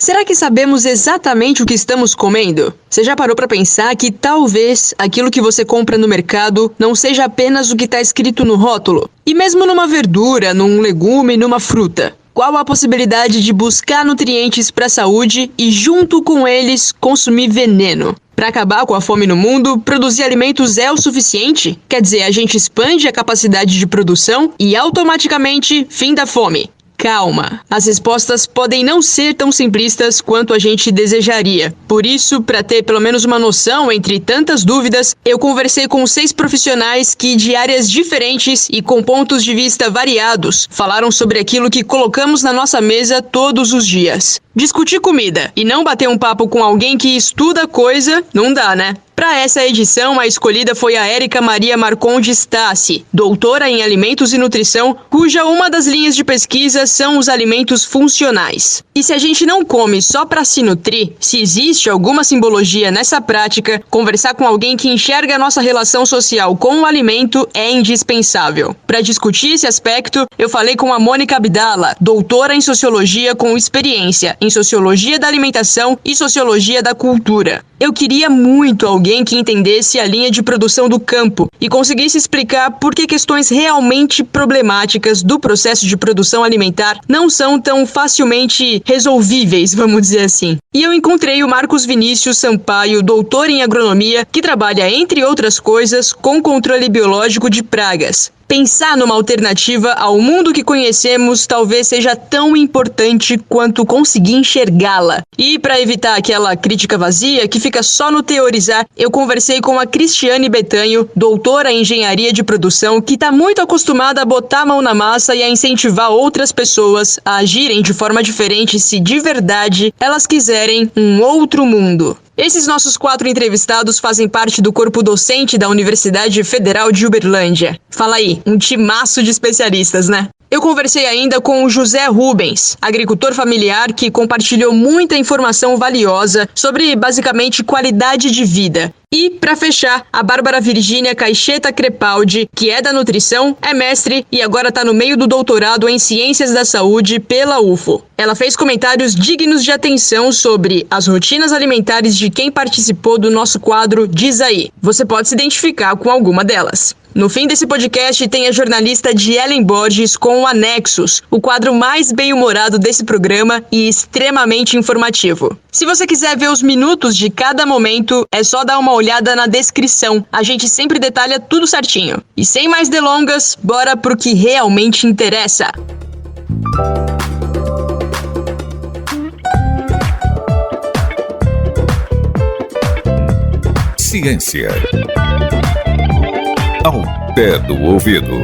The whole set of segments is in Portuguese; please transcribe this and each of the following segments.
Será que sabemos exatamente o que estamos comendo? Você já parou para pensar que talvez aquilo que você compra no mercado não seja apenas o que está escrito no rótulo? E mesmo numa verdura, num legume, numa fruta? Qual a possibilidade de buscar nutrientes para a saúde e, junto com eles, consumir veneno? Para acabar com a fome no mundo, produzir alimentos é o suficiente? Quer dizer, a gente expande a capacidade de produção e automaticamente fim da fome. Calma, as respostas podem não ser tão simplistas quanto a gente desejaria. Por isso, para ter pelo menos uma noção entre tantas dúvidas, eu conversei com 6 profissionais que, de áreas diferentes e com pontos de vista variados, falaram sobre aquilo que colocamos na nossa mesa todos os dias. Discutir comida e não bater um papo com alguém que estuda coisa, não dá, né? Para essa edição, a escolhida foi a Érica Maria Marcondes Stassi, doutora em Alimentos e Nutrição, cuja uma das linhas de pesquisa são os alimentos funcionais. E se a gente não come só para se nutrir, se existe alguma simbologia nessa prática, conversar com alguém que enxerga a nossa relação social com o alimento é indispensável. Para discutir esse aspecto, eu falei com a Mônica Abdala, doutora em Sociologia com experiência em Sociologia da Alimentação e Sociologia da Cultura. Eu queria muito alguém que entendesse a linha de produção do campo e conseguisse explicar por que questões realmente problemáticas do processo de produção alimentar não são tão facilmente resolvíveis, vamos dizer assim. E eu encontrei o Marcos Vinícius Sampaio, doutor em agronomia, que trabalha, entre outras coisas, com controle biológico de pragas. Pensar numa alternativa ao mundo que conhecemos talvez seja tão importante quanto conseguir enxergá-la. E para evitar aquela crítica vazia que fica só no teorizar, eu conversei com a Cristiane Betanho, doutora em engenharia de produção, que está muito acostumada a botar a mão na massa e a incentivar outras pessoas a agirem de forma diferente se de verdade elas quiserem um outro mundo. Esses nossos 4 entrevistados fazem parte do corpo docente da Universidade Federal de Uberlândia. Fala aí, um timaço de especialistas, né? Eu conversei ainda com o José Rubens, agricultor familiar que compartilhou muita informação valiosa sobre, basicamente, qualidade de vida. E, para fechar, a Bárbara Virgínia Caixeta Crepaldi, que é da nutrição, é mestre e agora está no meio do doutorado em Ciências da Saúde pela UFO. Ela fez comentários dignos de atenção sobre as rotinas alimentares de quem participou do nosso quadro Diz Aí. Você pode se identificar com alguma delas. No fim desse podcast tem a jornalista Dielen Borges com o Anexos, o quadro mais bem-humorado desse programa e extremamente informativo. Se você quiser ver os minutos de cada momento, é só dar uma olhada na descrição. A gente sempre detalha tudo certinho. E sem mais delongas, bora pro que realmente interessa. Ciência ao pé do ouvido.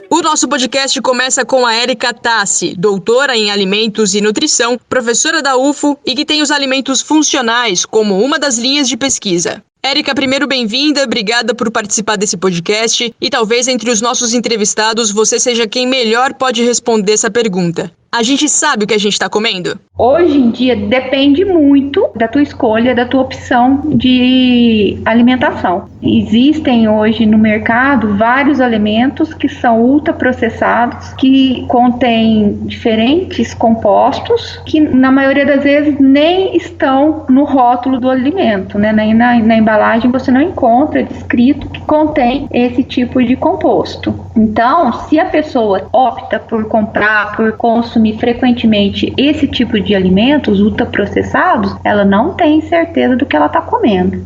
O nosso podcast começa com a Érica Tassi, doutora em Alimentos e Nutrição, professora da UFO e que tem os alimentos funcionais como uma das linhas de pesquisa. Érica, primeiro bem-vinda, obrigada por participar desse podcast e talvez entre os nossos entrevistados você seja quem melhor pode responder essa pergunta. A gente sabe o que a gente está comendo? Hoje em dia depende muito da tua escolha, da tua opção de alimentação. Existem hoje no mercado vários alimentos que são ultraprocessados, que contêm diferentes compostos, que na maioria das vezes nem estão no rótulo do alimento, né? Na embalagem você não encontra descrito que contém esse tipo de composto. Então, se a pessoa opta por comprar, por consumir frequentemente esse tipo de alimentos ultraprocessados, ela não tem certeza do que ela está comendo.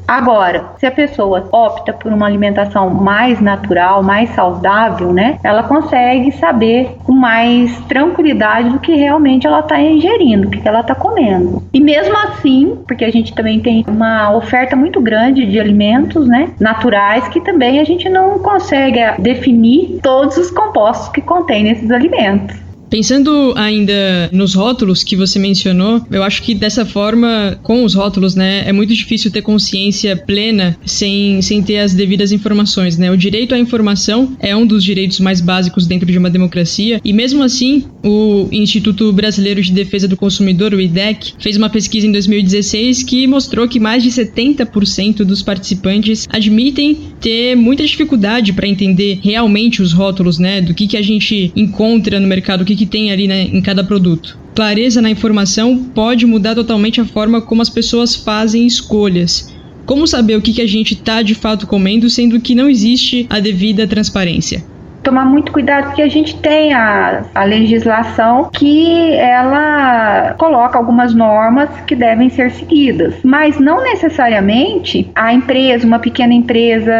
Agora, se a pessoa opta por uma alimentação mais natural, mais saudável, né, ela consegue saber com mais tranquilidade do que realmente ela está ingerindo, o que ela está comendo. E mesmo assim, porque a gente também tem uma oferta muito grande de alimentos, né, naturais, que também a gente não consegue definir todos os compostos que contém nesses alimentos. Pensando ainda nos rótulos que você mencionou, eu acho que dessa forma, com os rótulos, né, é muito difícil ter consciência plena sem ter as devidas informações, né? O direito à informação é um dos direitos mais básicos dentro de uma democracia e mesmo assim, o Instituto Brasileiro de Defesa do Consumidor, o IDEC, fez uma pesquisa em 2016 que mostrou que mais de 70% dos participantes admitem ter muita dificuldade para entender realmente os rótulos, né, do que a gente encontra no mercado, o que que tem ali, né, em cada produto. Clareza na informação pode mudar totalmente a forma como as pessoas fazem escolhas. Como saber o que a gente está de fato comendo, sendo que não existe a devida transparência? Tomar muito cuidado, porque a gente tem a legislação que ela coloca algumas normas que devem ser seguidas, mas não necessariamente a empresa, uma pequena empresa,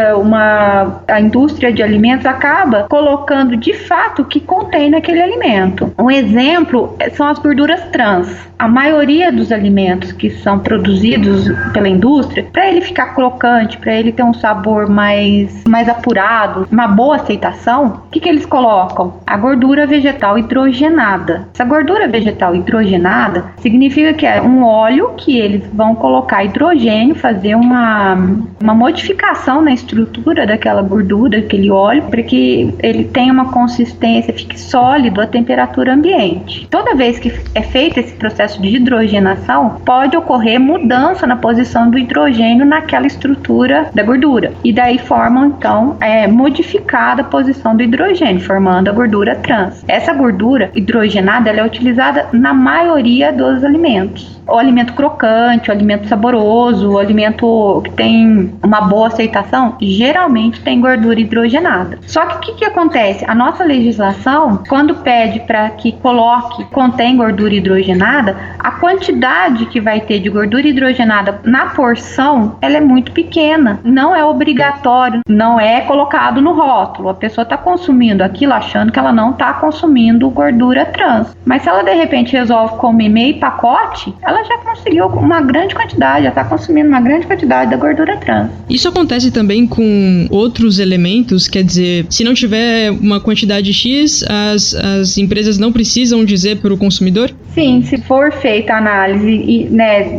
a indústria de alimentos acaba colocando de fato o que contém naquele alimento. Um exemplo são as gorduras trans. A maioria dos alimentos que são produzidos pela indústria, para ele ficar crocante, para ele ter um sabor mais apurado, uma boa aceitação, o que eles colocam? A gordura vegetal hidrogenada. Essa gordura vegetal hidrogenada significa que é um óleo que eles vão colocar hidrogênio, fazer uma modificação na estrutura daquela gordura, daquele óleo, para que ele tenha uma consistência, fique sólido à temperatura ambiente. Toda vez que é feito esse processo de hidrogenação, pode ocorrer mudança na posição do hidrogênio naquela estrutura da gordura. E daí formam, então, modificada a posição do hidrogênio, formando a gordura trans. Essa gordura hidrogenada ela é utilizada na maioria dos alimentos. O alimento crocante, o alimento saboroso, o alimento que tem uma boa aceitação, geralmente tem gordura hidrogenada. Só que o que acontece? A nossa legislação, quando pede para que contém gordura hidrogenada, a quantidade que vai ter de gordura hidrogenada na porção, ela é muito pequena. Não é obrigatório, não é colocado no rótulo. A pessoa está consumindo aquilo achando que ela não está consumindo gordura trans. Mas se ela de repente resolve comer meio pacote, ela já conseguiu uma grande quantidade, já está consumindo uma grande quantidade da gordura trans. Isso acontece também com outros elementos, quer dizer, se não tiver uma quantidade X, as empresas não precisam dizer para o consumidor? Sim, se for feita a análise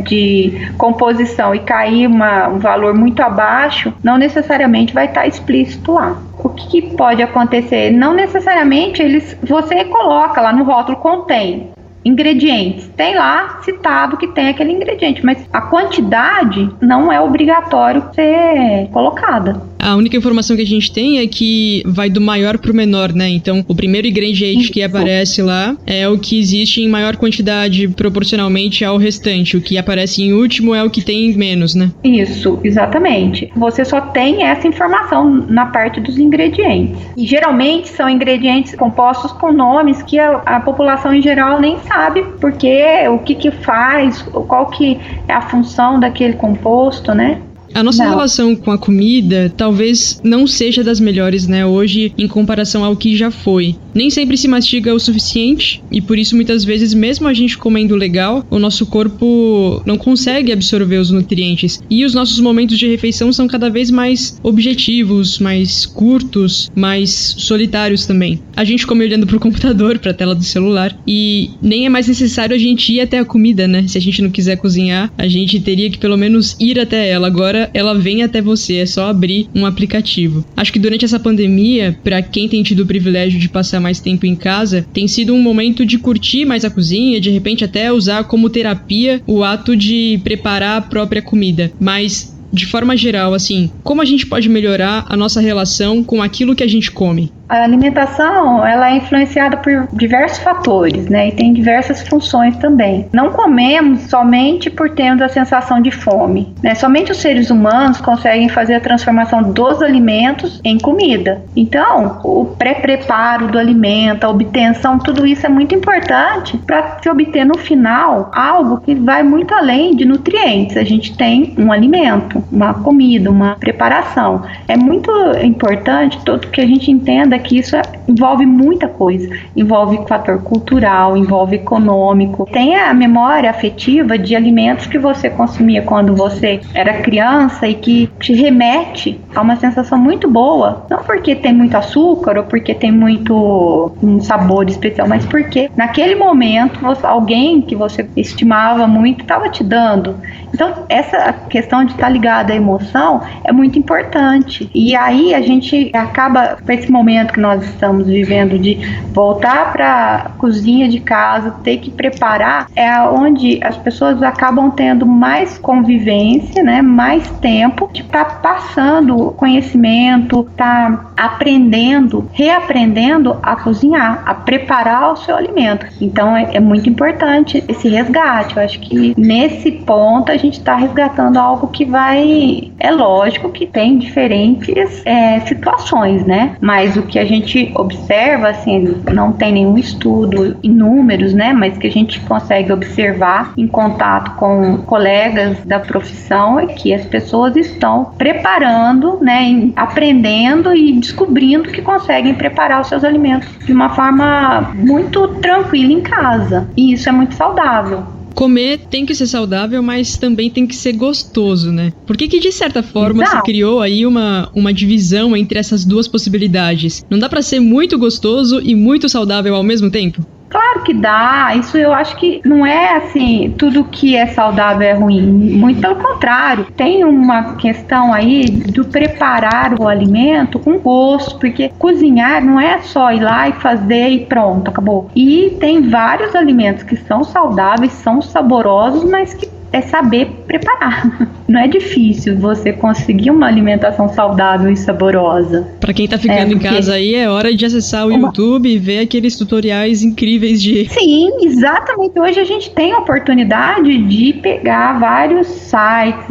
de composição e cair um valor muito abaixo, não necessariamente vai estar explícito lá. O que pode acontecer? Não necessariamente você coloca lá no rótulo, contém ingredientes. Tem lá citado que tem aquele ingrediente, mas a quantidade não é obrigatório ser colocada. A única informação que a gente tem é que vai do maior pro menor, né? Então, o primeiro ingrediente que aparece lá é o que existe em maior quantidade proporcionalmente ao restante. O que aparece em último é o que tem menos, né? Isso, exatamente. Você só tem essa informação na parte dos ingredientes. E geralmente são ingredientes compostos com nomes que a população em geral nem sabe porque o que faz, qual que é a função daquele composto, né? A nossa relação com a comida talvez não seja das melhores, né, hoje, em comparação ao que já foi. Nem sempre se mastiga o suficiente e por isso muitas vezes, mesmo a gente comendo legal, o nosso corpo não consegue absorver os nutrientes. E os nossos momentos de refeição são cada vez mais objetivos, mais curtos, mais solitários também. A gente come olhando pro computador, pra tela do celular, e nem é mais necessário a gente ir até a comida, né? Se a gente não quiser cozinhar, a gente teria que pelo menos ir até ela. Agora ela vem até você, é só abrir um aplicativo. Acho que durante essa pandemia, pra quem tem tido o privilégio de passar mais tempo em casa, tem sido um momento de curtir mais a cozinha, de repente até usar como terapia o ato de preparar a própria comida. Mas, de forma geral, assim, como a gente pode melhorar a nossa relação com aquilo que a gente come? A alimentação, ela é influenciada por diversos fatores, né? E tem diversas funções também. Não comemos somente por termos a sensação de fome, né? Somente os seres humanos conseguem fazer a transformação dos alimentos em comida. Então, o pré-preparo do alimento, a obtenção, tudo isso é muito importante para se obter no final algo que vai muito além de nutrientes. A gente tem um alimento, uma comida, uma preparação. É muito importante todo que a gente entenda que isso envolve muita coisa, envolve fator cultural, envolve econômico, tem a memória afetiva de alimentos que você consumia quando você era criança e que te remete a uma sensação muito boa, não porque tem muito açúcar ou porque tem muito um sabor especial, mas porque naquele momento alguém que você estimava muito estava te dando. Então essa questão de estar ligada à emoção é muito importante, e aí a gente acaba com esse momento momento que nós estamos vivendo de voltar para a cozinha de casa, ter que preparar, é onde as pessoas acabam tendo mais convivência, né, mais tempo de estar passando conhecimento, estar aprendendo, reaprendendo a cozinhar, a preparar o seu alimento. Então é muito importante esse resgate. Eu acho que nesse ponto a gente está resgatando algo que vai... É lógico que tem diferentes situações, né? Mas o que a gente observa, assim, não tem nenhum estudo em números, né? Mas que a gente consegue observar em contato com colegas da profissão é que as pessoas estão preparando, né? Aprendendo e descobrindo que conseguem preparar os seus alimentos de uma forma muito tranquila em casa. E isso é muito saudável. Comer tem que ser saudável, mas também tem que ser gostoso, né? Por que de certa forma se criou aí uma divisão entre essas duas possibilidades? Não dá pra ser muito gostoso e muito saudável ao mesmo tempo? Claro que dá, isso eu acho que não é assim, tudo que é saudável é ruim, muito pelo contrário, tem uma questão aí do preparar o alimento com gosto, porque cozinhar não é só ir lá e fazer e pronto, acabou. E tem vários alimentos que são saudáveis, são saborosos, mas que é saber preparar. Não é difícil você conseguir uma alimentação saudável e saborosa. Pra quem tá ficando em casa aí, é hora de acessar o YouTube e ver aqueles tutoriais incríveis de... Sim, exatamente. Hoje a gente tem a oportunidade de pegar vários sites,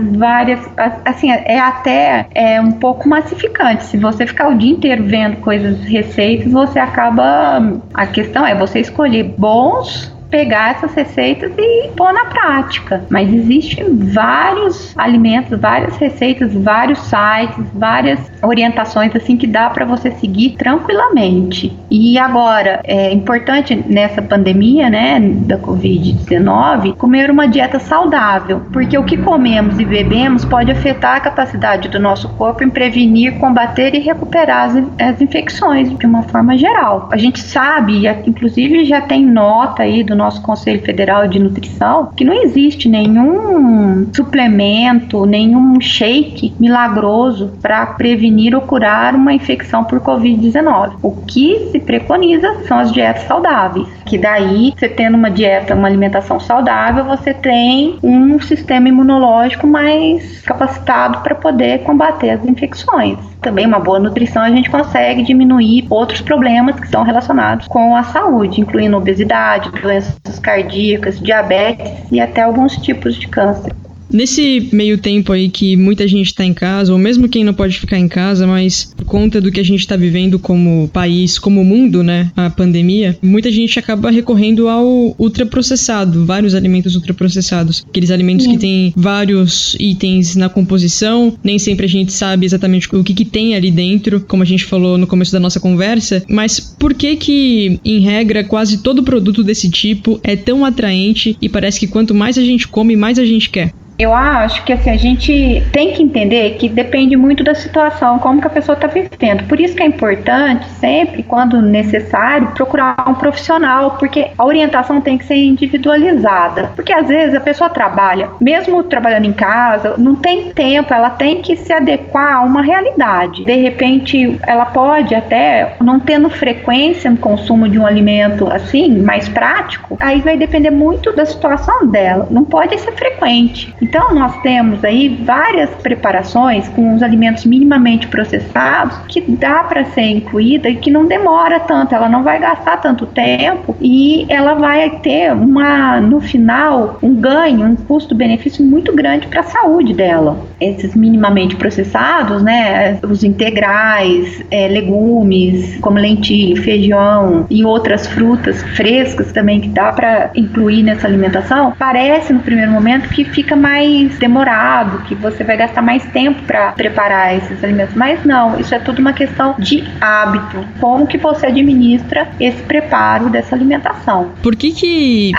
assim, até um pouco massificante. Se você ficar o dia inteiro vendo receitas, você acaba... A questão é você escolher bons, pegar essas receitas e pôr na prática. Mas existem vários alimentos, várias receitas, vários sites, várias orientações assim que dá para você seguir tranquilamente. E agora, é importante nessa pandemia, né, da Covid-19, comer uma dieta saudável, porque o que comemos e bebemos pode afetar a capacidade do nosso corpo em prevenir, combater e recuperar as infecções de uma forma geral. A gente sabe, inclusive já tem nota aí do nosso Conselho Federal de Nutrição, que não existe nenhum suplemento, nenhum shake milagroso para prevenir ou curar uma infecção por Covid-19. O que se preconiza são as dietas saudáveis, que daí, você tendo uma dieta, uma alimentação saudável, você tem um sistema imunológico mais capacitado para poder combater as infecções. Também uma boa nutrição a gente consegue diminuir outros problemas que estão relacionados com a saúde, incluindo obesidade, doenças cardíacas, diabetes e até alguns tipos de câncer. Nesse meio tempo aí que muita gente tá em casa, ou mesmo quem não pode ficar em casa, mas por conta do que a gente tá vivendo como país, como mundo, né, a pandemia, muita gente acaba recorrendo ao ultraprocessado, vários alimentos ultraprocessados. Aqueles alimentos que têm vários itens na composição, nem sempre a gente sabe exatamente o que tem ali dentro, como a gente falou no começo da nossa conversa, mas por que, em regra, quase todo produto desse tipo é tão atraente e parece que quanto mais a gente come, mais a gente quer? Eu acho que assim, a gente tem que entender que depende muito da situação, como que a pessoa está vivendo. Por isso que é importante sempre, quando necessário, procurar um profissional, porque a orientação tem que ser individualizada. Porque às vezes a pessoa trabalha, mesmo trabalhando em casa, não tem tempo, ela tem que se adequar a uma realidade. De repente, ela pode até, não tendo frequência no consumo de um alimento assim, mais prático, aí vai depender muito da situação dela. Não pode ser frequente. Então, nós temos aí várias preparações com os alimentos minimamente processados que dá para ser incluída e que não demora tanto, ela não vai gastar tanto tempo e ela vai ter no final, um ganho, um custo-benefício muito grande para a saúde dela. Esses minimamente processados, né, os integrais, legumes, como lentilha, feijão e outras frutas frescas também que dá para incluir nessa alimentação, parece no primeiro momento que fica mais demorado, que você vai gastar mais tempo para preparar esses alimentos, mas não, isso é tudo uma questão de hábito, como que você administra esse preparo dessa alimentação. Por que que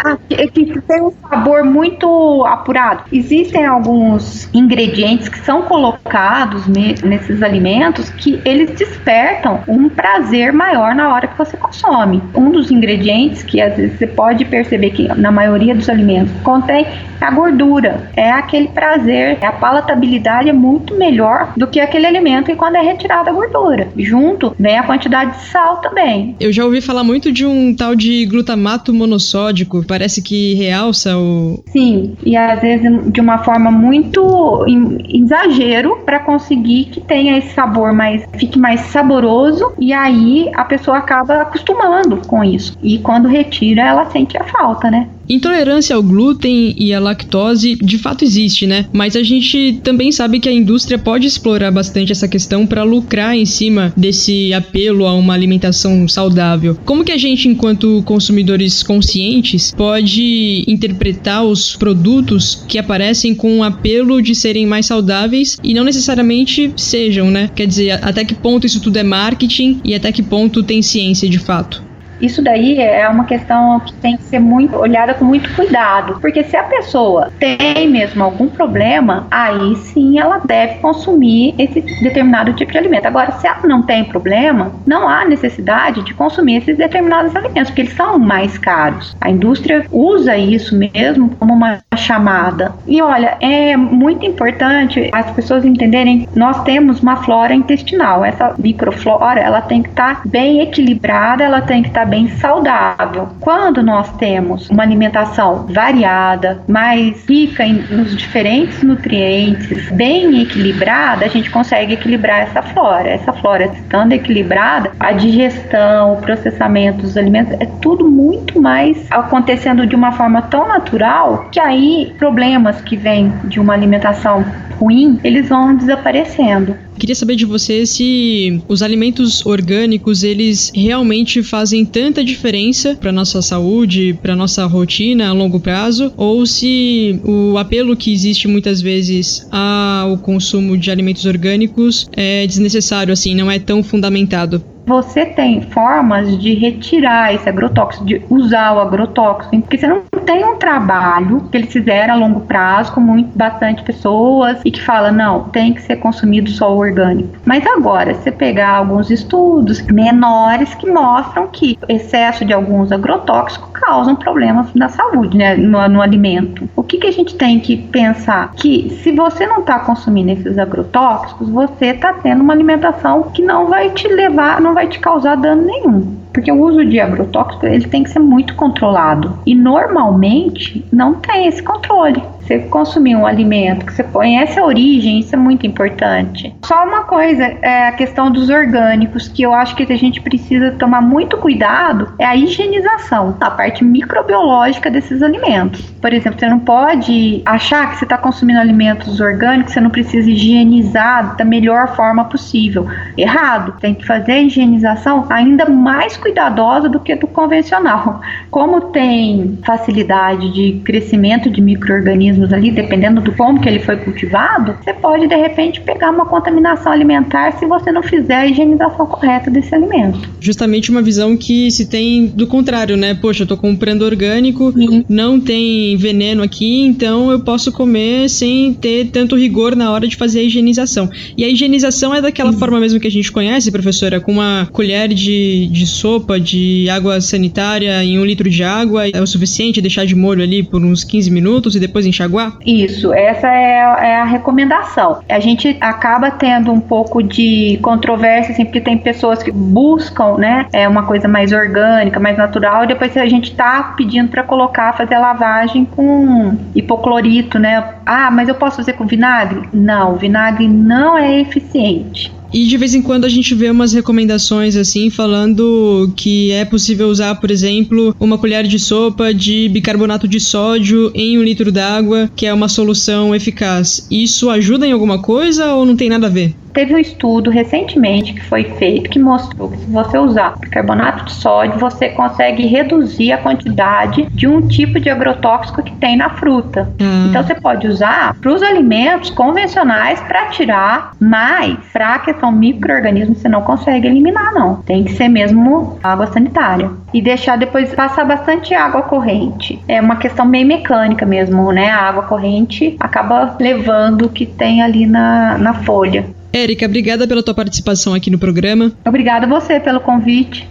tem um sabor muito apurado? Existem alguns ingredientes que são colocados nesses alimentos que eles despertam um prazer maior na hora que você consome. Um dos ingredientes que às vezes você pode perceber que na maioria dos alimentos contém a gordura. é aquele prazer, a palatabilidade é muito melhor do que aquele alimento e quando é retirada a gordura. Junto vem a quantidade de sal também. Eu já ouvi falar muito de um tal de glutamato monossódico, parece que realça o... Sim, e às vezes de uma forma muito exagero para conseguir que tenha esse sabor fique mais saboroso, e aí a pessoa acaba acostumando com isso. E quando retira, ela sente a falta, né? Intolerância ao glúten e à lactose de fato existe, né? Mas a gente também sabe que a indústria pode explorar bastante essa questão para lucrar em cima desse apelo a uma alimentação saudável. Como que a gente, enquanto consumidores conscientes, pode interpretar os produtos que aparecem com o apelo de serem mais saudáveis e não necessariamente sejam, né? Quer dizer, até que ponto isso tudo é marketing e até que ponto tem ciência de fato? Isso daí é uma questão que tem que ser olhada com muito cuidado, porque se a pessoa tem mesmo algum problema, aí sim ela deve consumir esse determinado tipo de alimento. Agora, se ela não tem problema, não há necessidade de consumir esses determinados alimentos, porque eles são mais caros. A indústria usa isso mesmo como uma chamada. E olha, é muito importante as pessoas entenderem que nós temos uma flora intestinal. Essa microflora, ela tem que estar bem equilibrada, ela tem que estar bem saudável. Quando nós temos uma alimentação variada, mais rica nos diferentes nutrientes, bem equilibrada, a gente consegue equilibrar essa flora. Essa flora estando equilibrada, a digestão, o processamento dos alimentos, é tudo muito mais acontecendo de uma forma tão natural que aí problemas que vêm de uma alimentação ruim, eles vão desaparecendo. Queria saber de você se os alimentos orgânicos, eles realmente fazem tanta diferença para nossa saúde, para nossa rotina a longo prazo, ou se o apelo que existe muitas vezes ao consumo de alimentos orgânicos é desnecessário, assim, não é tão fundamentado. Você tem formas de retirar esse agrotóxico, de usar o agrotóxico, porque você não tem um trabalho que eles fizeram a longo prazo com bastante pessoas e que fala, não, tem que ser consumido só o orgânico. Mas agora, você pegar alguns estudos menores que mostram que o excesso de alguns agrotóxicos causam problemas na saúde, né, no alimento. O que a gente tem que pensar? Que se você não está consumindo esses agrotóxicos, você está tendo uma alimentação que não vai te levar, não vai te causar dano nenhum. Porque o uso de agrotóxico, ele tem que ser muito controlado. E normalmente não tem esse controle. Você consumir um alimento que você conhece a origem, isso é muito importante. Só uma coisa, é a questão dos orgânicos, que eu acho que a gente precisa tomar muito cuidado, é a higienização, a parte microbiológica desses alimentos. Por exemplo, você não pode achar que você está consumindo alimentos orgânicos, você não precisa higienizar da melhor forma possível. Errado. Tem que fazer a higienização ainda mais cuidadosa do que do convencional. Como tem facilidade de crescimento de micro-organismos ali, dependendo do como que ele foi cultivado, você pode de repente pegar uma contaminação alimentar se você não fizer a higienização correta desse alimento. Justamente uma visão que se tem do contrário, né? Poxa, eu tô comprando orgânico, não tem veneno aqui, então eu posso comer sem ter tanto rigor na hora de fazer a higienização. E a higienização é daquela forma mesmo que a gente conhece, professora, com uma colher de sopa de água sanitária em 1 litro de água, é o suficiente deixar de molho ali por uns 15 minutos e depois enxaguar? Isso, essa é a recomendação. A gente acaba tendo um pouco de controvérsia, assim, porque tem pessoas que buscam, né, uma coisa mais orgânica, mais natural, e depois a gente tá pedindo para fazer a lavagem com hipoclorito, né? Ah, mas eu posso fazer com vinagre? Não, vinagre não é eficiente. E de vez em quando a gente vê umas recomendações assim, falando que é possível usar, por exemplo, uma colher de sopa de bicarbonato de sódio em 1 litro d'água, que é uma solução eficaz. Isso ajuda em alguma coisa ou não tem nada a ver? Teve um estudo recentemente que foi feito que mostrou que se você usar bicarbonato de sódio, você consegue reduzir a quantidade de um tipo de agrotóxico que tem na fruta. Então você pode usar para os alimentos convencionais para tirar, mas para a questão micro-organismos você não consegue eliminar, não. Tem que ser mesmo água sanitária. E deixar depois passar bastante água corrente. É uma questão meio mecânica mesmo, né? A água corrente acaba levando o que tem ali na folha. Érica, obrigada pela tua participação aqui no programa. Obrigada a você pelo convite.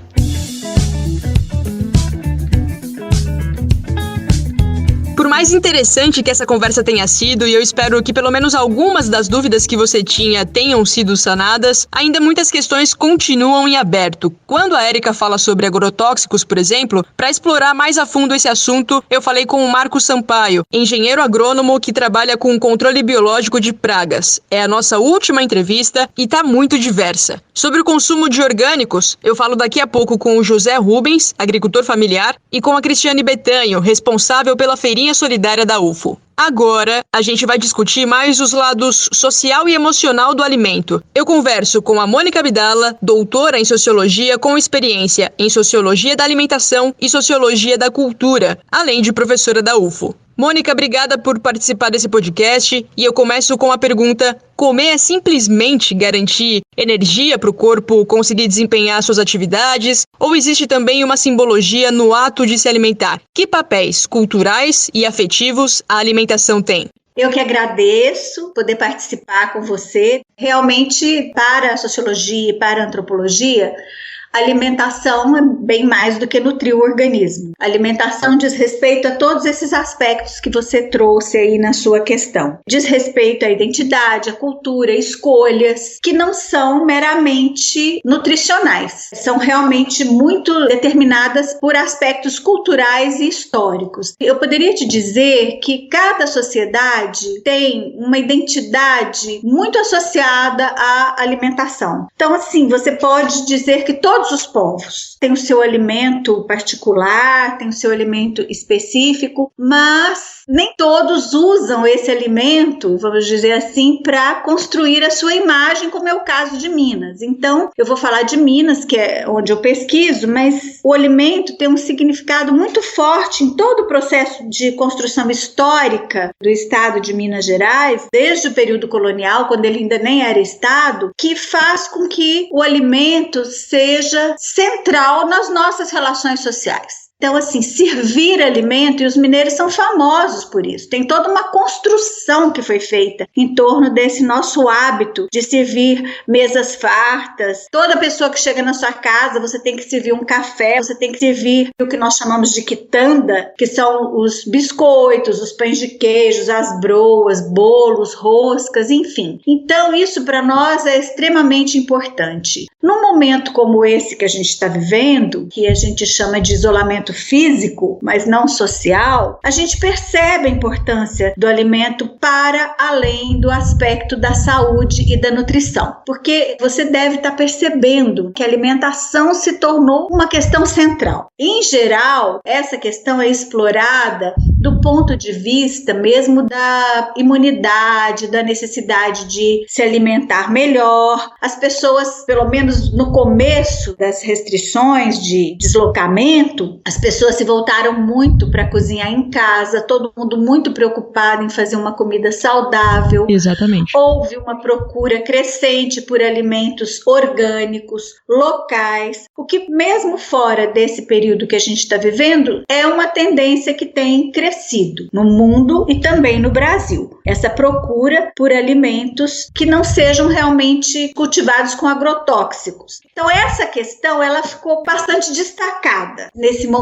Por mais mais interessante que essa conversa tenha sido, e eu espero que pelo menos algumas das dúvidas que você tinha tenham sido sanadas, ainda muitas questões continuam em aberto. Quando a Érica fala sobre agrotóxicos, por exemplo, para explorar mais a fundo esse assunto, eu falei com o Marcos Sampaio, engenheiro agrônomo que trabalha com controle biológico de pragas. É a nossa última entrevista e tá muito diversa. Sobre o consumo de orgânicos, eu falo daqui a pouco com o José Rubens, agricultor familiar, e com a Cristiane Betanho, responsável pela feirinha solidária da UFO. Agora, a gente vai discutir mais os lados social e emocional do alimento. Eu converso com a Mônica Abdala, doutora em Sociologia com experiência em Sociologia da Alimentação e Sociologia da Cultura, além de professora da UFO. Mônica, obrigada por participar desse podcast e eu começo com a pergunta: comer é simplesmente garantir energia para o corpo conseguir desempenhar suas atividades ou existe também uma simbologia no ato de se alimentar? Que papéis culturais e afetivos a alimentação tem? Eu que agradeço poder participar com você. Realmente, para a sociologia e para a antropologia, a alimentação é bem mais do que nutrir o organismo. A alimentação diz respeito a todos esses aspectos que você trouxe aí na sua questão. Diz respeito à identidade, à cultura, escolhas que não são meramente nutricionais. São realmente muito determinadas por aspectos culturais e históricos. Eu poderia te dizer que cada sociedade tem uma identidade muito associada à alimentação. Então, assim, você pode dizer que todos os povos têm o seu alimento particular, têm o seu alimento específico, mas nem todos usam esse alimento, vamos dizer assim, para construir a sua imagem, como é o caso de Minas. Então, eu vou falar de Minas, que é onde eu pesquiso, mas o alimento tem um significado muito forte em todo o processo de construção histórica do estado de Minas Gerais, desde o período colonial, quando ele ainda nem era estado, que faz com que o alimento seja central nas nossas relações sociais. Então, assim, servir alimento, e os mineiros são famosos por isso. Tem toda uma construção que foi feita em torno desse nosso hábito de servir mesas fartas. Toda pessoa que chega na sua casa, você tem que servir um café, você tem que servir o que nós chamamos de quitanda, que são os biscoitos, os pães de queijos, as broas, bolos, roscas, enfim. Então, isso para nós é extremamente importante. Num momento como esse que a gente está vivendo, que a gente chama de isolamento físico, mas não social, a gente percebe a importância do alimento para além do aspecto da saúde e da nutrição. Porque você deve estar percebendo que a alimentação se tornou uma questão central. Em geral, essa questão é explorada do ponto de vista mesmo da imunidade, da necessidade de se alimentar melhor. As pessoas, pelo menos no começo das restrições de deslocamento, as pessoas se voltaram muito para cozinhar em casa, todo mundo muito preocupado em fazer uma comida saudável. Exatamente. Houve uma procura crescente por alimentos orgânicos, locais, o que mesmo fora desse período que a gente está vivendo, é uma tendência que tem crescido no mundo e também no Brasil. Essa procura por alimentos que não sejam realmente cultivados com agrotóxicos. Então essa questão ela ficou bastante destacada nesse momento.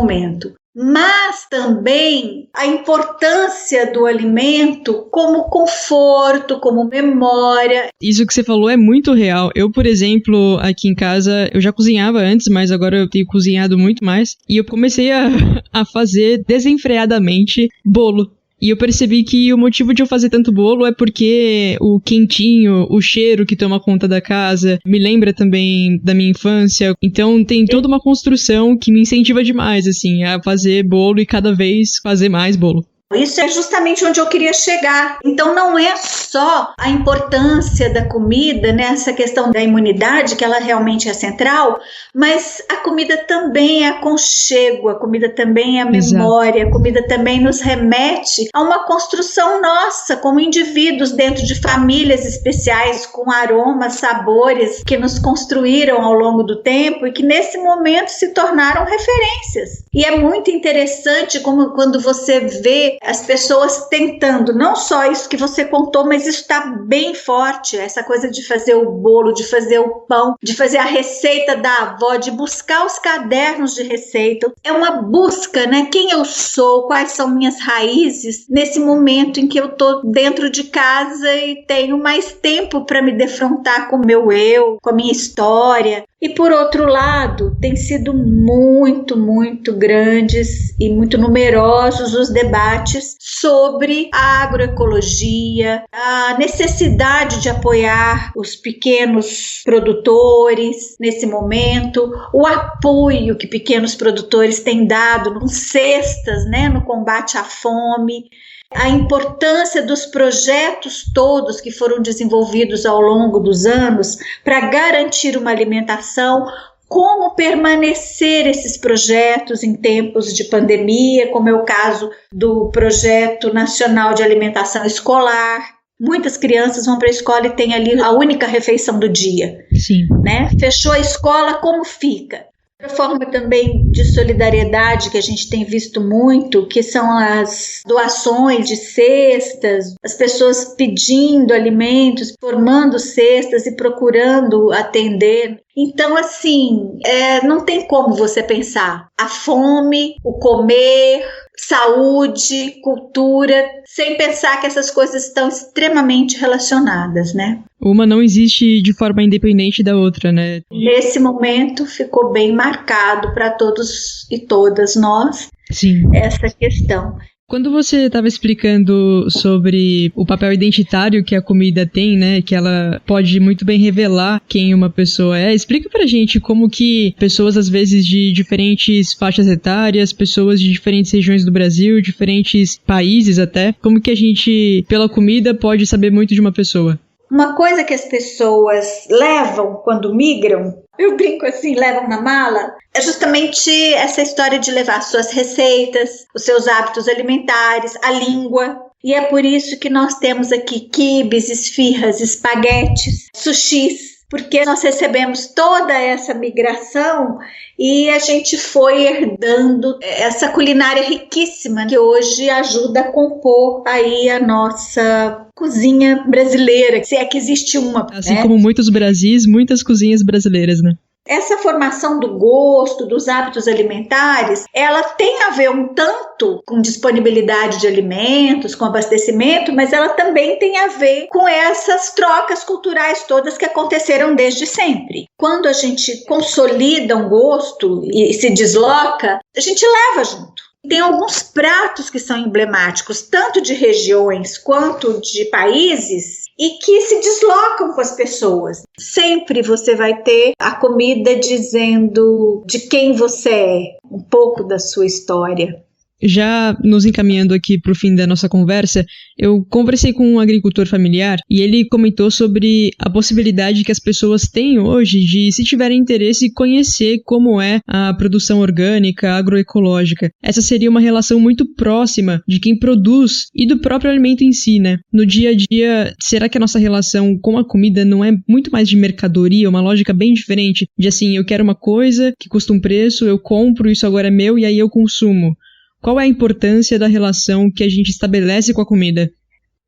Mas também a importância do alimento como conforto, como memória. Isso que você falou é muito real. Eu, por exemplo, aqui em casa, eu já cozinhava antes, mas agora eu tenho cozinhado muito mais. E eu comecei a fazer desenfreadamente bolo. E eu percebi que o motivo de eu fazer tanto bolo é porque o quentinho, o cheiro que toma conta da casa, me lembra também da minha infância. Então tem toda uma construção que me incentiva demais, assim, a fazer bolo e cada vez fazer mais bolo. Isso é justamente onde eu queria chegar. Então não é só a importância da comida, né, essa questão da imunidade, que ela realmente é central, mas a comida também é aconchego, a comida também é a memória, a comida também nos remete a uma construção nossa como indivíduos dentro de famílias especiais, com aromas, sabores que nos construíram ao longo do tempo e que nesse momento se tornaram referências. E é muito interessante como quando você vê as pessoas tentando, não só isso que você contou, mas isso está bem forte, essa coisa de fazer o bolo, de fazer o pão, de fazer a receita da avó, de buscar os cadernos de receita. É uma busca, né? Quem eu sou, quais são minhas raízes, nesse momento em que eu estou dentro de casa e tenho mais tempo para me defrontar com o meu eu, com a minha história. E, por outro lado, tem sido muito, muito grandes e muito numerosos os debates sobre a agroecologia, a necessidade de apoiar os pequenos produtores nesse momento, o apoio que pequenos produtores têm dado com cestas, né, no combate à fome, a importância dos projetos todos que foram desenvolvidos ao longo dos anos para garantir uma alimentação, como permanecer esses projetos em tempos de pandemia, como é o caso do Projeto Nacional de Alimentação Escolar. Muitas crianças vão para a escola e têm ali a única refeição do dia. Sim. Né? Fechou a escola, como fica? Outra forma também de solidariedade que a gente tem visto muito, que são as doações de cestas, as pessoas pedindo alimentos, formando cestas e procurando atender. Então, assim, não tem como você pensar a fome, o comer, saúde, cultura, sem pensar que essas coisas estão extremamente relacionadas, né? Uma não existe de forma independente da outra, né? Nesse momento ficou bem marcado para todos e todas nós. Sim. Essa questão. Quando você estava explicando sobre o papel identitário que a comida tem, né, que ela pode muito bem revelar quem uma pessoa é, explica pra gente como que pessoas, às vezes, de diferentes faixas etárias, pessoas de diferentes regiões do Brasil, diferentes países até, como que a gente, pela comida, pode saber muito de uma pessoa. Uma coisa que as pessoas levam quando migram, eu brinco assim, levam na mala, é justamente essa história de levar suas receitas, os seus hábitos alimentares, a língua. E é por isso que nós temos aqui quibes, esfirras, espaguetes, sushis, porque nós recebemos toda essa migração e a gente foi herdando essa culinária riquíssima que hoje ajuda a compor aí a nossa cozinha brasileira, se é que existe uma. Assim, né? Como muitos Brasis, muitas cozinhas brasileiras, né? Essa formação do gosto, dos hábitos alimentares, ela tem a ver um tanto com disponibilidade de alimentos, com abastecimento, mas ela também tem a ver com essas trocas culturais todas que aconteceram desde sempre. Quando a gente consolida um gosto e se desloca, a gente leva junto. Tem alguns pratos que são emblemáticos, tanto de regiões quanto de países, e que se deslocam com as pessoas. Sempre você vai ter a comida dizendo de quem você é, um pouco da sua história. Já nos encaminhando aqui para o fim da nossa conversa, eu conversei com um agricultor familiar e ele comentou sobre a possibilidade que as pessoas têm hoje de, se tiverem interesse, conhecer como é a produção orgânica, agroecológica. Essa seria uma relação muito próxima de quem produz e do próprio alimento em si, né? No dia a dia, será que a nossa relação com a comida não é muito mais de mercadoria, uma lógica bem diferente de assim, eu quero uma coisa que custa um preço, eu compro, isso agora é meu e aí eu consumo? Qual é a importância da relação que a gente estabelece com a comida?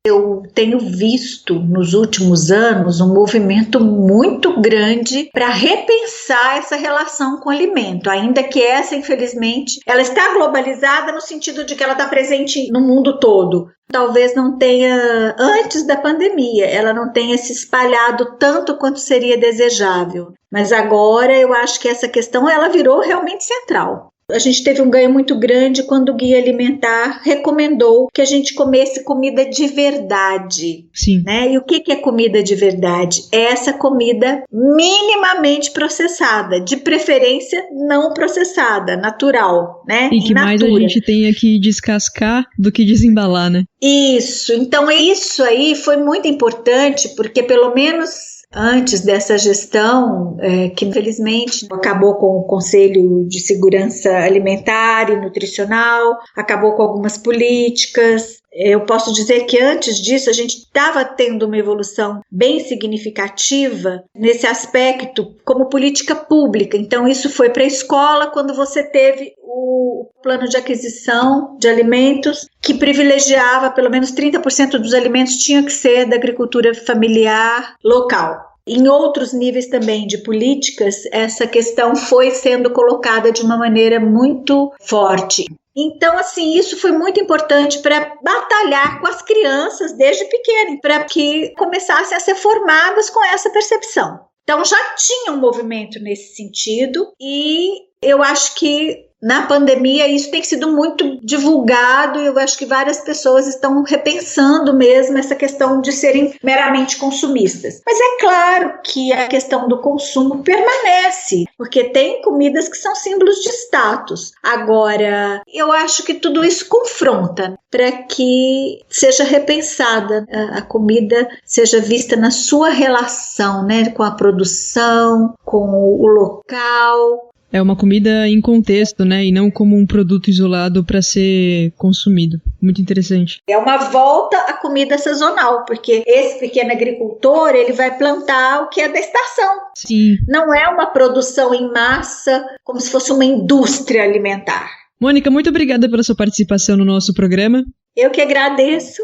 Eu tenho visto nos últimos anos um movimento muito grande para repensar essa relação com o alimento, ainda que essa, infelizmente, ela está globalizada no sentido de que ela está presente no mundo todo. Talvez não tenha, antes da pandemia, ela não tenha se espalhado tanto quanto seria desejável. Mas agora eu acho que essa questão ela virou realmente central. A gente teve um ganho muito grande quando o Guia Alimentar recomendou que a gente comesse comida de verdade. Sim. Né? E o que é comida de verdade? É essa comida minimamente processada, de preferência não processada, natural, né? E que mais a gente tenha que descascar do que desembalar, né? Isso. Então, isso aí foi muito importante, porque pelo menos antes dessa gestão, que infelizmente acabou com o Conselho de Segurança Alimentar e Nutricional, acabou com algumas políticas, Eu posso dizer que antes disso a gente estava tendo uma evolução bem significativa nesse aspecto como política pública. Então isso foi para a escola quando você teve o plano de aquisição de alimentos que privilegiava pelo menos 30% dos alimentos tinha que ser da agricultura familiar local. Em outros níveis também de políticas, essa questão foi sendo colocada de uma maneira muito forte. Então, assim, isso foi muito importante para batalhar com as crianças desde pequeno, para que começassem a ser formadas com essa percepção. Então, já tinha um movimento nesse sentido e eu acho que na pandemia isso tem sido muito divulgado e eu acho que várias pessoas estão repensando mesmo essa questão de serem meramente consumistas. Mas é claro que a questão do consumo permanece, porque tem comidas que são símbolos de status. Agora, eu acho que tudo isso confronta para que seja repensada a comida, seja vista na sua relação, né, com a produção, com o local. É uma comida em contexto, né? E não como um produto isolado para ser consumido. Muito interessante. É uma volta à comida sazonal, porque esse pequeno agricultor, ele vai plantar o que é da estação. Sim. Não é uma produção em massa, como se fosse uma indústria alimentar. Mônica, muito obrigada pela sua participação no nosso programa. Eu que agradeço.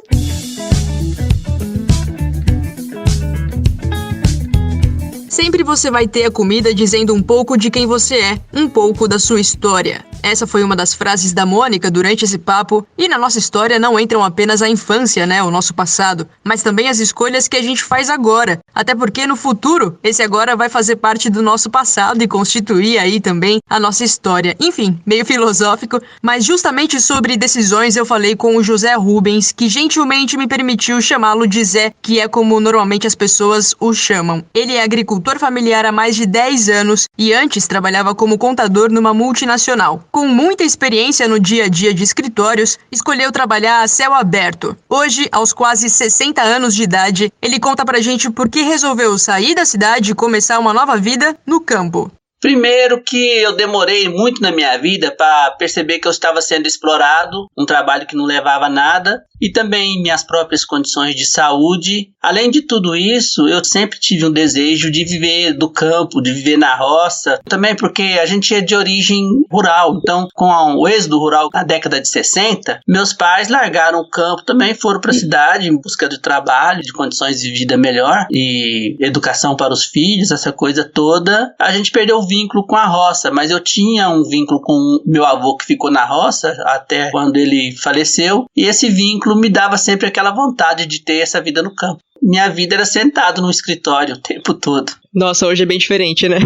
Sempre você vai ter a comida dizendo um pouco de quem você é, um pouco da sua história. Essa foi uma das frases da Mônica durante esse papo, e na nossa história não entram apenas a infância, né, o nosso passado, mas também as escolhas que a gente faz agora. Até porque no futuro, esse agora vai fazer parte do nosso passado e constituir aí também a nossa história. Enfim, meio filosófico, mas justamente sobre decisões eu falei com o José Rubens, que gentilmente me permitiu chamá-lo de Zé, que é como normalmente as pessoas o chamam. Ele é agricultor familiar há mais de 10 anos e antes trabalhava como contador numa multinacional. Com muita experiência no dia a dia de escritórios, escolheu trabalhar a céu aberto. Hoje, aos quase 60 anos de idade, ele conta pra gente por que resolveu sair da cidade e começar uma nova vida no campo. Primeiro que eu demorei muito na minha vida para perceber que eu estava sendo explorado, um trabalho que não levava a nada, e também minhas próprias condições de saúde. Além de tudo isso, eu sempre tive um desejo de viver do campo, de viver na roça, também porque a gente é de origem rural, então com o êxodo rural na década de 60, meus pais largaram o campo, também foram para a cidade em busca de trabalho, de condições de vida melhor e educação para os filhos, essa coisa toda. A gente perdeu o vínculo com a roça, mas eu tinha um vínculo com meu avô que ficou na roça até quando ele faleceu, e esse vínculo me dava sempre aquela vontade de ter essa vida no campo. Minha vida era sentado no escritório o tempo todo. Nossa, hoje é bem diferente, né?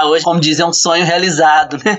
Hoje, como diz, é um sonho realizado, né?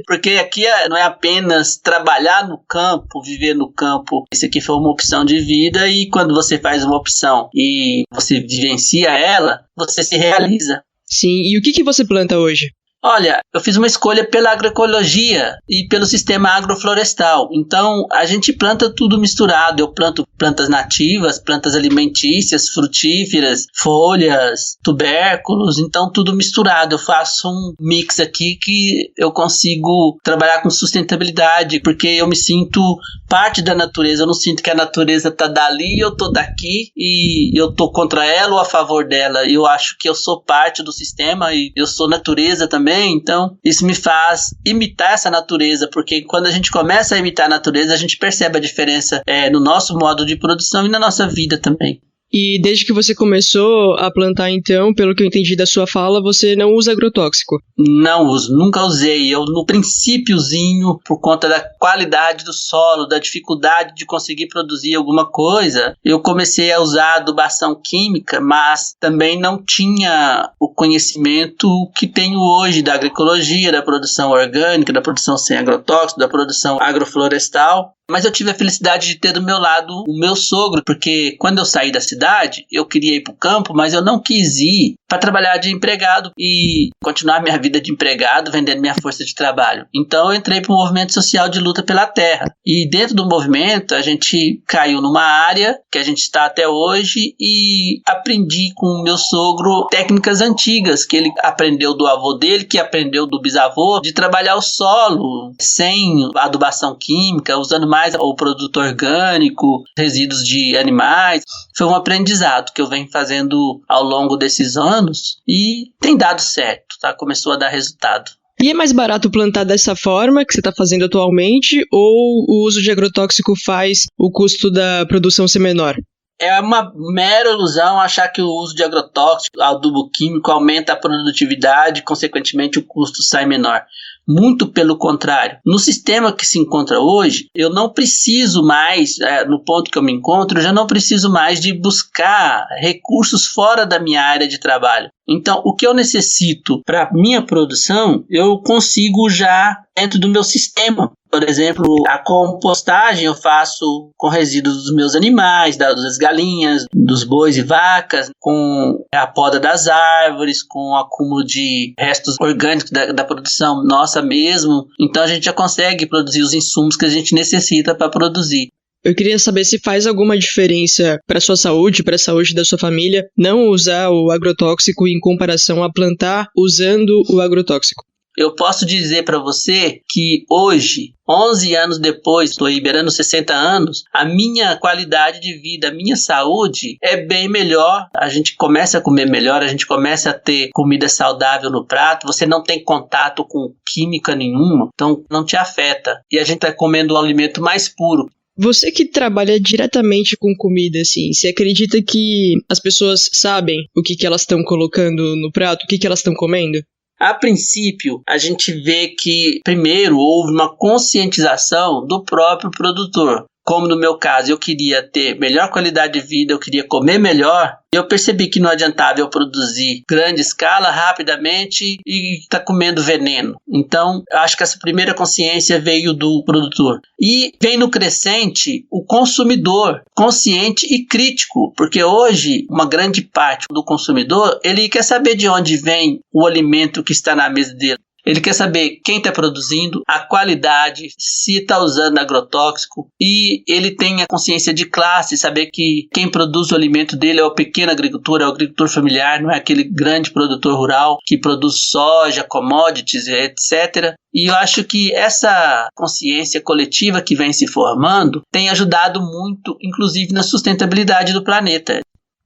Porque aqui não é apenas trabalhar no campo, viver no campo. Isso aqui foi uma opção de vida e quando você faz uma opção e você vivencia ela, você se realiza. Sim, e o que você planta hoje? Olha, eu fiz uma escolha pela agroecologia e pelo sistema agroflorestal. Então, a gente planta tudo misturado. Eu planto plantas nativas, plantas alimentícias, frutíferas, folhas, tubérculos. Então, tudo misturado. Eu faço um mix aqui que eu consigo trabalhar com sustentabilidade, porque eu me sinto parte da natureza. Eu não sinto que a natureza está dali e eu estou daqui e eu estou contra ela ou a favor dela. Eu acho que eu sou parte do sistema e eu sou natureza também. Então, isso me faz imitar essa natureza, porque quando a gente começa a imitar a natureza, a gente percebe a diferença no nosso modo de produção e na nossa vida também. E desde que você começou a plantar, então, pelo que eu entendi da sua fala, você não usa agrotóxico? Não uso, nunca usei. Eu, no princípiozinho, por conta da qualidade do solo, da dificuldade de conseguir produzir alguma coisa, eu comecei a usar adubação química, mas também não tinha o conhecimento que tenho hoje da agroecologia, da produção orgânica, da produção sem agrotóxico, da produção agroflorestal. Mas eu tive a felicidade de ter do meu lado o meu sogro, porque quando eu saí da cidade, eu queria ir para o campo, mas eu não quis ir para trabalhar de empregado e continuar minha vida de empregado, vendendo minha força de trabalho. Então eu entrei para um movimento social de luta pela terra. E dentro do movimento, a gente caiu numa área que a gente está até hoje e aprendi com o meu sogro técnicas antigas, que ele aprendeu do avô dele, que aprendeu do bisavô, de trabalhar o solo sem adubação química, usando mais mais o produto orgânico, resíduos de animais. Foi um aprendizado que eu venho fazendo ao longo desses anos e tem dado certo, tá? Começou a dar resultado. E é mais barato plantar dessa forma que você está fazendo atualmente, ou o uso de agrotóxico faz o custo da produção ser menor? É uma mera ilusão achar que o uso de agrotóxico, adubo químico, aumenta a produtividade, consequentemente o custo sai menor. Muito pelo contrário. No sistema que se encontra hoje, eu não preciso mais, no ponto que eu me encontro, eu já não preciso mais de buscar recursos fora da minha área de trabalho. Então, o que eu necessito para minha produção, eu consigo já dentro do meu sistema. Por exemplo, a compostagem eu faço com resíduos dos meus animais, das galinhas, dos bois e vacas, com a poda das árvores, com o acúmulo de restos orgânicos da produção nossa mesmo. Então a gente já consegue produzir os insumos que a gente necessita para produzir. Eu queria saber se faz alguma diferença para a sua saúde, para a saúde da sua família, não usar o agrotóxico em comparação a plantar usando o agrotóxico. Eu posso dizer para você que hoje, 11 anos depois, estou liberando 60 anos, a minha qualidade de vida, a minha saúde é bem melhor. A gente começa a comer melhor, a gente começa a ter comida saudável no prato, você não tem contato com química nenhuma, então não te afeta. E a gente está comendo um alimento mais puro. Você que trabalha diretamente com comida, assim, você acredita que as pessoas sabem o que elas estão colocando no prato, o que elas estão comendo? A princípio, a gente vê que, primeiro, houve uma conscientização do próprio produtor. Como no meu caso, eu queria ter melhor qualidade de vida, eu queria comer melhor, eu percebi que não adiantava eu produzir grande escala, rapidamente, e estar comendo veneno. Então, acho que essa primeira consciência veio do produtor. E vem no crescente o consumidor, consciente e crítico, porque hoje, uma grande parte do consumidor, ele quer saber de onde vem o alimento que está na mesa dele. Ele quer saber quem está produzindo, a qualidade, se está usando agrotóxico, e ele tem a consciência de classe, saber que quem produz o alimento dele é o pequeno agricultor, é o agricultor familiar, não é aquele grande produtor rural que produz soja, commodities, etc. E eu acho que essa consciência coletiva que vem se formando tem ajudado muito, inclusive na sustentabilidade do planeta.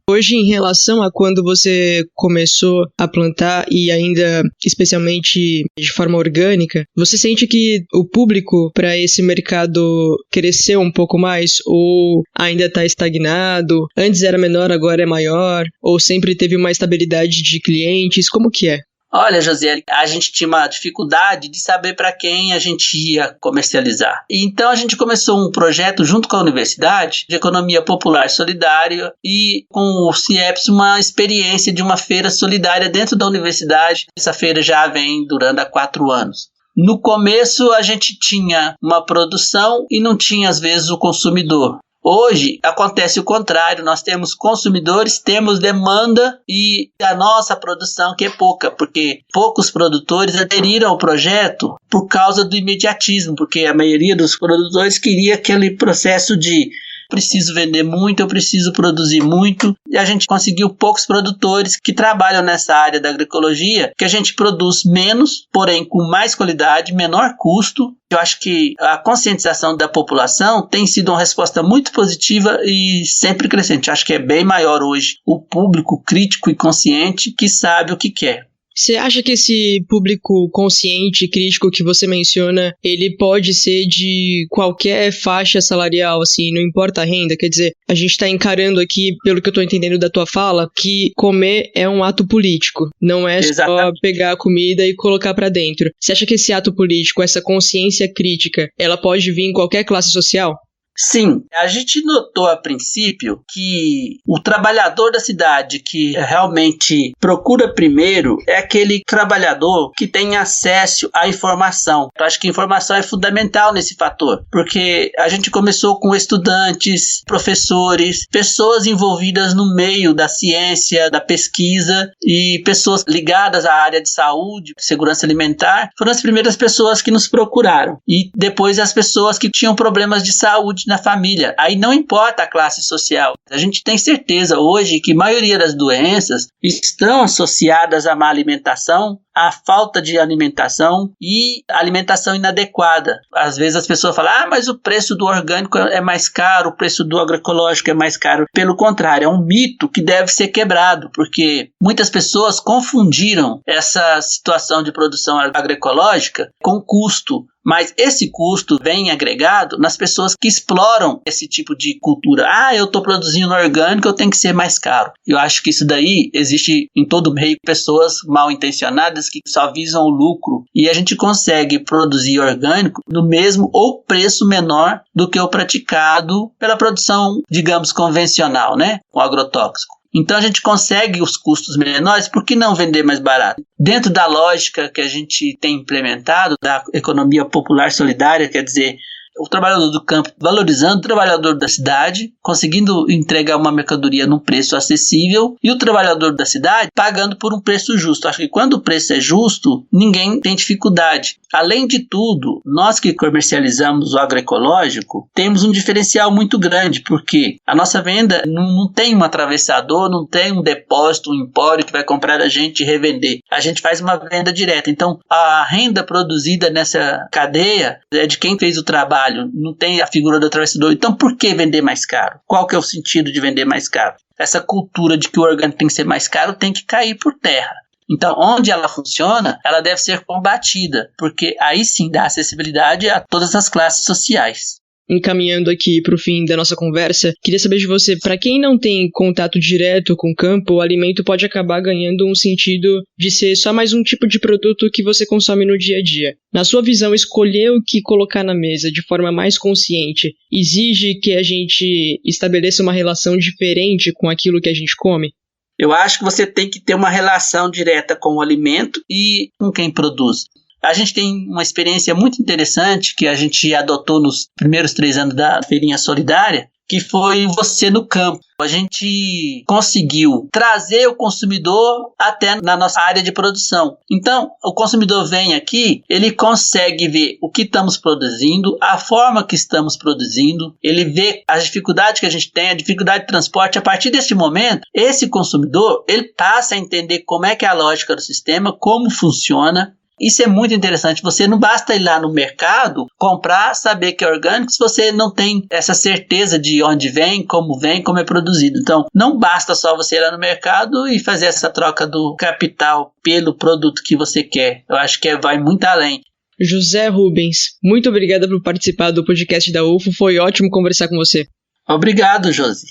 Hoje, em relação a quando você começou a plantar e ainda especialmente de forma orgânica, você sente que o público para esse mercado cresceu um pouco mais ou ainda está estagnado? Antes era menor, agora é maior? Ou sempre teve uma estabilidade de clientes? Como que é? Olha, Josiele, a gente tinha uma dificuldade de saber para quem a gente ia comercializar. Então a gente começou um projeto junto com a universidade de economia popular solidária e com o CIEPS uma experiência de uma feira solidária dentro da universidade. Essa feira já vem durando há 4 anos. No começo a gente tinha uma produção e não tinha às vezes o consumidor. Hoje acontece o contrário, nós temos consumidores, temos demanda e a nossa produção que é pouca, porque poucos produtores aderiram ao projeto por causa do imediatismo, porque a maioria dos produtores queria aquele processo de preciso vender muito, eu preciso produzir muito, e a gente conseguiu poucos produtores que trabalham nessa área da agroecologia, que a gente produz menos, porém com mais qualidade, menor custo. Eu acho que a conscientização da população tem sido uma resposta muito positiva e sempre crescente. Acho que é bem maior hoje o público crítico e consciente que sabe o que quer. Você acha que esse público consciente e crítico que você menciona, ele pode ser de qualquer faixa salarial, assim, não importa a renda? Quer dizer, a gente está encarando aqui, pelo que eu estou entendendo da tua fala, que comer é um ato político, não é só pegar a comida e colocar para dentro. Você acha que esse ato político, essa consciência crítica, ela pode vir em qualquer classe social? Sim, a gente notou a princípio que o trabalhador da cidade que realmente procura primeiro é aquele trabalhador que tem acesso à informação. Eu acho que a informação é fundamental nesse fator, porque a gente começou com estudantes, professores, pessoas envolvidas no meio da ciência, da pesquisa e pessoas ligadas à área de saúde, segurança alimentar, foram as primeiras pessoas que nos procuraram. E depois as pessoas que tinham problemas de saúde na família. Aí não importa a classe social. A gente tem certeza hoje que a maioria das doenças estão associadas à má alimentação, a falta de alimentação e alimentação inadequada. Às vezes as pessoas falam, mas o preço do orgânico é mais caro, o preço do agroecológico é mais caro. Pelo contrário, é um mito que deve ser quebrado, porque muitas pessoas confundiram essa situação de produção agroecológica com custo. Mas esse custo vem agregado nas pessoas que exploram esse tipo de cultura. Eu estou produzindo orgânico, eu tenho que ser mais caro. Eu acho que isso daí existe em todo meio, pessoas mal intencionadas que só visam o lucro. E a gente consegue produzir orgânico no mesmo ou preço menor do que o praticado pela produção, digamos, convencional, né? O agrotóxico. Então a gente consegue os custos menores, por que não vender mais barato? Dentro da lógica que a gente tem implementado da economia popular solidária, quer dizer, o trabalhador do campo valorizando o trabalhador da cidade, conseguindo entregar uma mercadoria num preço acessível, e o trabalhador da cidade pagando por um preço justo. Acho que quando o preço é justo, ninguém tem dificuldade. Além de tudo, nós que comercializamos o agroecológico, temos um diferencial muito grande, porque a nossa venda não tem um atravessador, não tem um depósito, um empório que vai comprar a gente e revender. A gente faz uma venda direta. Então, a renda produzida nessa cadeia é de quem fez o trabalho. Não tem a figura do atravessador. Então, por que vender mais caro? Qual que é o sentido de vender mais caro? Essa cultura de que o orgânico tem que ser mais caro tem que cair por terra. Então, onde ela funciona, ela deve ser combatida, porque aí sim dá acessibilidade a todas as classes sociais. Encaminhando aqui para o fim da nossa conversa, queria saber de você, para quem não tem contato direto com o campo, o alimento pode acabar ganhando um sentido de ser só mais um tipo de produto que você consome no dia a dia. Na sua visão, escolher o que colocar na mesa de forma mais consciente exige que a gente estabeleça uma relação diferente com aquilo que a gente come? Eu acho que você tem que ter uma relação direta com o alimento e com quem produz. A gente tem uma experiência muito interessante que a gente adotou nos primeiros 3 anos da Feirinha Solidária, que foi você no campo. A gente conseguiu trazer o consumidor até na nossa área de produção. Então, o consumidor vem aqui, ele consegue ver o que estamos produzindo, a forma que estamos produzindo, ele vê as dificuldades que a gente tem, a dificuldade de transporte. A partir desse momento, esse consumidor, ele passa a entender como é que é a lógica do sistema, como funciona. Isso é muito interessante. Você não basta ir lá no mercado, comprar, saber que é orgânico, se você não tem essa certeza de onde vem, como é produzido. Então, não basta só você ir lá no mercado e fazer essa troca do capital pelo produto que você quer. Eu acho que vai muito além. José Rubens, muito obrigada por participar do podcast da UFO. Foi ótimo conversar com você. Obrigado, Josi.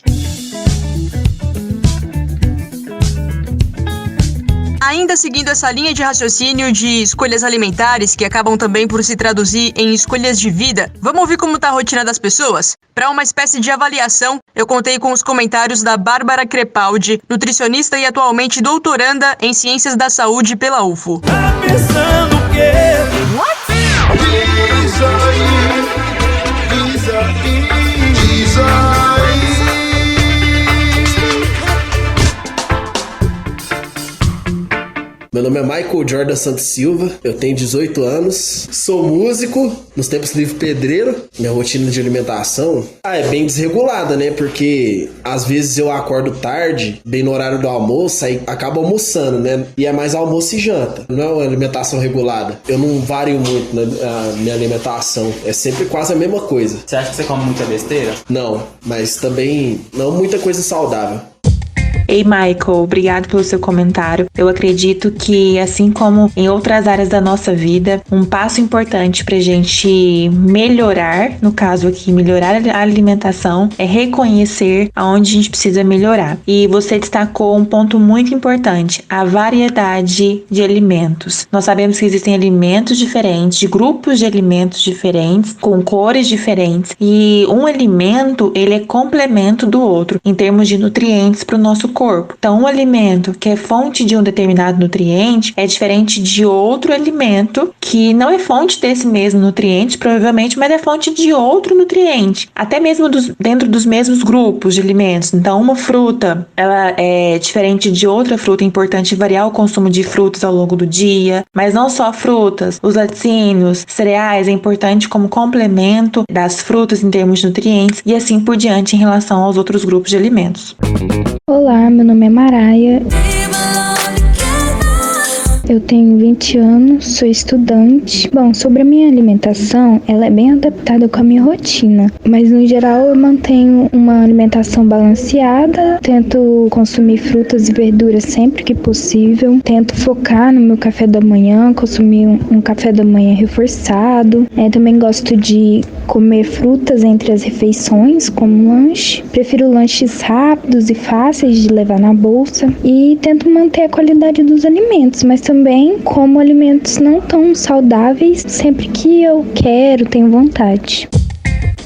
Ainda seguindo essa linha de raciocínio de escolhas alimentares que acabam também por se traduzir em escolhas de vida, vamos ouvir como está a rotina das pessoas? Para uma espécie de avaliação, eu contei com os comentários da Bárbara Crepaldi, nutricionista e atualmente doutoranda em Ciências da Saúde pela UFO. Tá pensando o quê? What? Diz aí. Meu nome é Michael Jordan Santos Silva, eu tenho 18 anos, sou músico, nos tempos livres pedreiro. Minha rotina de alimentação é bem desregulada, né? Porque às vezes eu acordo tarde, bem no horário do almoço, aí acabo almoçando, né? E é mais almoço e janta, não é uma alimentação regulada. Eu não vario muito na minha alimentação, é sempre quase a mesma coisa. Você acha que você come muita besteira? Não, mas também não muita coisa saudável. Ei, Michael, obrigado pelo seu comentário. Eu acredito que, assim como em outras áreas da nossa vida, um passo importante pra gente melhorar, no caso aqui, melhorar a alimentação, é reconhecer aonde a gente precisa melhorar. E você destacou um ponto muito importante, a variedade de alimentos. Nós sabemos que existem alimentos diferentes, de grupos de alimentos diferentes, com cores diferentes, e um alimento, ele é complemento do outro, em termos de nutrientes para o nosso corpo. Então, um alimento que é fonte de um determinado nutriente é diferente de outro alimento que não é fonte desse mesmo nutriente, provavelmente, mas é fonte de outro nutriente, até mesmo dentro dos mesmos grupos de alimentos. Então, uma fruta, ela é diferente de outra fruta. É importante variar o consumo de frutas ao longo do dia, mas não só frutas, os laticínios, cereais, é importante como complemento das frutas em termos de nutrientes e assim por diante em relação aos outros grupos de alimentos. Olá, meu nome é Maraia. Eu tenho 20 anos, sou estudante. Bom, sobre a minha alimentação, ela é bem adaptada com a minha rotina, mas no geral eu mantenho uma alimentação balanceada, tento consumir frutas e verduras sempre que possível, tento focar no meu café da manhã, consumir um café da manhã reforçado. Também gosto de comer frutas entre as refeições, como lanche. Prefiro lanches rápidos e fáceis de levar na bolsa e tento manter a qualidade dos alimentos, mas também como alimentos não tão saudáveis sempre que eu quero, tenho vontade.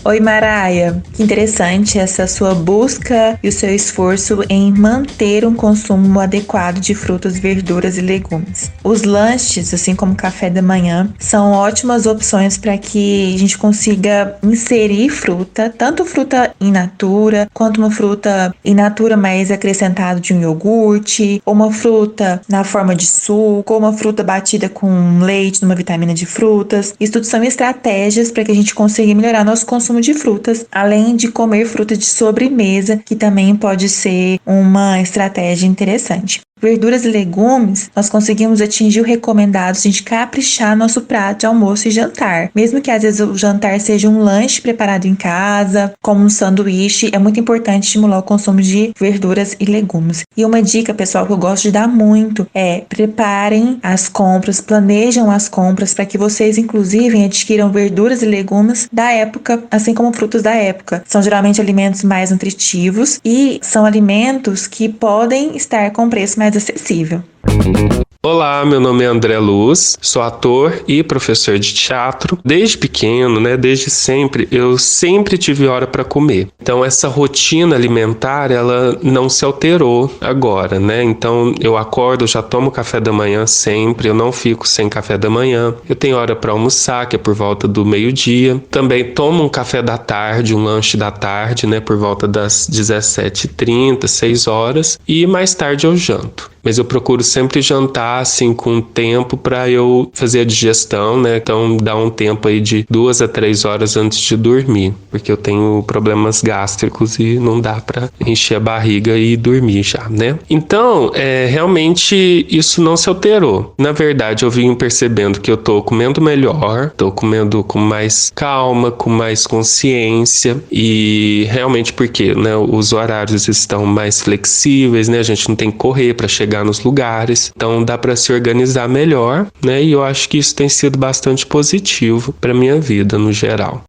Oi, Maraia. Que interessante essa sua busca e o seu esforço em manter um consumo adequado de frutas, verduras e legumes. Os lanches, assim como o café da manhã, são ótimas opções para que a gente consiga inserir fruta, tanto fruta in natura, quanto uma fruta in natura mais acrescentado de um iogurte, ou uma fruta na forma de suco, ou uma fruta batida com leite, numa vitamina de frutas. Isso tudo são estratégias para que a gente consiga melhorar nosso consumo de frutas, além de comer frutas de sobremesa, que também pode ser uma estratégia interessante. Verduras e legumes, nós conseguimos atingir o recomendado de a gente caprichar nosso prato de almoço e jantar. Mesmo que às vezes o jantar seja um lanche preparado em casa, como um sanduíche, é muito importante estimular o consumo de verduras e legumes. E uma dica, pessoal, que eu gosto de dar muito é: preparem as compras, planejam as compras para que vocês, inclusive, adquiram verduras e legumes da época, assim como frutas da época. São geralmente alimentos mais nutritivos e são alimentos que podem estar com preço mais acessível. Olá, meu nome é André Luz, sou ator e professor de teatro. Desde pequeno, desde sempre, eu sempre tive hora para comer. Então essa rotina alimentar, ela não se alterou agora, Então eu acordo, já tomo café da manhã sempre, eu não fico sem café da manhã. Eu tenho hora para almoçar, que é por volta do meio-dia. Também tomo um café da tarde, um lanche da tarde, por volta das 17h30, 6 horas. E mais tarde eu janto. Mas eu procuro sempre jantar assim com tempo para eu fazer a digestão, Então dá um tempo aí de 2 a 3 horas antes de dormir, porque eu tenho problemas gástricos e não dá para encher a barriga e dormir já, Então, realmente isso não se alterou. Na verdade, eu vim percebendo que eu tô comendo melhor, tô comendo com mais calma, com mais consciência e realmente porque, os horários estão mais flexíveis, A gente não tem que correr para chegar nos lugares, então dá para se organizar melhor, E eu acho que isso tem sido bastante positivo para minha vida no geral.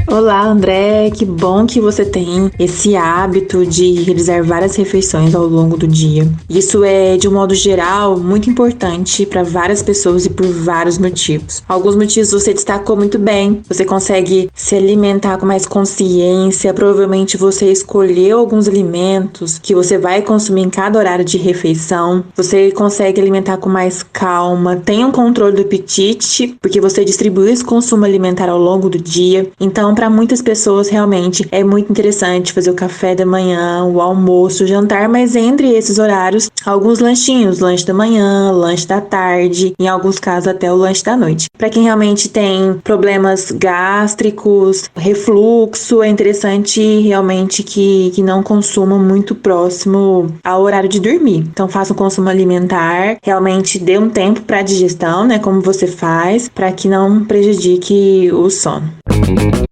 Olá, André, que bom que você tem esse hábito de realizar várias refeições ao longo do dia. Isso é, de um modo geral, muito importante para várias pessoas e por vários motivos. Alguns motivos você destacou muito bem, você consegue se alimentar com mais consciência, provavelmente você escolheu alguns alimentos que você vai consumir em cada horário de refeição, você consegue alimentar com mais calma, tem um controle do apetite, porque você distribui esse consumo alimentar ao longo do dia. Então, para muitas pessoas, realmente, é muito interessante fazer o café da manhã, o almoço, o jantar, mas entre esses horários, alguns lanchinhos, lanche da manhã, lanche da tarde, em alguns casos até o lanche da noite. Para quem realmente tem problemas gástricos, refluxo, é interessante realmente que não consuma muito próximo ao horário de dormir. Então, faça um consumo alimentar, realmente dê um tempo para a digestão, como você faz, para que não prejudique o sono.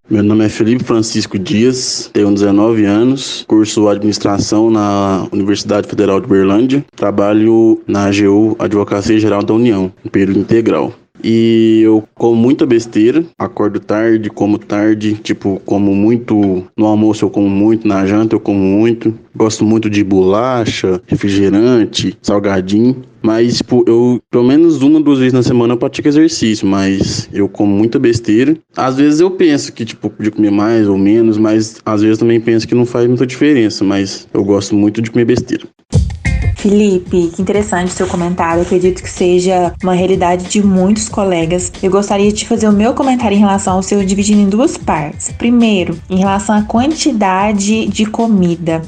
Meu nome é Felipe Francisco Dias, tenho 19 anos, curso administração na Universidade Federal de Uberlândia, trabalho na AGU, Advocacia Geral da União, em período integral. E eu como muita besteira, acordo tarde, como tarde, como muito no almoço, eu como muito, na janta eu como muito, gosto muito de bolacha, refrigerante, salgadinho. Mas, eu, pelo menos 1 ou 2 vezes na semana eu pratico exercício, mas eu como muita besteira. Às vezes eu penso que, podia comer mais ou menos, mas às vezes também penso que não faz muita diferença, mas eu gosto muito de comer besteira. Felipe, que interessante seu comentário. Eu acredito que seja uma realidade de muitos colegas. Eu gostaria de fazer o meu comentário em relação ao seu, dividindo em 2 partes. Primeiro, em relação à quantidade de comida.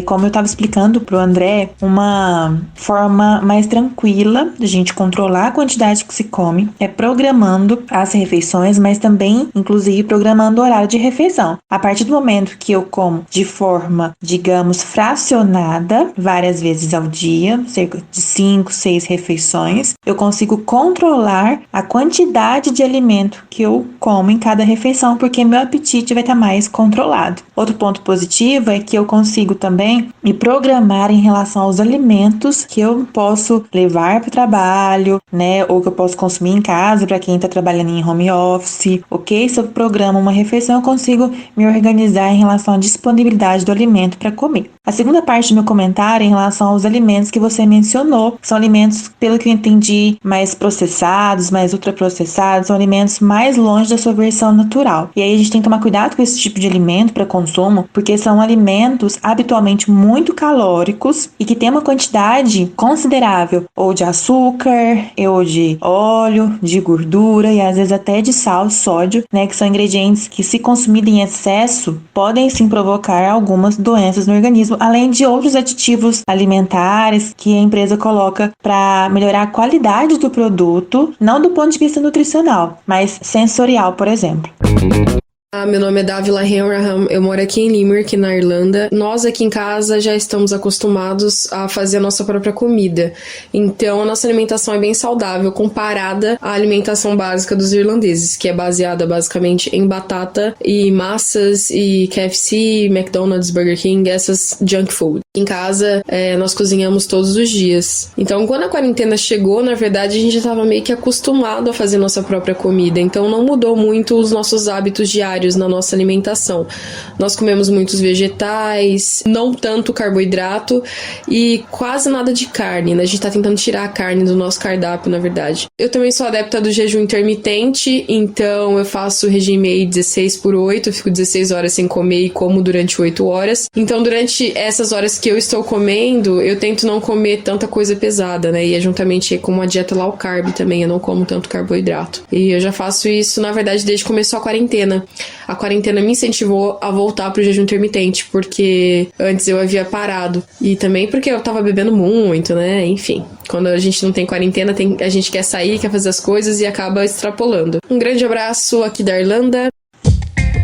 Como eu estava explicando pro André, uma forma mais tranquila de a gente controlar a quantidade que se come é programando as refeições, mas também, inclusive, programando o horário de refeição. A partir do momento que eu como de forma, digamos, fracionada, várias vezes ao dia, dia, cerca de 5, 6 refeições, eu consigo controlar a quantidade de alimento que eu como em cada refeição, porque meu apetite vai estar mais controlado. Outro ponto positivo é que eu consigo também me programar em relação aos alimentos que eu posso levar para o trabalho, né, ou que eu posso consumir em casa para quem está trabalhando em home office, ok? Se eu programo uma refeição, eu consigo me organizar em relação à disponibilidade do alimento para comer. A segunda parte do meu comentário é em relação aos alimentos que você mencionou. São alimentos, pelo que eu entendi, mais processados, mais ultraprocessados, são alimentos mais longe da sua versão natural. E aí a gente tem que tomar cuidado com esse tipo de alimento para consumo, porque são alimentos habitualmente muito calóricos e que tem uma quantidade considerável ou de açúcar, ou de óleo, de gordura e às vezes até de sal, sódio, né, que são ingredientes que, se consumidos em excesso, podem sim provocar algumas doenças no organismo, além de outros aditivos alimentares que a empresa coloca para melhorar a qualidade do produto, não do ponto de vista nutricional, mas sensorial, por exemplo. Meu nome é Davila Hanrahan, eu moro aqui em Limerick, na Irlanda. Nós aqui em casa já estamos acostumados a fazer a nossa própria comida, então a nossa alimentação é bem saudável comparada à alimentação básica dos irlandeses, que é baseada basicamente em batata e massas e KFC, McDonald's, Burger King, essas junk food. Em casa, nós cozinhamos todos os dias. Então, quando a quarentena chegou, na verdade, a gente já estava meio que acostumado a fazer nossa própria comida, então não mudou muito os nossos hábitos diários na nossa alimentação. Nós comemos muitos vegetais, não tanto carboidrato e quase nada de carne, né? A gente tá tentando tirar a carne do nosso cardápio, na verdade. Eu também sou adepta do jejum intermitente, então eu faço regime aí 16/8, eu fico 16 horas sem comer e como durante 8 horas. Então, durante essas horas que eu estou comendo, eu tento não comer tanta coisa pesada, né? E é juntamente com uma dieta low carb também, eu não como tanto carboidrato. E eu já faço isso, na verdade, desde que começou a quarentena. A quarentena me incentivou a voltar pro jejum intermitente, porque antes eu havia parado. E também porque eu tava bebendo muito, né? Enfim, quando a gente não tem quarentena, a gente quer sair, quer fazer as coisas e acaba extrapolando. Um grande abraço aqui da Irlanda.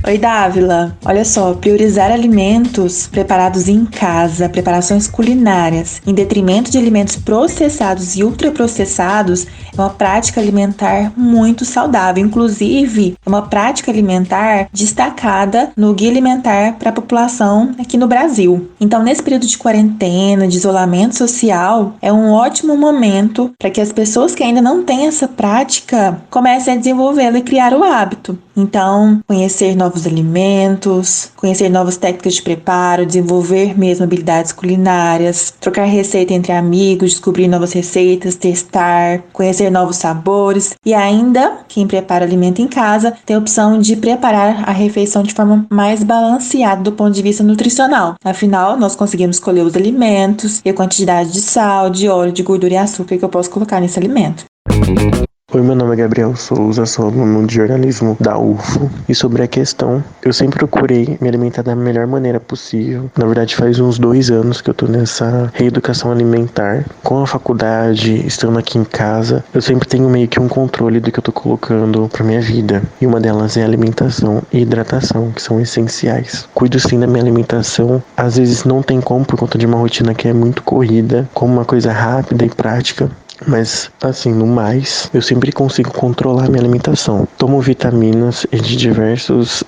Oi, Dávila. Olha só, priorizar alimentos preparados em casa, preparações culinárias, em detrimento de alimentos processados e ultraprocessados, é uma prática alimentar muito saudável. Inclusive, é uma prática alimentar destacada no Guia Alimentar para a População aqui no Brasil. Então, nesse período de quarentena, de isolamento social, é um ótimo momento para que as pessoas que ainda não têm essa prática comecem a desenvolvê-la e criar o hábito. Então, conhecer novos alimentos, conhecer novas técnicas de preparo, desenvolver mesmo habilidades culinárias, trocar receita entre amigos, descobrir novas receitas, testar, conhecer novos sabores. E ainda, quem prepara alimento em casa tem a opção de preparar a refeição de forma mais balanceada do ponto de vista nutricional. Afinal, nós conseguimos escolher os alimentos e a quantidade de sal, de óleo, de gordura e açúcar que eu posso colocar nesse alimento. Oi, meu nome é Gabriel Souza, sou aluno de jornalismo da UFO e sobre a questão, eu sempre procurei me alimentar da melhor maneira possível. Na verdade, faz uns 2 anos que eu tô nessa reeducação alimentar. Com a faculdade, estando aqui em casa, eu sempre tenho meio que um controle do que eu tô colocando pra minha vida. E uma delas é alimentação e hidratação, que são essenciais. Cuido sim da minha alimentação, às vezes não tem como por conta de uma rotina que é muito corrida, como uma coisa rápida e prática. Mas, assim, no mais, eu sempre consigo controlar minha alimentação. Tomo vitaminas de diversos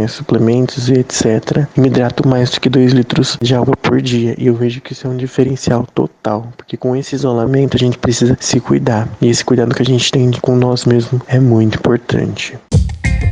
suplementos e etc. E me hidrato mais do que 2 litros de água por dia. E eu vejo que isso é um diferencial total. Porque com esse isolamento, a gente precisa se cuidar. E esse cuidado que a gente tem com nós mesmos é muito importante.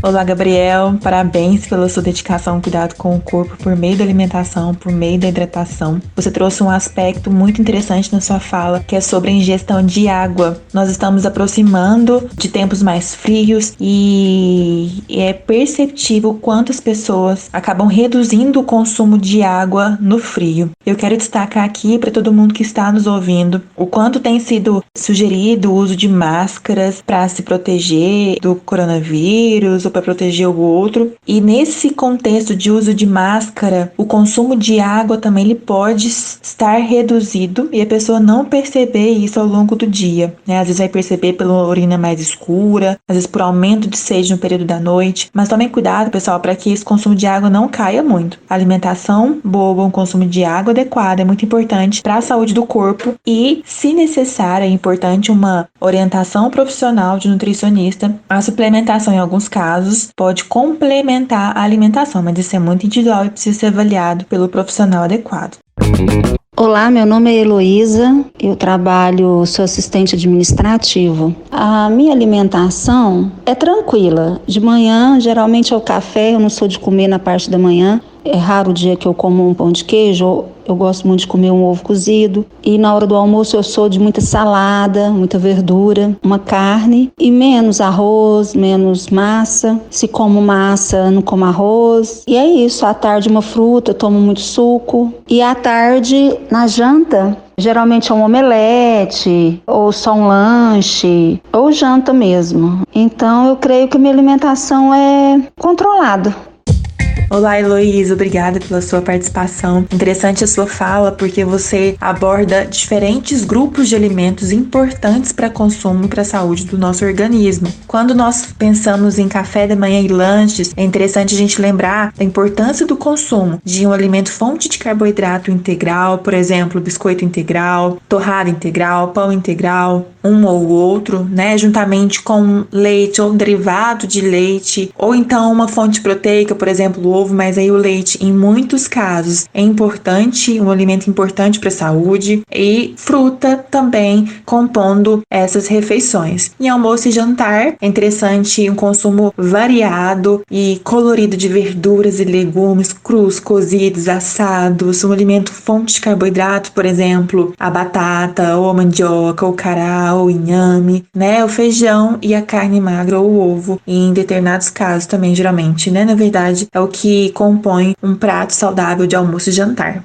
Olá, Gabriel. Parabéns pela sua dedicação ao cuidado com o corpo por meio da alimentação, por meio da hidratação. Você trouxe um aspecto muito interessante na sua fala, que é sobre a ingestão de água. Nós estamos aproximando de tempos mais frios e é perceptível quantas pessoas acabam reduzindo o consumo de água no frio. Eu quero destacar aqui para todo mundo que está nos ouvindo o quanto tem sido sugerido o uso de máscaras para se proteger do coronavírus ou para proteger o outro. E nesse contexto de uso de máscara, o consumo de água também ele pode estar reduzido e a pessoa não perceber isso ao longo do dia, né? Às vezes vai perceber pela urina mais escura, às vezes por aumento de sede no período da noite. Mas tomem cuidado, pessoal, para que esse consumo de água não caia muito. A alimentação boa, um consumo de água adequado é muito importante para a saúde do corpo e, se necessário, é importante uma orientação profissional de nutricionista. A suplementação, em alguns casos, pode complementar a alimentação, mas isso é muito individual e precisa ser avaliado pelo profissional adequado. Olá, meu nome é Heloísa, eu sou assistente administrativo. A minha alimentação é tranquila. De manhã, geralmente é o café, eu não sou de comer na parte da manhã. É raro o dia que eu como um pão de queijo, eu gosto muito de comer um ovo cozido. E na hora do almoço eu sou de muita salada, muita verdura, uma carne e menos arroz, menos massa. Se como massa, não como arroz. E é isso, à tarde uma fruta, eu tomo muito suco. E à tarde, na janta, geralmente é um omelete, ou só um lanche, ou janta mesmo. Então eu creio que minha alimentação é controlada. Olá, Heloísa, obrigada pela sua participação. Interessante a sua fala, porque você aborda diferentes grupos de alimentos importantes para consumo e para a saúde do nosso organismo. Quando nós pensamos em café da manhã e lanches, é interessante a gente lembrar da importância do consumo de um alimento fonte de carboidrato integral, por exemplo, biscoito integral, torrada integral, pão integral, um ou outro, né, juntamente com leite ou um derivado de leite, ou então uma fonte proteica, por exemplo, o ovo, mas aí o leite, em muitos casos, é importante, um alimento importante para a saúde, e fruta também compondo essas refeições. Em almoço e jantar, é interessante um consumo variado e colorido de verduras e legumes crus, cozidos, assados, um alimento fonte de carboidrato, por exemplo, a batata, ou a mandioca, ou o cará, ou o inhame, né, o feijão e a carne magra ou o ovo, e em determinados casos também, geralmente, né, na verdade, é o que compõe um prato saudável de almoço e jantar.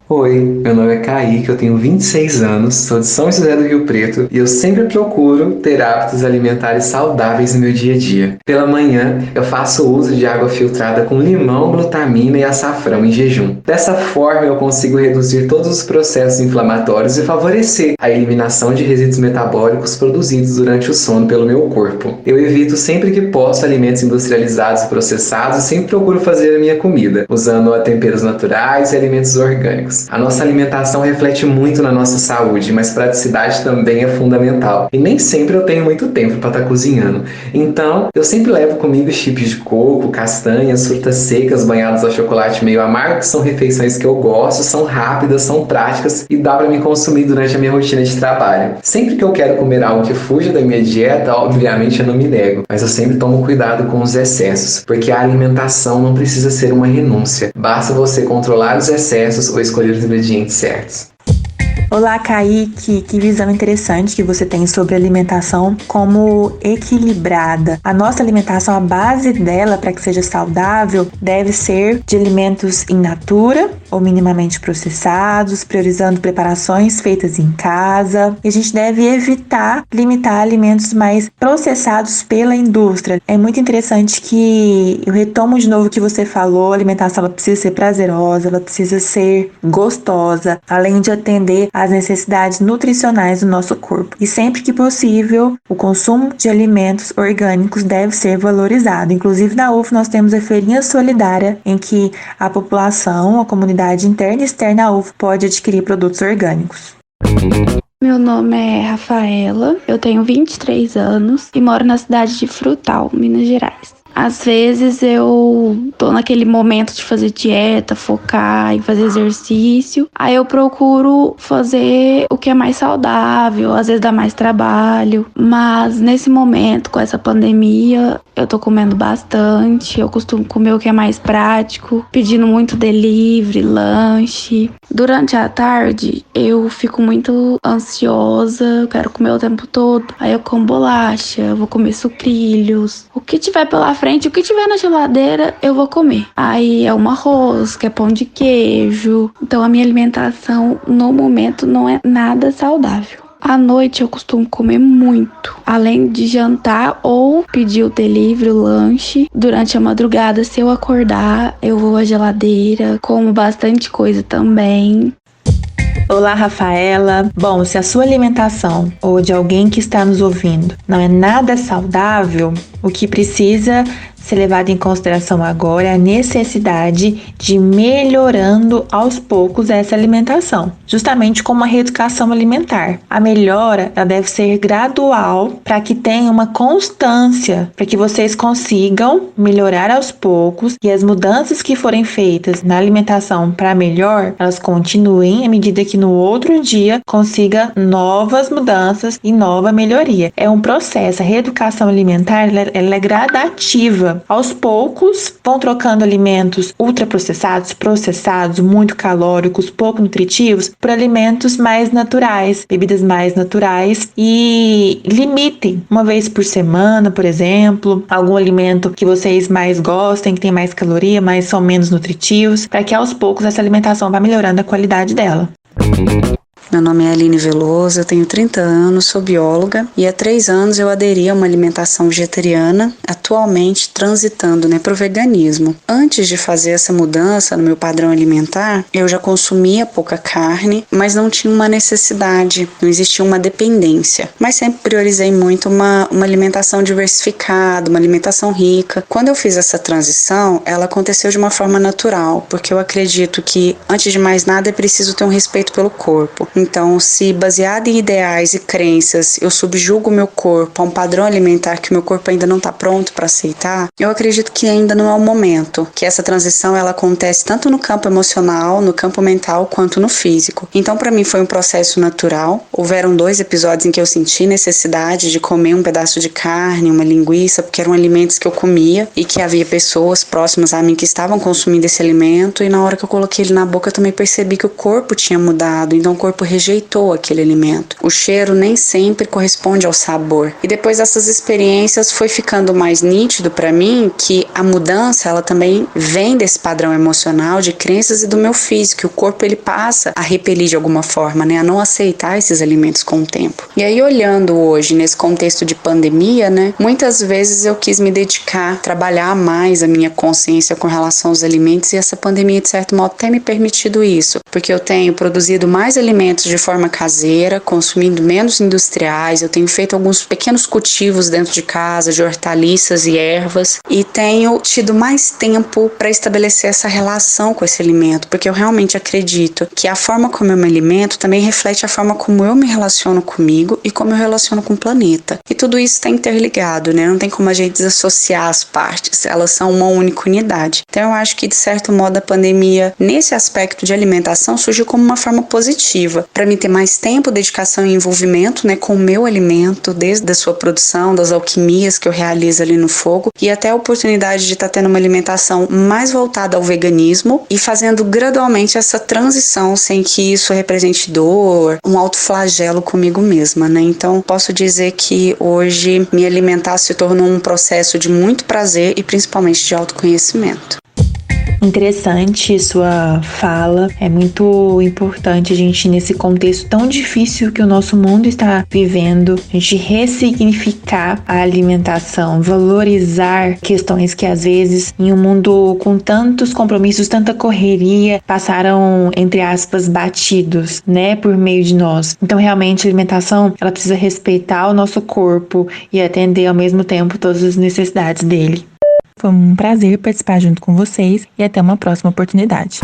Oi, meu nome é Kaique, eu tenho 26 anos, sou de São José do Rio Preto e eu sempre procuro ter hábitos alimentares saudáveis no meu dia a dia. Pela manhã, eu faço uso de água filtrada com limão, glutamina e açafrão em jejum. Dessa forma, eu consigo reduzir todos os processos inflamatórios e favorecer a eliminação de resíduos metabólicos produzidos durante o sono pelo meu corpo. Eu evito sempre que posso alimentos industrializados e processados e sempre procuro fazer a minha comida, usando temperos naturais e alimentos orgânicos. A nossa alimentação reflete muito na nossa saúde, mas praticidade também é fundamental. E nem sempre eu tenho muito tempo para estar cozinhando. Então, eu sempre levo comigo chips de coco, castanhas, frutas secas banhadas ao chocolate meio amargo, que são refeições que eu gosto, são rápidas, são práticas e dá para me consumir durante a minha rotina de trabalho. Sempre que eu quero comer algo que fuja da minha dieta, obviamente eu não me nego, mas eu sempre tomo cuidado com os excessos, porque a alimentação não precisa ser uma renúncia. Basta você controlar os excessos ou escolher os ingredientes certos. Olá, Kaique, que visão interessante que você tem sobre alimentação como equilibrada. A nossa alimentação, a base dela para que seja saudável, deve ser de alimentos in natura ou minimamente processados, priorizando preparações feitas em casa. E a gente deve evitar limitar alimentos mais processados pela indústria. É muito interessante que eu retomo de novo o que você falou, a alimentação ela precisa ser prazerosa, ela precisa ser gostosa, além de atender às necessidades nutricionais do nosso corpo. E sempre que possível, o consumo de alimentos orgânicos deve ser valorizado. Inclusive, na UF, nós temos a feirinha solidária, em que a população, a comunidade interna e externa à UF pode adquirir produtos orgânicos. Meu nome é Rafaela, eu tenho 23 anos e moro na cidade de Frutal, Minas Gerais. Às vezes eu tô naquele momento de fazer dieta, focar em fazer exercício. Aí eu procuro fazer o que é mais saudável, às vezes dá mais trabalho. Mas nesse momento, com essa pandemia, eu tô comendo bastante. Eu costumo comer o que é mais prático, pedindo muito delivery, lanche. Durante a tarde, eu fico muito ansiosa, eu quero comer o tempo todo. Aí eu como bolacha, eu vou comer sucrilhos. O que tiver pela frente, o que tiver na geladeira, eu vou comer. Aí é uma rosca, é pão de queijo. Então a minha alimentação, no momento, não é nada saudável. À noite eu costumo comer muito, além de jantar ou pedir o delivery, o lanche. Durante a madrugada, se eu acordar, eu vou à geladeira, como bastante coisa também. Olá, Rafaela. Bom, se a sua alimentação ou de alguém que está nos ouvindo não é nada saudável, o que precisa ser levado em consideração agora é a necessidade de ir melhorando aos poucos essa alimentação, justamente como a reeducação alimentar. A melhora ela deve ser gradual para que tenha uma constância, para que vocês consigam melhorar aos poucos e as mudanças que forem feitas na alimentação para melhor, elas continuem à medida que no outro dia consiga novas mudanças e nova melhoria. É um processo, a reeducação alimentar ela é gradativa. Aos poucos, vão trocando alimentos ultraprocessados, processados, muito calóricos, pouco nutritivos, por alimentos mais naturais, bebidas mais naturais e limitem uma vez por semana, por exemplo, algum alimento que vocês mais gostem, que tem mais caloria, mas são menos nutritivos, para que aos poucos essa alimentação vá melhorando a qualidade dela. Meu nome é Aline Veloso, eu tenho 30 anos, sou bióloga e há 3 anos eu aderi a uma alimentação vegetariana, atualmente transitando para o veganismo. Antes de fazer essa mudança no meu padrão alimentar, eu já consumia pouca carne, mas não tinha uma necessidade, não existia uma dependência. Mas sempre priorizei muito uma alimentação diversificada, uma alimentação rica. Quando eu fiz essa transição, ela aconteceu de uma forma natural, porque eu acredito que, antes de mais nada, é preciso ter um respeito pelo corpo. Então, se baseado em ideais e crenças, eu subjugo o meu corpo a um padrão alimentar que o meu corpo ainda não está pronto para aceitar, eu acredito que ainda não é o momento, que essa transição ela acontece tanto no campo emocional, no campo mental, quanto no físico. Então, para mim foi um processo natural. Houveram 2 episódios em que eu senti necessidade de comer um pedaço de carne, uma linguiça, porque eram alimentos que eu comia e que havia pessoas próximas a mim que estavam consumindo esse alimento, e na hora que eu coloquei ele na boca eu também percebi que o corpo tinha mudado, então o corpo rejeitou aquele alimento. O cheiro nem sempre corresponde ao sabor. E depois dessas experiências foi ficando mais nítido para mim que a mudança ela também vem desse padrão emocional, de crenças e do meu físico. O corpo ele passa a repelir de alguma forma, a não aceitar esses alimentos com o tempo. E aí olhando hoje nesse contexto de pandemia, muitas vezes eu quis me dedicar, trabalhar mais a minha consciência com relação aos alimentos, e essa pandemia de certo modo tem me permitido isso, porque eu tenho produzido mais alimentos de forma caseira, consumindo menos industriais, eu tenho feito alguns pequenos cultivos dentro de casa, de hortaliças e ervas, e tenho tido mais tempo para estabelecer essa relação com esse alimento, porque eu realmente acredito que a forma como eu me alimento também reflete a forma como eu me relaciono comigo e como eu relaciono com o planeta. E tudo isso está interligado, não tem como a gente desassociar as partes, elas são uma única unidade. Então eu acho que de certo modo a pandemia, nesse aspecto de alimentação, surgiu como uma forma positiva, para mim ter mais tempo, dedicação e envolvimento com o meu alimento, desde a sua produção, das alquimias que eu realizo ali no fogo, e até a oportunidade de estar tendo uma alimentação mais voltada ao veganismo e fazendo gradualmente essa transição sem que isso represente dor, um autoflagelo comigo mesma, Então posso dizer que hoje me alimentar se tornou um processo de muito prazer e principalmente de autoconhecimento. Interessante sua fala, é muito importante a gente, nesse contexto tão difícil que o nosso mundo está vivendo, a gente ressignificar a alimentação, valorizar questões que às vezes em um mundo com tantos compromissos, tanta correria, passaram, entre aspas, batidos, por meio de nós. Então realmente a alimentação, ela precisa respeitar o nosso corpo e atender ao mesmo tempo todas as necessidades dele. Foi um prazer participar junto com vocês e até uma próxima oportunidade.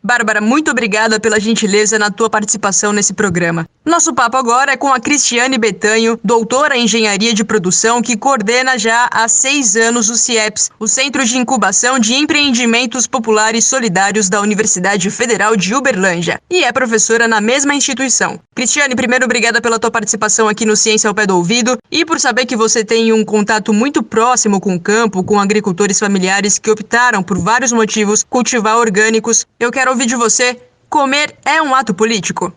Bárbara, muito obrigada pela gentileza na tua participação nesse programa. Nosso papo agora é com a Cristiane Betanho, doutora em Engenharia de Produção, que coordena já há 6 anos o CIEPS, o Centro de Incubação de Empreendimentos Populares Solidários da Universidade Federal de Uberlândia, e é professora na mesma instituição. Cristiane, primeiro, obrigada pela tua participação aqui no Ciência ao Pé do Ouvido e por saber que você tem um contato muito próximo com o campo, com agricultores familiares que optaram, por vários motivos, cultivar orgânicos. Eu quero ouvir de você: comer é um ato político?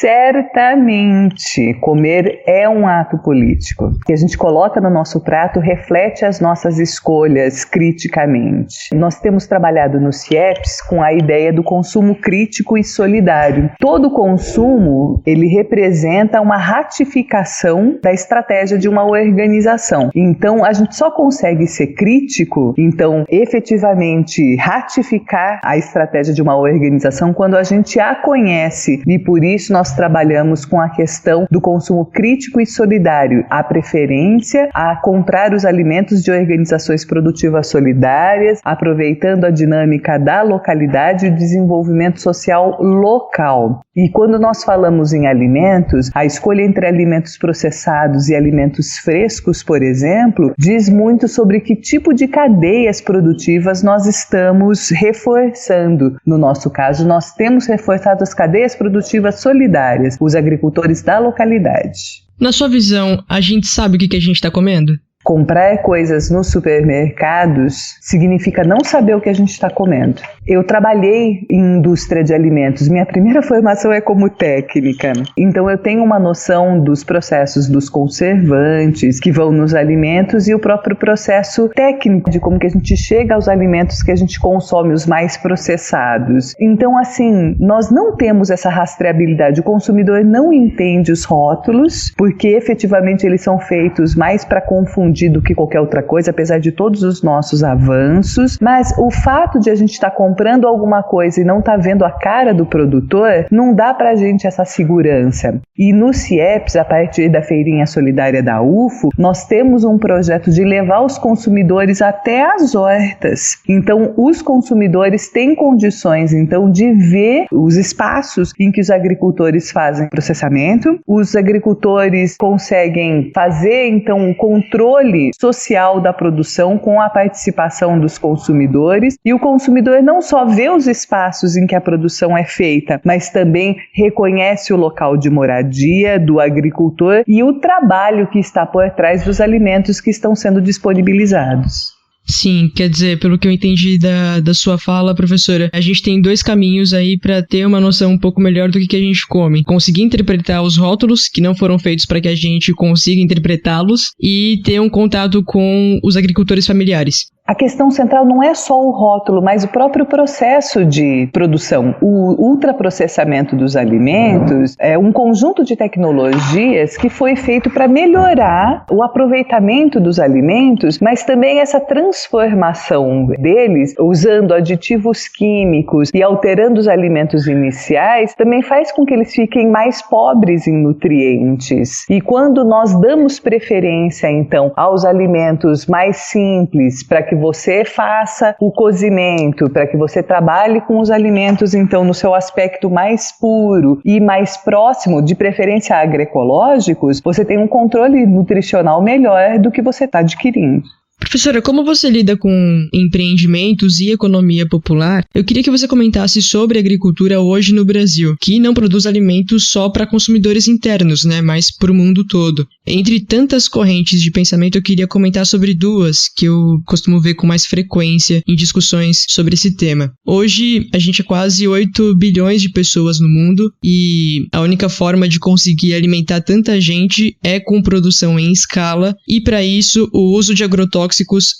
Certamente, comer é um ato político. O que a gente coloca no nosso prato reflete as nossas escolhas criticamente. Nós temos trabalhado no CIEPS com a ideia do consumo crítico e solidário. Todo consumo, ele representa uma ratificação da estratégia de uma organização. Então, a gente só consegue ser crítico, então, efetivamente ratificar a estratégia de uma organização quando a gente a conhece, e por isso nós trabalhamos com a questão do consumo crítico e solidário, a preferência a comprar os alimentos de organizações produtivas solidárias, aproveitando a dinâmica da localidade e o desenvolvimento social local. E quando nós falamos em alimentos, a escolha entre alimentos processados e alimentos frescos, por exemplo, diz muito sobre que tipo de cadeias produtivas nós estamos reforçando. No nosso caso, nós temos reforçado as cadeias produtivas solidárias, os agricultores da localidade. Na sua visão, a gente sabe o que a gente está comendo? Comprar coisas nos supermercados significa não saber o que a gente está comendo. Eu trabalhei em indústria de alimentos. Minha primeira formação é como técnica. Então eu tenho uma noção dos processos dos conservantes que vão nos alimentos e o próprio processo técnico de como que a gente chega aos alimentos que a gente consome, os mais processados. Então, assim, nós não temos essa rastreabilidade. O consumidor não entende os rótulos, porque efetivamente eles são feitos mais para confundir do que qualquer outra coisa, apesar de todos os nossos avanços, mas o fato de a gente estar comprando alguma coisa e não estar vendo a cara do produtor, não dá pra gente essa segurança. E no CIEPS, a partir da Feirinha Solidária da UFO, nós temos um projeto de levar os consumidores até as hortas. Então, os consumidores têm condições, então, de ver os espaços em que os agricultores fazem processamento, os agricultores conseguem fazer, então, o controle social da produção com a participação dos consumidores, e o consumidor não só vê os espaços em que a produção é feita, mas também reconhece o local de moradia do agricultor e o trabalho que está por trás dos alimentos que estão sendo disponibilizados. Sim, quer dizer, pelo que eu entendi da sua fala, professora, a gente tem dois caminhos aí para ter uma noção um pouco melhor do que a gente come. Conseguir interpretar os rótulos, que não foram feitos para que a gente consiga interpretá-los, e ter um contato com os agricultores familiares. A questão central não é só o rótulo, mas o próprio processo de produção. O ultraprocessamento dos alimentos é um conjunto de tecnologias que foi feito para melhorar o aproveitamento dos alimentos, mas também essa transformação deles, usando aditivos químicos e alterando os alimentos iniciais, também faz com que eles fiquem mais pobres em nutrientes. E quando nós damos preferência, então, aos alimentos mais simples, para que você faça o cozimento, para que você trabalhe com os alimentos, então, no seu aspecto mais puro e mais próximo, de preferência agroecológicos, você tem um controle nutricional melhor do que você está adquirindo. Professora, como você lida com empreendimentos e economia popular, eu queria que você comentasse sobre a agricultura hoje no Brasil, que não produz alimentos só para consumidores internos, né, mas para o mundo todo. Entre tantas correntes de pensamento, eu queria comentar sobre duas que eu costumo ver com mais frequência em discussões sobre esse tema. Hoje, a gente é quase 8 bilhões de pessoas no mundo e a única forma de conseguir alimentar tanta gente é com produção em escala, e para isso o uso de agrotóxicos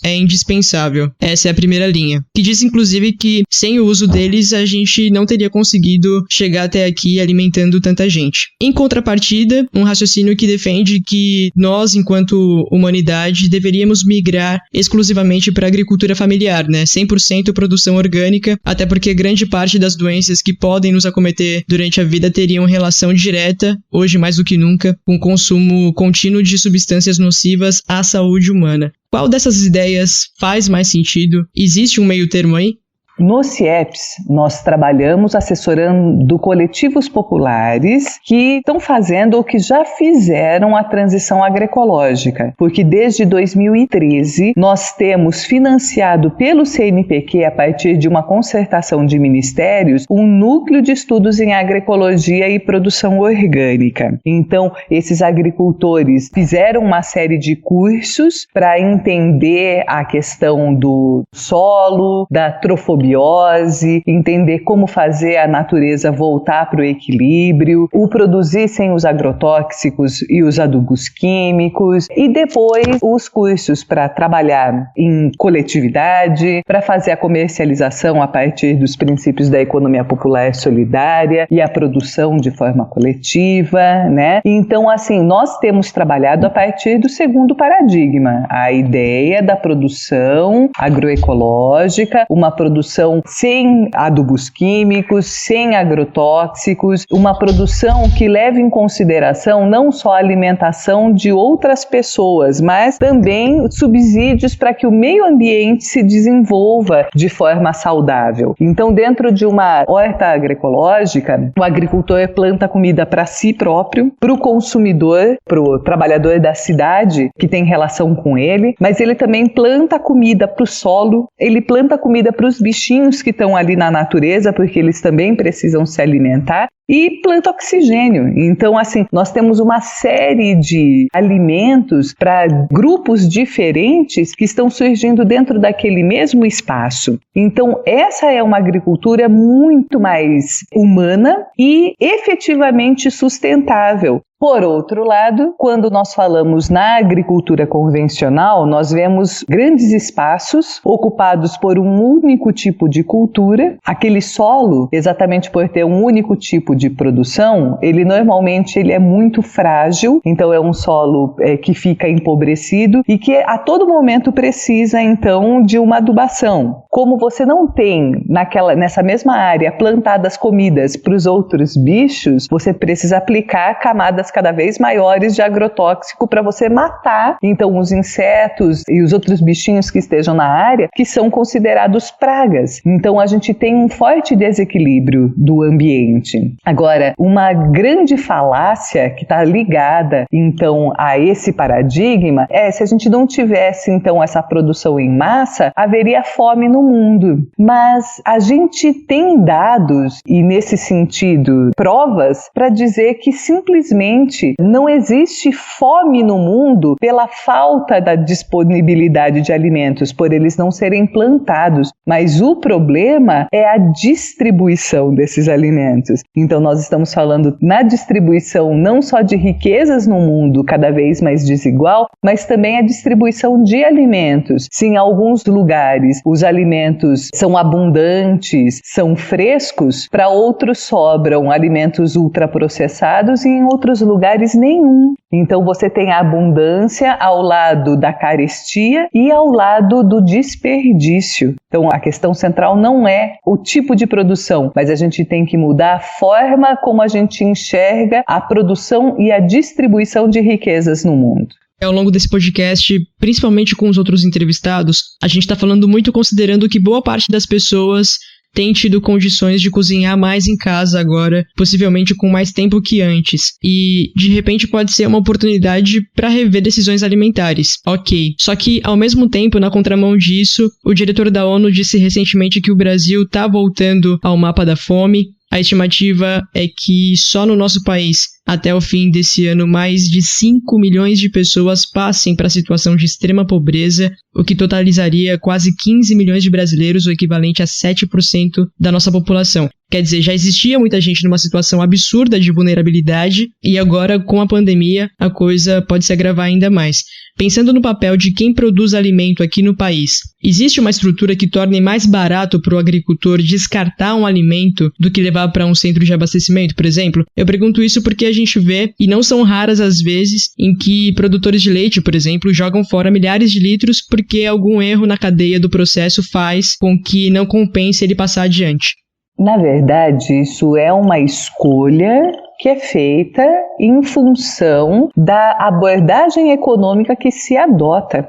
é indispensável. Essa é a primeira linha, que diz inclusive que sem o uso deles a gente não teria conseguido chegar até aqui alimentando tanta gente. Em contrapartida, um raciocínio que defende que nós, enquanto humanidade, deveríamos migrar exclusivamente para a agricultura familiar, né? 100% produção orgânica, até porque grande parte das doenças que podem nos acometer durante a vida teriam relação direta, hoje mais do que nunca, com o consumo contínuo de substâncias nocivas à saúde humana. Qual dessas ideias faz mais sentido? Existe um meio termo aí? No CIEPS, nós trabalhamos assessorando coletivos populares que estão fazendo ou que já fizeram a transição agroecológica, porque desde 2013 nós temos financiado pelo CNPq, a partir de uma concertação de ministérios, um núcleo de estudos em agroecologia e produção orgânica. Então, esses agricultores fizeram uma série de cursos para entender a questão do solo, da trofobia, agrobiose, entender como fazer a natureza voltar para o equilíbrio, o produzir sem os agrotóxicos e os adubos químicos, e depois os cursos para trabalhar em coletividade, para fazer a comercialização a partir dos princípios da economia popular solidária e a produção de forma coletiva, né? Então, assim, nós temos trabalhado a partir do segundo paradigma, a ideia da produção agroecológica, uma produção sem adubos químicos, sem agrotóxicos, uma produção que leve em consideração não só a alimentação de outras pessoas, mas também subsídios para que o meio ambiente se desenvolva de forma saudável. Então, dentro de uma horta agroecológica, o agricultor planta comida para si próprio, para o consumidor, para o trabalhador da cidade que tem relação com ele, mas ele também planta comida para o solo, ele planta comida para os bichinhos que estão ali na natureza, porque eles também precisam se alimentar, e planta oxigênio. Então, assim, nós temos uma série de alimentos para grupos diferentes que estão surgindo dentro daquele mesmo espaço. Então, essa é uma agricultura muito mais humana e efetivamente sustentável. Por outro lado, quando nós falamos na agricultura convencional, nós vemos grandes espaços ocupados por um único tipo de cultura. Aquele solo, exatamente por ter um único tipo de produção, ele normalmente é muito frágil, então é um solo que fica empobrecido e que a todo momento precisa, então, de uma adubação. Como você não tem nessa mesma área plantadas comidas para os outros bichos, você precisa aplicar camadas cada vez maiores de agrotóxico para você matar, então, os insetos e os outros bichinhos que estejam na área, que são considerados pragas. Então, a gente tem um forte desequilíbrio do ambiente. Agora, uma grande falácia que está ligada, então, a esse paradigma se a gente não tivesse, então, essa produção em massa, haveria fome no mundo. Mas a gente tem dados, e nesse sentido, provas, para dizer que simplesmente não existe fome no mundo pela falta da disponibilidade de alimentos, por eles não serem plantados, mas o problema é a distribuição desses alimentos. Então nós estamos falando na distribuição não só de riquezas no mundo cada vez mais desigual, mas também a distribuição de alimentos. Se em alguns lugares os alimentos são abundantes, são frescos, para outros sobram alimentos ultraprocessados e em outros lugares nenhum. Então você tem a abundância ao lado da carestia e ao lado do desperdício. Então a questão central não é o tipo de produção, mas a gente tem que mudar a forma como a gente enxerga a produção e a distribuição de riquezas no mundo. Ao longo desse podcast, principalmente com os outros entrevistados, a gente está falando muito considerando que boa parte das pessoas tem tido condições de cozinhar mais em casa agora, possivelmente com mais tempo que antes. E, de repente, pode ser uma oportunidade para rever decisões alimentares. Ok. Só que, ao mesmo tempo, na contramão disso, o diretor da ONU disse recentemente que o Brasil está voltando ao mapa da fome. A estimativa é que só no nosso país, até o fim desse ano, mais de 5 milhões de pessoas passem para a situação de extrema pobreza, o que totalizaria quase 15 milhões de brasileiros, o equivalente a 7% da nossa população. Quer dizer, já existia muita gente numa situação absurda de vulnerabilidade e agora, com a pandemia, a coisa pode se agravar ainda mais. Pensando no papel de quem produz alimento aqui no país, existe uma estrutura que torne mais barato para o agricultor descartar um alimento do que levar para um centro de abastecimento, por exemplo? Eu pergunto isso porque a gente vê, e não são raras as vezes, em que produtores de leite, por exemplo, jogam fora milhares de litros porque algum erro na cadeia do processo faz com que não compense ele passar adiante. Na verdade, isso é uma escolha que é feita em função da abordagem econômica que se adota.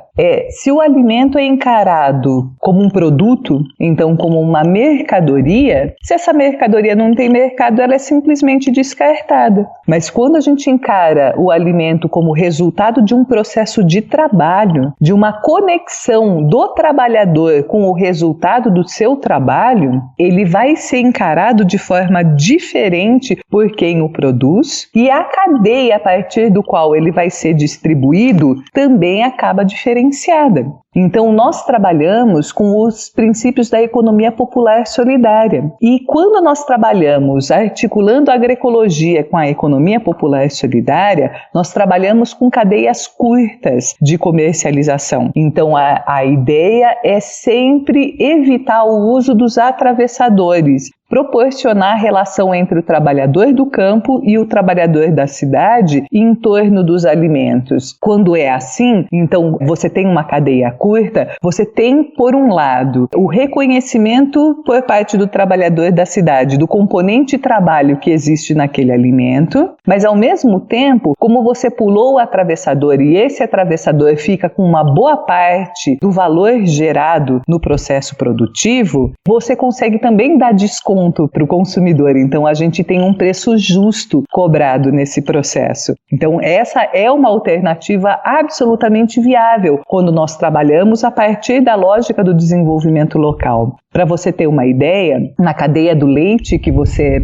Se o alimento é encarado como um produto, então como uma mercadoria, se essa mercadoria não tem mercado, ela é simplesmente descartada. Mas quando a gente encara o alimento como resultado de um processo de trabalho, de uma conexão do trabalhador com o resultado do seu trabalho, ele vai ser encarado de forma diferente por quem o produz, e a cadeia a partir do qual ele vai ser distribuído também acaba diferenciando. diferenciada. Então, nós trabalhamos com os princípios da economia popular solidária. E quando nós trabalhamos articulando a agroecologia com a economia popular solidária, nós trabalhamos com cadeias curtas de comercialização. Então, a ideia é sempre evitar o uso dos atravessadores, proporcionar a relação entre o trabalhador do campo e o trabalhador da cidade em torno dos alimentos. Quando é assim, então você tem uma cadeia curta, você tem, por um lado, o reconhecimento por parte do trabalhador da cidade do componente trabalho que existe naquele alimento, mas ao mesmo tempo, como você pulou o atravessador e esse atravessador fica com uma boa parte do valor gerado no processo produtivo, você consegue também dar desconto para o consumidor. Então, a gente tem um preço justo cobrado nesse processo. Então, essa é uma alternativa absolutamente viável quando nós trabalhamos a partir da lógica do desenvolvimento local. Para você ter uma ideia, na cadeia do leite que você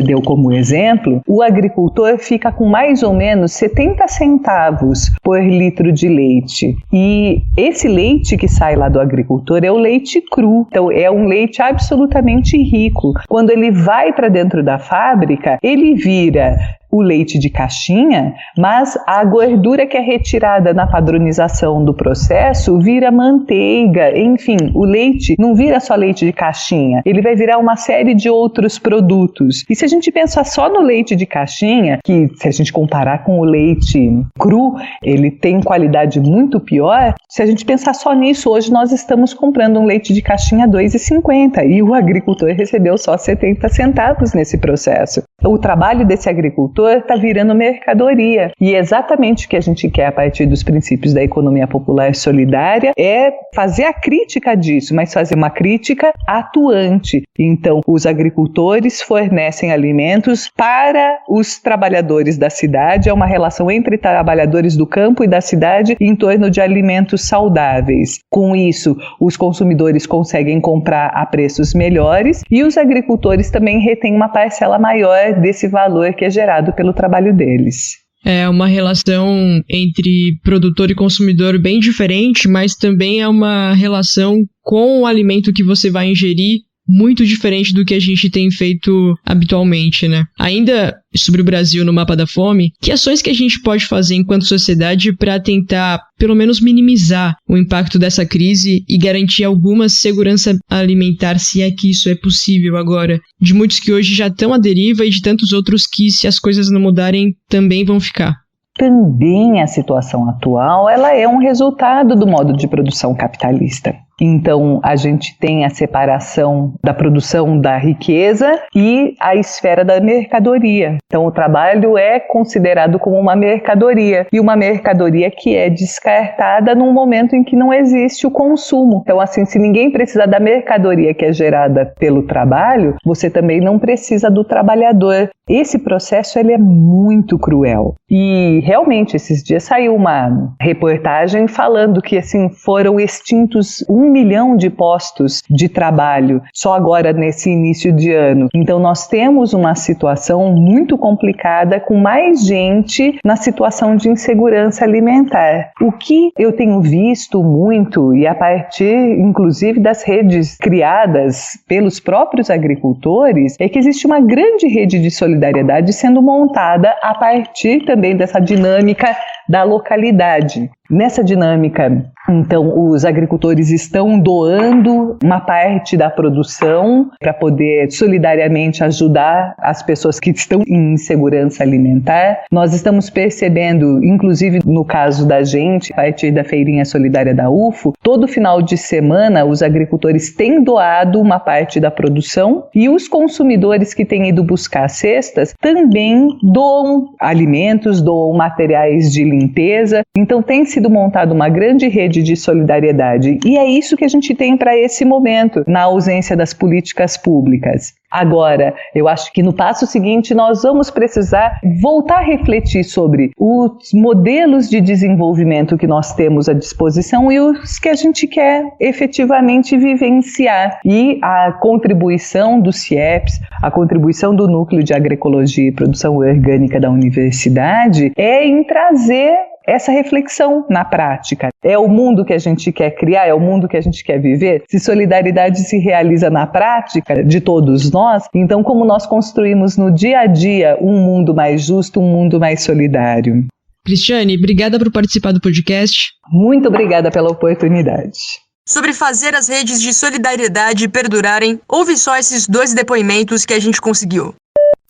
deu como exemplo, o agricultor fica com mais ou menos 70 centavos por litro de leite. E esse leite que sai lá do agricultor é o leite cru. Então, é um leite absolutamente rico. Quando ele vai para dentro da fábrica, ele vira o leite de caixinha, mas a gordura que é retirada na padronização do processo vira manteiga, enfim, o leite não vira só leite de caixinha, ele vai virar uma série de outros produtos. E se a gente pensar só no leite de caixinha, que se a gente comparar com o leite cru, ele tem qualidade muito pior, se a gente pensar só nisso, hoje nós estamos comprando um leite de caixinha a R$ 2,50 e o agricultor recebeu só 70 centavos nesse processo. O trabalho desse agricultor está virando mercadoria. E exatamente o que a gente quer a partir dos princípios da economia popular solidária é fazer a crítica disso, mas fazer uma crítica atuante. Então, os agricultores fornecem alimentos para os trabalhadores da cidade, é uma relação entre trabalhadores do campo e da cidade em torno de alimentos saudáveis. Com isso, os consumidores conseguem comprar a preços melhores e os agricultores também retêm uma parcela maior desse valor que é gerado pelo trabalho deles. É uma relação entre produtor e consumidor bem diferente, mas também é uma relação com o alimento que você vai ingerir muito diferente do que a gente tem feito habitualmente, né? Ainda sobre o Brasil no mapa da fome, que ações que a gente pode fazer enquanto sociedade para tentar, pelo menos, minimizar o impacto dessa crise e garantir alguma segurança alimentar, se é que isso é possível agora, de muitos que hoje já estão à deriva e de tantos outros que, se as coisas não mudarem, também vão ficar? Também a situação atual, ela é um resultado do modo de produção capitalista. Então, a gente tem a separação da produção da riqueza e a esfera da mercadoria. Então, o trabalho é considerado como uma mercadoria, e uma mercadoria que é descartada num momento em que não existe o consumo. Então, assim, se ninguém precisa da mercadoria que é gerada pelo trabalho, você também não precisa do trabalhador. Esse processo, ele é muito cruel. E, realmente, esses dias saiu uma reportagem falando que, assim, foram extintos 1 milhão de postos de trabalho só agora nesse início de ano. Então nós temos uma situação muito complicada com mais gente na situação de insegurança alimentar. O que eu tenho visto muito, e a partir inclusive das redes criadas pelos próprios agricultores, é que existe uma grande rede de solidariedade sendo montada a partir também dessa dinâmica da localidade. Nessa dinâmica, então, os agricultores estão doando uma parte da produção para poder solidariamente ajudar as pessoas que estão em insegurança alimentar. Nós estamos percebendo, inclusive no caso da gente, a partir da Feirinha Solidária da UFO, todo final de semana os agricultores têm doado uma parte da produção e os consumidores que têm ido buscar cestas também doam alimentos, doam materiais de limpeza. Então, tem sido montada uma grande rede de solidariedade. E é isso que a gente tem para esse momento, na ausência das políticas públicas. Agora, eu acho que no passo seguinte nós vamos precisar voltar a refletir sobre os modelos de desenvolvimento que nós temos à disposição e os que a gente quer efetivamente vivenciar. E a contribuição do CIEPS, a contribuição do Núcleo de Agroecologia e Produção Orgânica da Universidade é em trazer essa reflexão na prática. É o mundo que a gente quer criar, é o mundo que a gente quer viver? Se solidariedade se realiza na prática de todos nós, então como nós construímos no dia a dia um mundo mais justo, um mundo mais solidário? Cristiane, obrigada por participar do podcast. Muito obrigada pela oportunidade. Sobre fazer as redes de solidariedade perdurarem, ouve só esses 2 depoimentos que a gente conseguiu.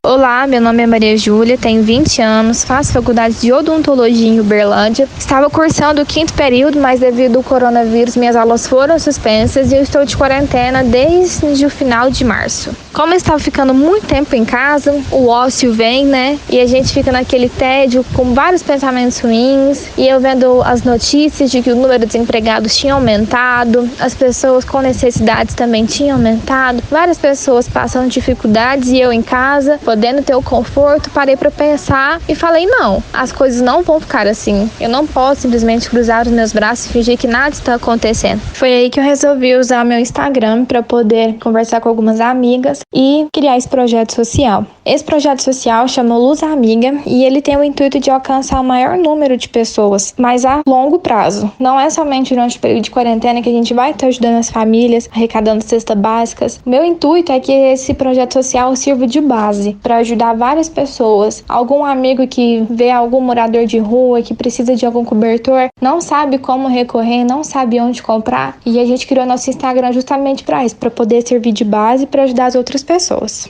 Olá, meu nome é Maria Júlia, tenho 20 anos, faço faculdade de odontologia em Uberlândia. Estava cursando o 5º período, mas devido ao coronavírus minhas aulas foram suspensas e eu estou de quarentena desde o final de março. Como eu estava ficando muito tempo em casa, o ócio vem, né? E a gente fica naquele tédio com vários pensamentos ruins. E eu vendo as notícias de que o número de desempregados tinha aumentado, as pessoas com necessidades também tinham aumentado, várias pessoas passando dificuldades e eu em casa, podendo ter o conforto, parei para pensar e falei, não, as coisas não vão ficar assim. Eu não posso simplesmente cruzar os meus braços e fingir que nada está acontecendo. Foi aí que eu resolvi usar meu Instagram para poder conversar com algumas amigas e criar esse projeto social. Esse projeto social chama Luz Amiga e ele tem o intuito de alcançar o maior número de pessoas, mas a longo prazo. Não é somente durante o período de quarentena que a gente vai estar ajudando as famílias, arrecadando cestas básicas. O meu intuito é que esse projeto social sirva de base para ajudar várias pessoas. Algum amigo que vê algum morador de rua que precisa de algum cobertor, não sabe como recorrer, não sabe onde comprar, e a gente criou nosso Instagram justamente para isso, para poder servir de base para ajudar as outras pessoas.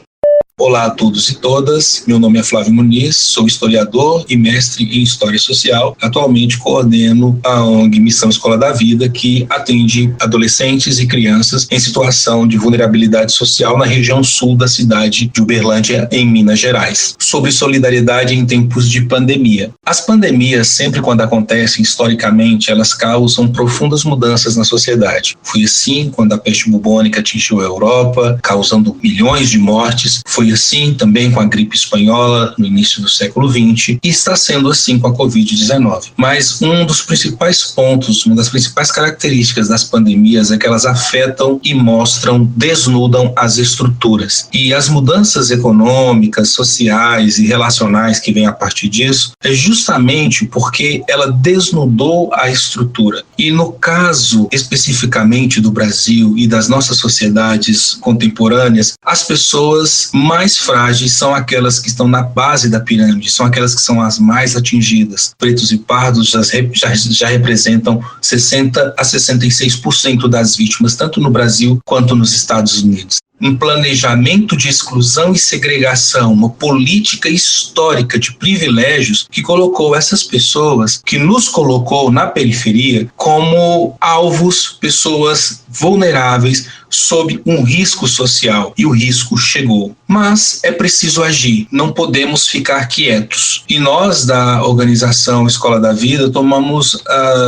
Olá a todos e todas, meu nome é Flávio Muniz, sou historiador e mestre em História Social. Atualmente coordeno a ONG Missão Escola da Vida, que atende adolescentes e crianças em situação de vulnerabilidade social na região sul da cidade de Uberlândia, em Minas Gerais. Sobre solidariedade em tempos de pandemia. As pandemias, sempre quando acontecem historicamente, elas causam profundas mudanças na sociedade. Foi assim quando a peste bubônica atingiu a Europa, causando milhões de mortes. Foi assim também com a gripe espanhola no início do século XX e está sendo assim com a Covid-19. Mas um dos principais pontos, uma das principais características das pandemias é que elas afetam e mostram, desnudam as estruturas. E as mudanças econômicas, sociais e relacionais que vêm a partir disso é justamente porque ela desnudou a estrutura. E no caso especificamente do Brasil e das nossas sociedades contemporâneas, as pessoas mais frágeis são aquelas que estão na base da pirâmide, são aquelas que são as mais atingidas. Pretos e pardos já representam 60% a 66% das vítimas, tanto no Brasil quanto nos Estados Unidos. Um planejamento de exclusão e segregação, uma política histórica de privilégios que colocou essas pessoas, que nos colocou na periferia como alvos, pessoas vulneráveis, sob um risco social, e o risco chegou. Mas é preciso agir, não podemos ficar quietos. E nós, da organização Escola da Vida, tomamos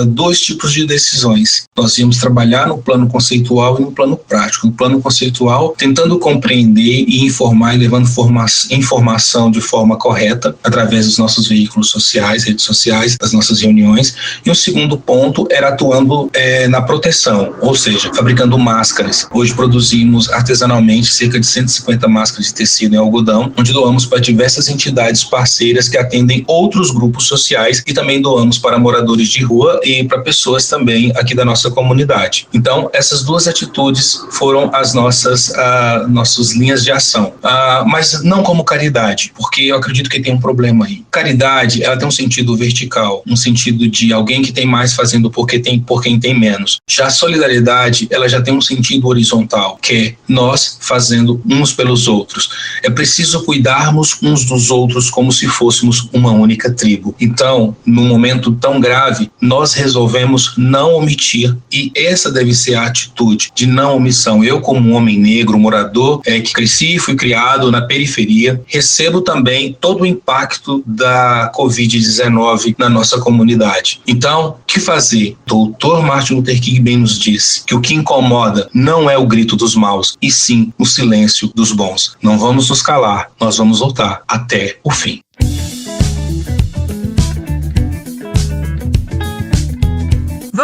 2 tipos de decisões. Nós íamos trabalhar no plano conceitual e no plano prático. No plano conceitual, tentando compreender e informar e levando informação de forma correta, através dos nossos veículos sociais, redes sociais, das nossas reuniões. E o segundo ponto era atuando na proteção, ou seja, fabricando máscaras. Hoje produzimos artesanalmente cerca de 150 máscaras de tecido em algodão, onde doamos para diversas entidades parceiras que atendem outros grupos sociais e também doamos para moradores de rua e para pessoas também aqui da nossa comunidade. Então, essas 2 atitudes foram as nossas linhas de ação. Mas não como caridade, porque eu acredito que tem um problema aí. Caridade, ela tem um sentido vertical, um sentido de alguém que tem mais fazendo por quem tem menos. Já a solidariedade, ela já tem um sentido horizontal, que é nós fazendo uns pelos outros. É preciso cuidarmos uns dos outros como se fôssemos uma única tribo. Então, num momento tão grave, nós resolvemos não omitir, e essa deve ser a atitude de não omissão. Eu, como um homem negro, morador, que cresci e fui criado na periferia, recebo também todo o impacto da Covid-19 na nossa comunidade. Então, o que fazer? Dr. Martin Luther King bem nos disse que o que incomoda não é o grito dos maus, e sim o silêncio dos bons. Não vamos nos calar, nós vamos lutar até o fim.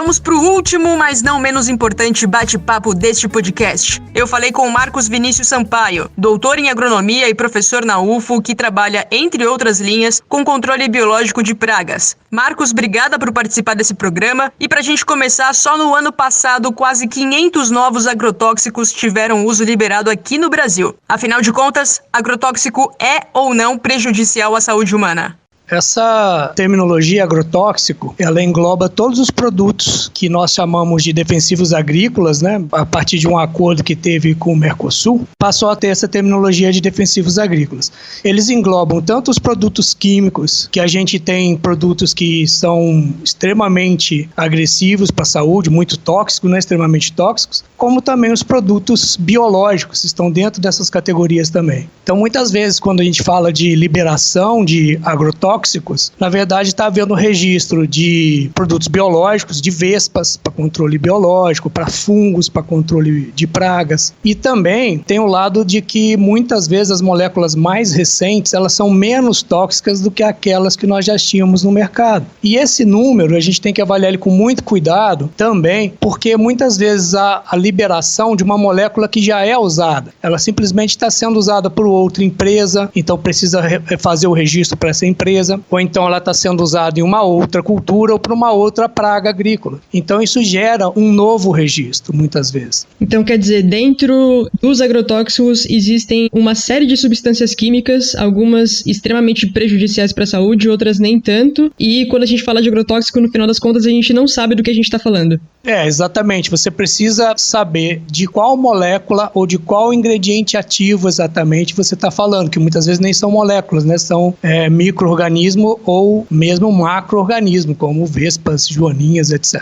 vamos pro último, mas não menos importante bate-papo deste podcast. Eu falei com o Marcos Vinícius Sampaio, doutor em agronomia e professor na UFO, que trabalha, entre outras linhas, com controle biológico de pragas. Marcos, obrigada por participar desse programa. E pra gente começar, só no ano passado, quase 500 novos agrotóxicos tiveram uso liberado aqui no Brasil. Afinal de contas, agrotóxico é ou não prejudicial à saúde humana? Essa terminologia agrotóxico, ela engloba todos os produtos que nós chamamos de defensivos agrícolas, né? A partir de um acordo que teve com o Mercosul, passou a ter essa terminologia de defensivos agrícolas. Eles englobam tanto os produtos químicos, que a gente tem produtos que são extremamente agressivos para a saúde, muito tóxicos, né? Extremamente tóxicos, como também os produtos biológicos, estão dentro dessas categorias também. Então, muitas vezes, quando a gente fala de liberação de agrotóxicos, na verdade está havendo registro de produtos biológicos, de vespas para controle biológico, para fungos para controle de pragas, e também tem o lado de que muitas vezes as moléculas mais recentes elas são menos tóxicas do que aquelas que nós já tínhamos no mercado. E esse número a gente tem que avaliar ele com muito cuidado também, porque muitas vezes a liberação de uma molécula que já é usada, ela simplesmente está sendo usada por outra empresa, então precisa fazer o registro para essa empresa, ou então ela está sendo usada em uma outra cultura ou para uma outra praga agrícola. Então isso gera um novo registro, muitas vezes. Então quer dizer, dentro dos agrotóxicos existem uma série de substâncias químicas, algumas extremamente prejudiciais para a saúde, outras nem tanto, e quando a gente fala de agrotóxico, no final das contas, a gente não sabe do que a gente está falando. Exatamente. Você precisa saber de qual molécula ou de qual ingrediente ativo exatamente você está falando, que muitas vezes nem são moléculas, né? São micro-organismos ou mesmo macro-organismo, como vespas, joaninhas, etc.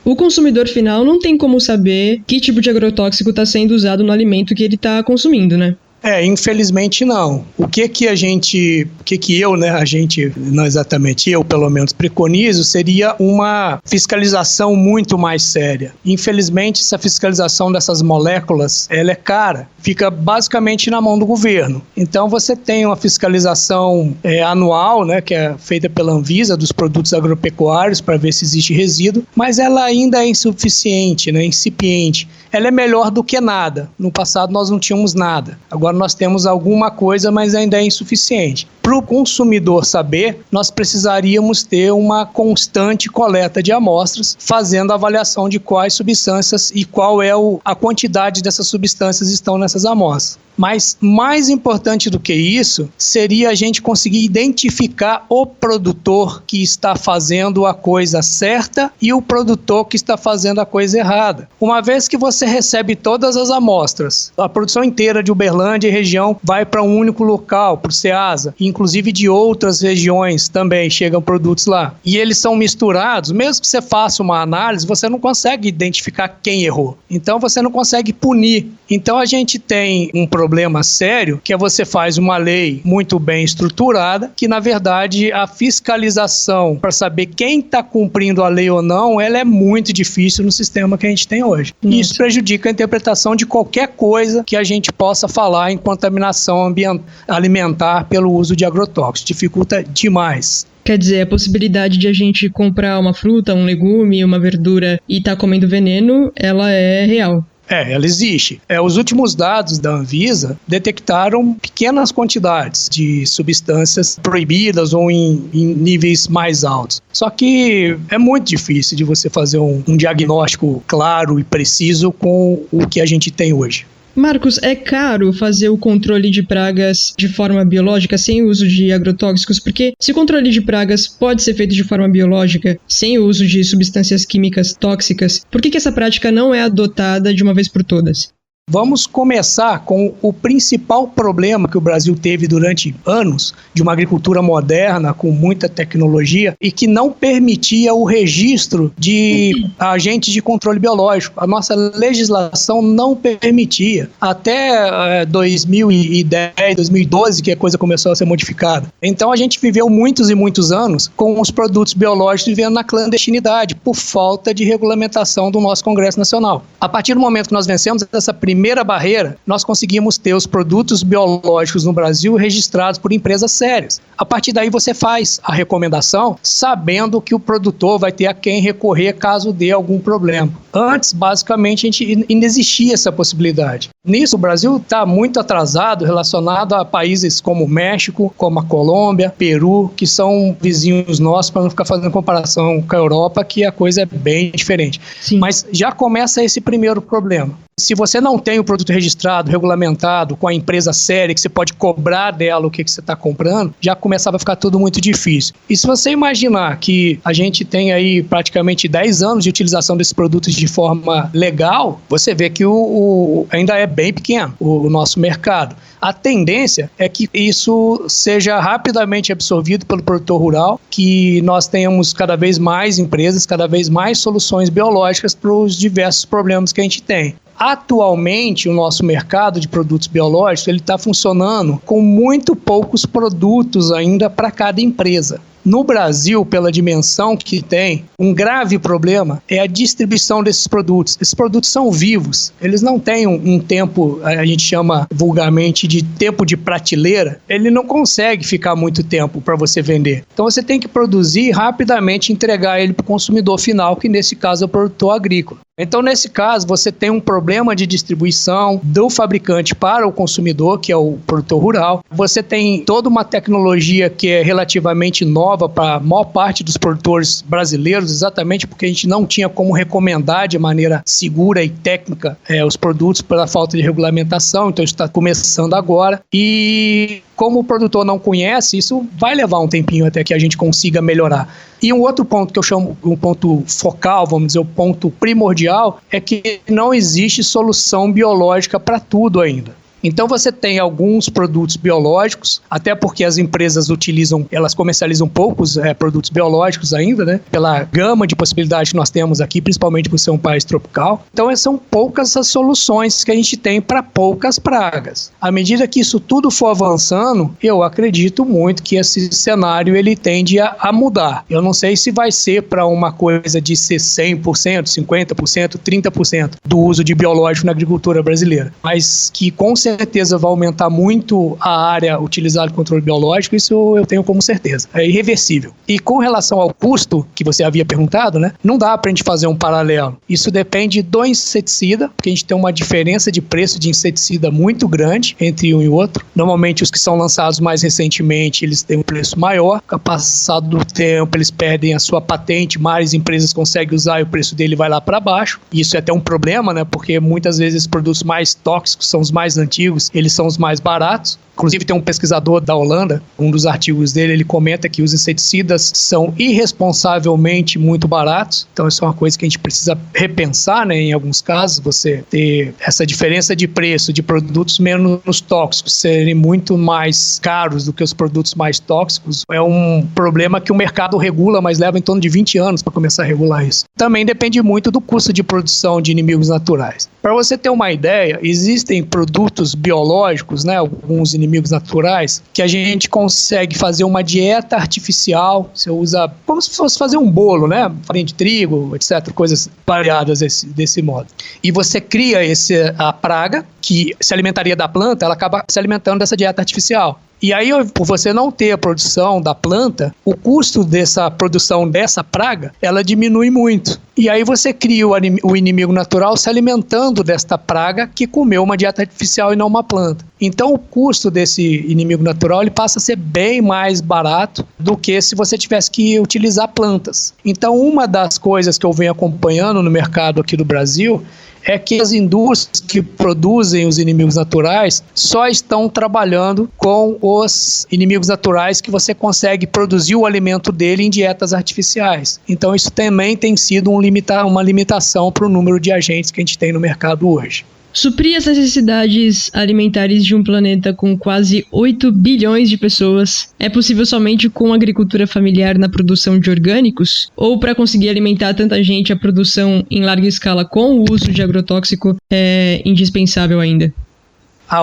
O consumidor final não tem como saber que tipo de agrotóxico está sendo usado no alimento que ele está consumindo, né? Infelizmente não. O que eu, né, a gente, não exatamente eu, pelo menos, preconizo, seria uma fiscalização muito mais séria. Infelizmente, essa fiscalização dessas moléculas, ela é cara, fica basicamente na mão do governo. Então, você tem uma fiscalização anual, né, que é feita pela Anvisa, dos produtos agropecuários, para ver se existe resíduo, mas ela ainda é insuficiente, né, incipiente. Ela é melhor do que nada. No passado, nós não tínhamos nada. Agora nós temos alguma coisa, mas ainda é insuficiente. Para o consumidor saber, nós precisaríamos ter uma constante coleta de amostras, fazendo a avaliação de quais substâncias e qual é a quantidade dessas substâncias estão nessas amostras. Mas mais importante do que isso, seria a gente conseguir identificar o produtor que está fazendo a coisa certa e o produtor que está fazendo a coisa errada. Uma vez que você recebe todas as amostras, a produção inteira de Uberlândia e região vai para um único local, para o Ceasa, inclusive de outras regiões também chegam produtos lá. E eles são misturados, mesmo que você faça uma análise, você não consegue identificar quem errou. Então você não consegue punir. Então a gente tem um problema sério, que é você faz uma lei muito bem estruturada, que na verdade a fiscalização para saber quem está cumprindo a lei ou não, ela é muito difícil no sistema que a gente tem hoje. E isso prejudica a interpretação de qualquer coisa que a gente possa falar em contaminação alimentar pelo uso de agrotóxicos. Dificulta demais. Quer dizer, a possibilidade de a gente comprar uma fruta, um legume, uma verdura e estar comendo veneno, ela é real. Ela existe. Os últimos dados da Anvisa detectaram pequenas quantidades de substâncias proibidas ou em níveis mais altos. Só que é muito difícil de você fazer um diagnóstico claro e preciso com o que a gente tem hoje. Marcos, é caro fazer o controle de pragas de forma biológica sem o uso de agrotóxicos? Porque se o controle de pragas pode ser feito de forma biológica sem o uso de substâncias químicas tóxicas, por que essa prática não é adotada de uma vez por todas? Vamos começar com o principal problema que o Brasil teve durante anos, de uma agricultura moderna, com muita tecnologia, e que não permitia o registro de agentes de controle biológico. A nossa legislação não permitia. Até 2010, 2012, que a coisa começou a ser modificada. Então a gente viveu muitos e muitos anos com os produtos biológicos vivendo na clandestinidade, por falta de regulamentação do nosso Congresso Nacional. A partir do momento que nós vencemos essa primeira primeira barreira, nós conseguimos ter os produtos biológicos no Brasil registrados por empresas sérias. A partir daí você faz a recomendação sabendo que o produtor vai ter a quem recorrer caso dê algum problema. Antes, basicamente, ainda existia essa possibilidade. Nisso, o Brasil está muito atrasado relacionado a países como o México, como a Colômbia, Peru, que são vizinhos nossos, para não ficar fazendo comparação com a Europa, que a coisa é bem diferente. Sim. Mas já começa esse primeiro problema. Se você não tem o produto registrado, regulamentado, com a empresa séria, que você pode cobrar dela o que você está comprando, já começava a ficar tudo muito difícil. E se você imaginar que a gente tem aí praticamente 10 anos de utilização desses produtos de forma legal, você vê que ainda é bem pequeno o nosso mercado. A tendência é que isso seja rapidamente absorvido pelo produtor rural, que nós tenhamos cada vez mais empresas, cada vez mais soluções biológicas para os diversos problemas que a gente tem. Atualmente, o nosso mercado de produtos biológicos ele está funcionando com muito poucos produtos ainda para cada empresa. No Brasil, pela dimensão que tem, um grave problema é a distribuição desses produtos. Esses produtos são vivos, eles não têm um tempo, a gente chama vulgarmente de tempo de prateleira, ele não consegue ficar muito tempo para você vender. Então você tem que produzir rapidamente e entregar ele para o consumidor final, que nesse caso é o produtor agrícola. Então, nesse caso, você tem um problema de distribuição do fabricante para o consumidor, que é o produtor rural. Você tem toda uma tecnologia que é relativamente nova para a maior parte dos produtores brasileiros, exatamente porque a gente não tinha como recomendar de maneira segura e técnica os produtos pela falta de regulamentação. Então, isso está começando agora. E como o produtor não conhece, isso vai levar um tempinho até que a gente consiga melhorar. E um outro ponto que eu chamo um ponto focal, vamos dizer, o ponto primordial, é que não existe solução biológica para tudo ainda. Então você tem alguns produtos biológicos, até porque as empresas elas comercializam poucos produtos biológicos ainda, né? Pela gama de possibilidades que nós temos aqui, principalmente por ser um país tropical. Então são poucas as soluções que a gente tem para poucas pragas. À medida que isso tudo for avançando, eu acredito muito que esse cenário ele tende a mudar. Eu não sei se vai ser para uma coisa de ser 100%, 50%, 30% do uso de biológico na agricultura brasileira, mas que com certeza vai aumentar muito a área utilizada de controle biológico, isso eu tenho como certeza. É irreversível. E com relação ao custo, que você havia perguntado, né, não dá para a gente fazer um paralelo. Isso depende do inseticida, porque a gente tem uma diferença de preço de inseticida muito grande entre um e outro. Normalmente os que são lançados mais recentemente, eles têm um preço maior. Com o passado do tempo, eles perdem a sua patente, mais empresas conseguem usar e o preço dele vai lá para baixo. E isso é até um problema, né, porque muitas vezes os produtos mais tóxicos são os mais antigos, eles são os mais baratos. Inclusive tem um pesquisador da Holanda, um dos artigos dele, ele comenta que os inseticidas são irresponsavelmente muito baratos. Então isso é uma coisa que a gente precisa repensar, né? Em alguns casos, você ter essa diferença de preço de produtos menos tóxicos serem muito mais caros do que os produtos mais tóxicos. É um problema que o mercado regula, mas leva em torno de 20 anos para começar a regular isso. Também depende muito do custo de produção de inimigos naturais. Para você ter uma ideia, existem produtos biológicos, né? Alguns inimigos naturais, que a gente consegue fazer uma dieta artificial. Você usa como se fosse fazer um bolo, né? Farinha de trigo, etc. Coisas variadas desse modo. E você cria a praga, que se alimentaria da planta, ela acaba se alimentando dessa dieta artificial. E aí, por você não ter a produção da planta, o custo dessa produção dessa praga, ela diminui muito. E aí você cria o inimigo natural se alimentando desta praga que comeu uma dieta artificial e não uma planta. Então o custo desse inimigo natural ele passa a ser bem mais barato do que se você tivesse que utilizar plantas. Então uma das coisas que eu venho acompanhando no mercado aqui do Brasil é que as indústrias que produzem os inimigos naturais só estão trabalhando com os inimigos naturais que você consegue produzir o alimento dele em dietas artificiais. Então isso também tem sido uma limitação para o número de agentes que a gente tem no mercado hoje. Suprir as necessidades alimentares de um planeta com quase 8 bilhões de pessoas é possível somente com agricultura familiar na produção de orgânicos? Ou para conseguir alimentar tanta gente, a produção em larga escala com o uso de agrotóxico é indispensável ainda?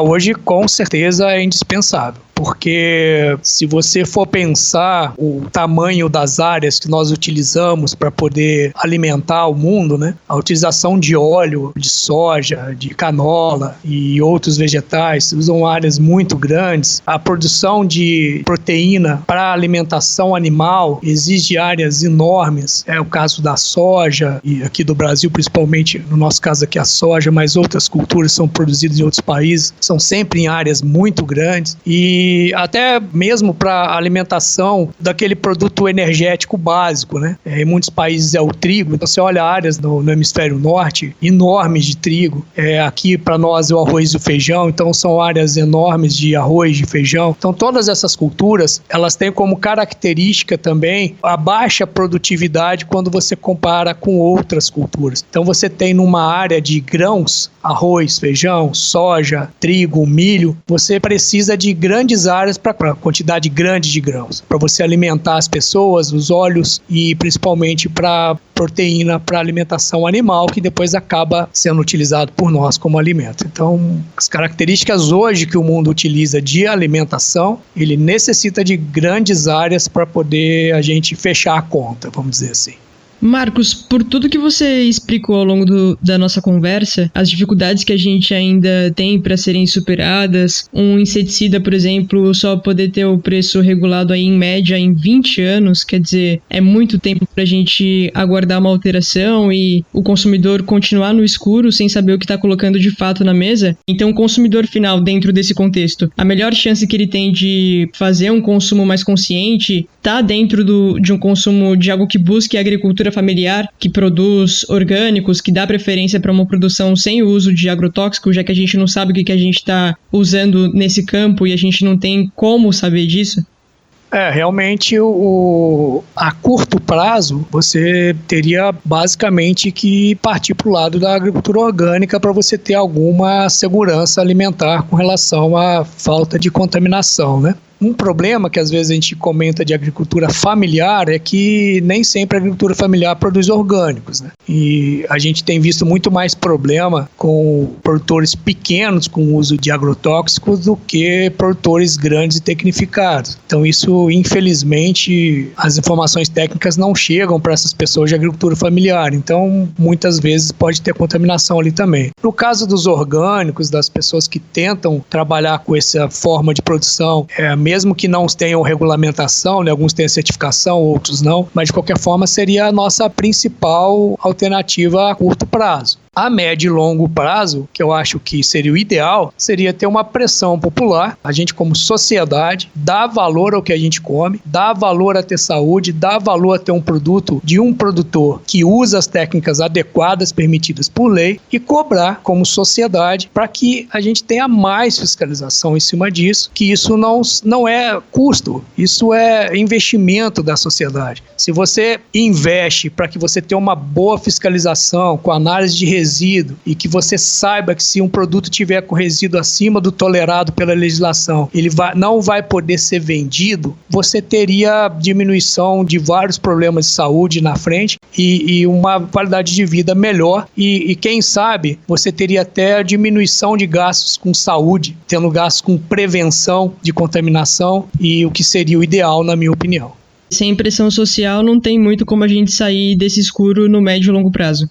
Hoje, com certeza, é indispensável. porque se você for pensar o tamanho das áreas que nós utilizamos para poder alimentar o mundo, né? A utilização de óleo, de soja, de canola e outros vegetais usam áreas muito grandes. A produção de proteína para alimentação animal exige áreas enormes. É o caso da soja, e aqui do Brasil, principalmente, no nosso caso aqui a soja, mas outras culturas são produzidas em outros países, são sempre em áreas muito grandes, e até mesmo para alimentação daquele produto energético básico, né? Em muitos países é o trigo, então você olha áreas no hemisfério norte enormes de trigo, aqui para nós é o arroz e o feijão, então são áreas enormes de arroz, de feijão. Então todas essas culturas, elas têm como característica também a baixa produtividade quando você compara com outras culturas. Então você tem numa área de grãos, arroz, feijão, soja, trigo, milho, você precisa de grandes áreas para quantidade grande de grãos, para você alimentar as pessoas, os óleos e principalmente para proteína para alimentação animal, que depois acaba sendo utilizado por nós como alimento. Então, as características hoje que o mundo utiliza de alimentação, ele necessita de grandes áreas para poder a gente fechar a conta, vamos dizer assim. Marcos, por tudo que você explicou ao longo da nossa conversa, as dificuldades que a gente ainda tem para serem superadas, um inseticida, por exemplo, só poder ter o preço regulado aí em média em 20 anos, quer dizer, é muito tempo para a gente aguardar uma alteração e o consumidor continuar no escuro sem saber o que está colocando de fato na mesa. Então, o consumidor final, dentro desse contexto, a melhor chance que ele tem de fazer um consumo mais consciente está dentro de um consumo de algo que busque a agricultura familiar, que produz orgânicos, que dá preferência para uma produção sem o uso de agrotóxico, já que a gente não sabe o que a gente está usando nesse campo e a gente não tem como saber disso? Realmente a curto prazo você teria basicamente que partir para o lado da agricultura orgânica para você ter alguma segurança alimentar com relação à falta de contaminação, né? Um problema que às vezes a gente comenta de agricultura familiar é que nem sempre a agricultura familiar produz orgânicos, né? E a gente tem visto muito mais problema com produtores pequenos com uso de agrotóxicos do que produtores grandes e tecnificados. Então isso, infelizmente, as informações técnicas não chegam para essas pessoas de agricultura familiar. Então, muitas vezes pode ter contaminação ali também. No caso dos orgânicos, das pessoas que tentam trabalhar com essa forma de produção, mesmo que não tenham regulamentação, né, alguns têm certificação, outros não, mas de qualquer forma seria a nossa principal alternativa a curto prazo. A médio e longo prazo, que eu acho que seria o ideal, seria ter uma pressão popular, a gente como sociedade, dá valor ao que a gente come, dá valor a ter saúde, dá valor a ter um produto de um produtor que usa as técnicas adequadas permitidas por lei e cobrar como sociedade para que a gente tenha mais fiscalização em cima disso, que isso não é custo, isso é investimento da sociedade. Se você investe para que você tenha uma boa fiscalização com análise de resíduo e que você saiba que se um produto tiver com resíduo acima do tolerado pela legislação, ele não vai poder ser vendido, você teria diminuição de vários problemas de saúde na frente e uma qualidade de vida melhor e quem sabe você teria até a diminuição de gastos com saúde, tendo gastos com prevenção de contaminação e o que seria o ideal, na minha opinião. Sem pressão social não tem muito como a gente sair desse escuro no médio e longo prazo.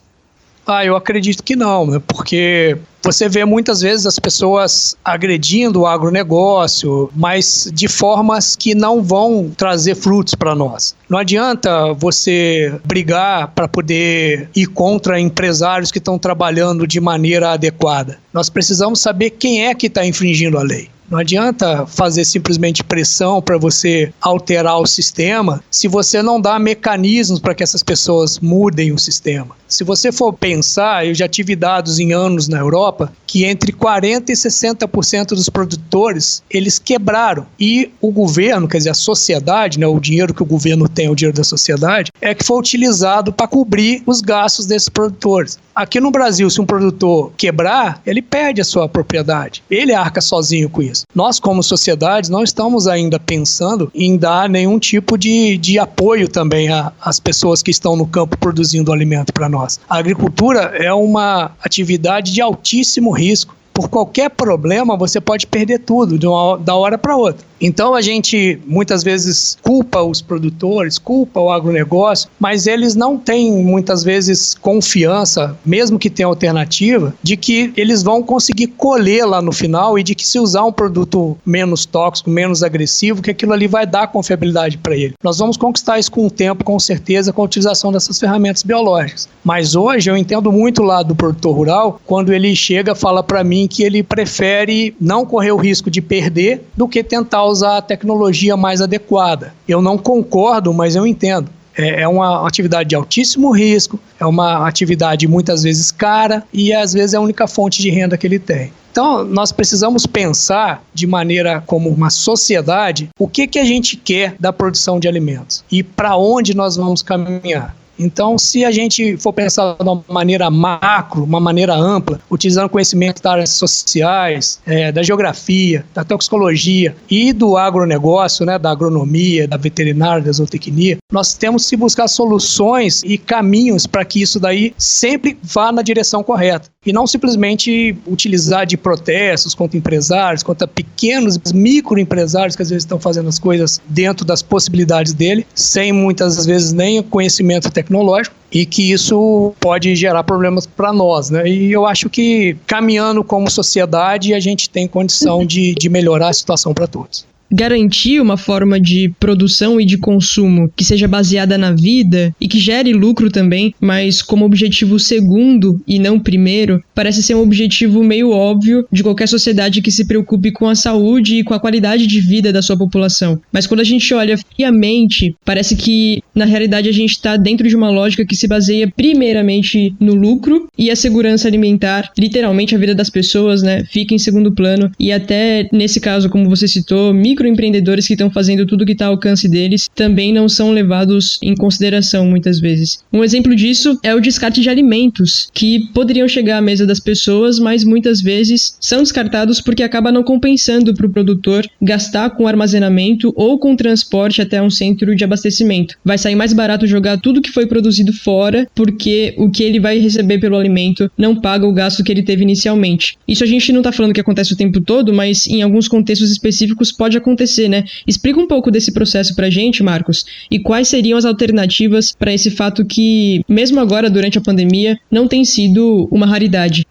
Eu acredito que não, né? Porque você vê muitas vezes as pessoas agredindo o agronegócio, mas de formas que não vão trazer frutos para nós. Não adianta você brigar para poder ir contra empresários que estão trabalhando de maneira adequada. Nós precisamos saber quem é que está infringindo a lei. Não adianta fazer simplesmente pressão para você alterar o sistema se você não dá mecanismos para que essas pessoas mudem o sistema. Se você for pensar, eu já tive dados em anos na Europa que entre 40% e 60% dos produtores, eles quebraram. E o governo, quer dizer, a sociedade, né, o dinheiro que o governo tem, o dinheiro da sociedade, é que foi utilizado para cobrir os gastos desses produtores. Aqui no Brasil, se um produtor quebrar, ele perde a sua propriedade. Ele arca sozinho com isso. Nós, como sociedade, não estamos ainda pensando em dar nenhum tipo de apoio também às pessoas que estão no campo produzindo alimento para nós. A agricultura é uma atividade de altíssimo risco. por qualquer problema você pode perder tudo da hora para outra. Então a gente muitas vezes culpa os produtores, culpa o agronegócio, mas eles não têm muitas vezes confiança, mesmo que tenha alternativa, de que eles vão conseguir colher lá no final e de que se usar um produto menos tóxico, menos agressivo, que aquilo ali vai dar confiabilidade para ele. Nós vamos conquistar isso com o tempo, com certeza, com a utilização dessas ferramentas biológicas. Mas hoje eu entendo muito o lado do produtor rural, quando ele chega e fala para mim que ele prefere não correr o risco de perder do que tentar usar a tecnologia mais adequada. Eu não concordo, mas eu entendo. É uma atividade de altíssimo risco, é uma atividade muitas vezes cara e às vezes é a única fonte de renda que ele tem. Então, nós precisamos pensar de maneira como uma sociedade o que a gente quer da produção de alimentos e para onde nós vamos caminhar. Então, se a gente for pensar de uma maneira macro, uma maneira ampla, utilizando conhecimento das áreas sociais, da geografia, da toxicologia e do agronegócio, né, da agronomia, da veterinária, da zootecnia, nós temos que buscar soluções e caminhos para que isso daí sempre vá na direção correta. E não simplesmente utilizar de protestos contra empresários, contra pequenos microempresários que às vezes estão fazendo as coisas dentro das possibilidades dele, sem muitas vezes nem conhecimento tecnológico, e que isso pode gerar problemas para nós, né? E eu acho que caminhando como sociedade a gente tem condição de melhorar a situação para todos. Garantir uma forma de produção e de consumo que seja baseada na vida e que gere lucro também, mas como objetivo segundo e não primeiro, parece ser um objetivo meio óbvio de qualquer sociedade que se preocupe com a saúde e com a qualidade de vida da sua população. Mas quando a gente olha friamente, parece que na realidade a gente está dentro de uma lógica que se baseia primeiramente no lucro e a segurança alimentar, literalmente a vida das pessoas, né, fica em segundo plano e até nesse caso, como você citou, microempreendedores que estão fazendo tudo que está ao alcance deles também não são levados em consideração muitas vezes. Um exemplo disso é o descarte de alimentos, que poderiam chegar à mesa das pessoas, mas muitas vezes são descartados porque acaba não compensando para o produtor gastar com armazenamento ou com transporte até um centro de abastecimento. Vai sair mais barato jogar tudo que foi produzido fora, porque o que ele vai receber pelo alimento não paga o gasto que ele teve inicialmente. Isso a gente não está falando que acontece o tempo todo, mas em alguns contextos específicos pode acontecer, né? Explica um pouco desse processo pra gente, Marcos, e quais seriam as alternativas para esse fato que, mesmo agora, durante a pandemia, não tem sido uma raridade.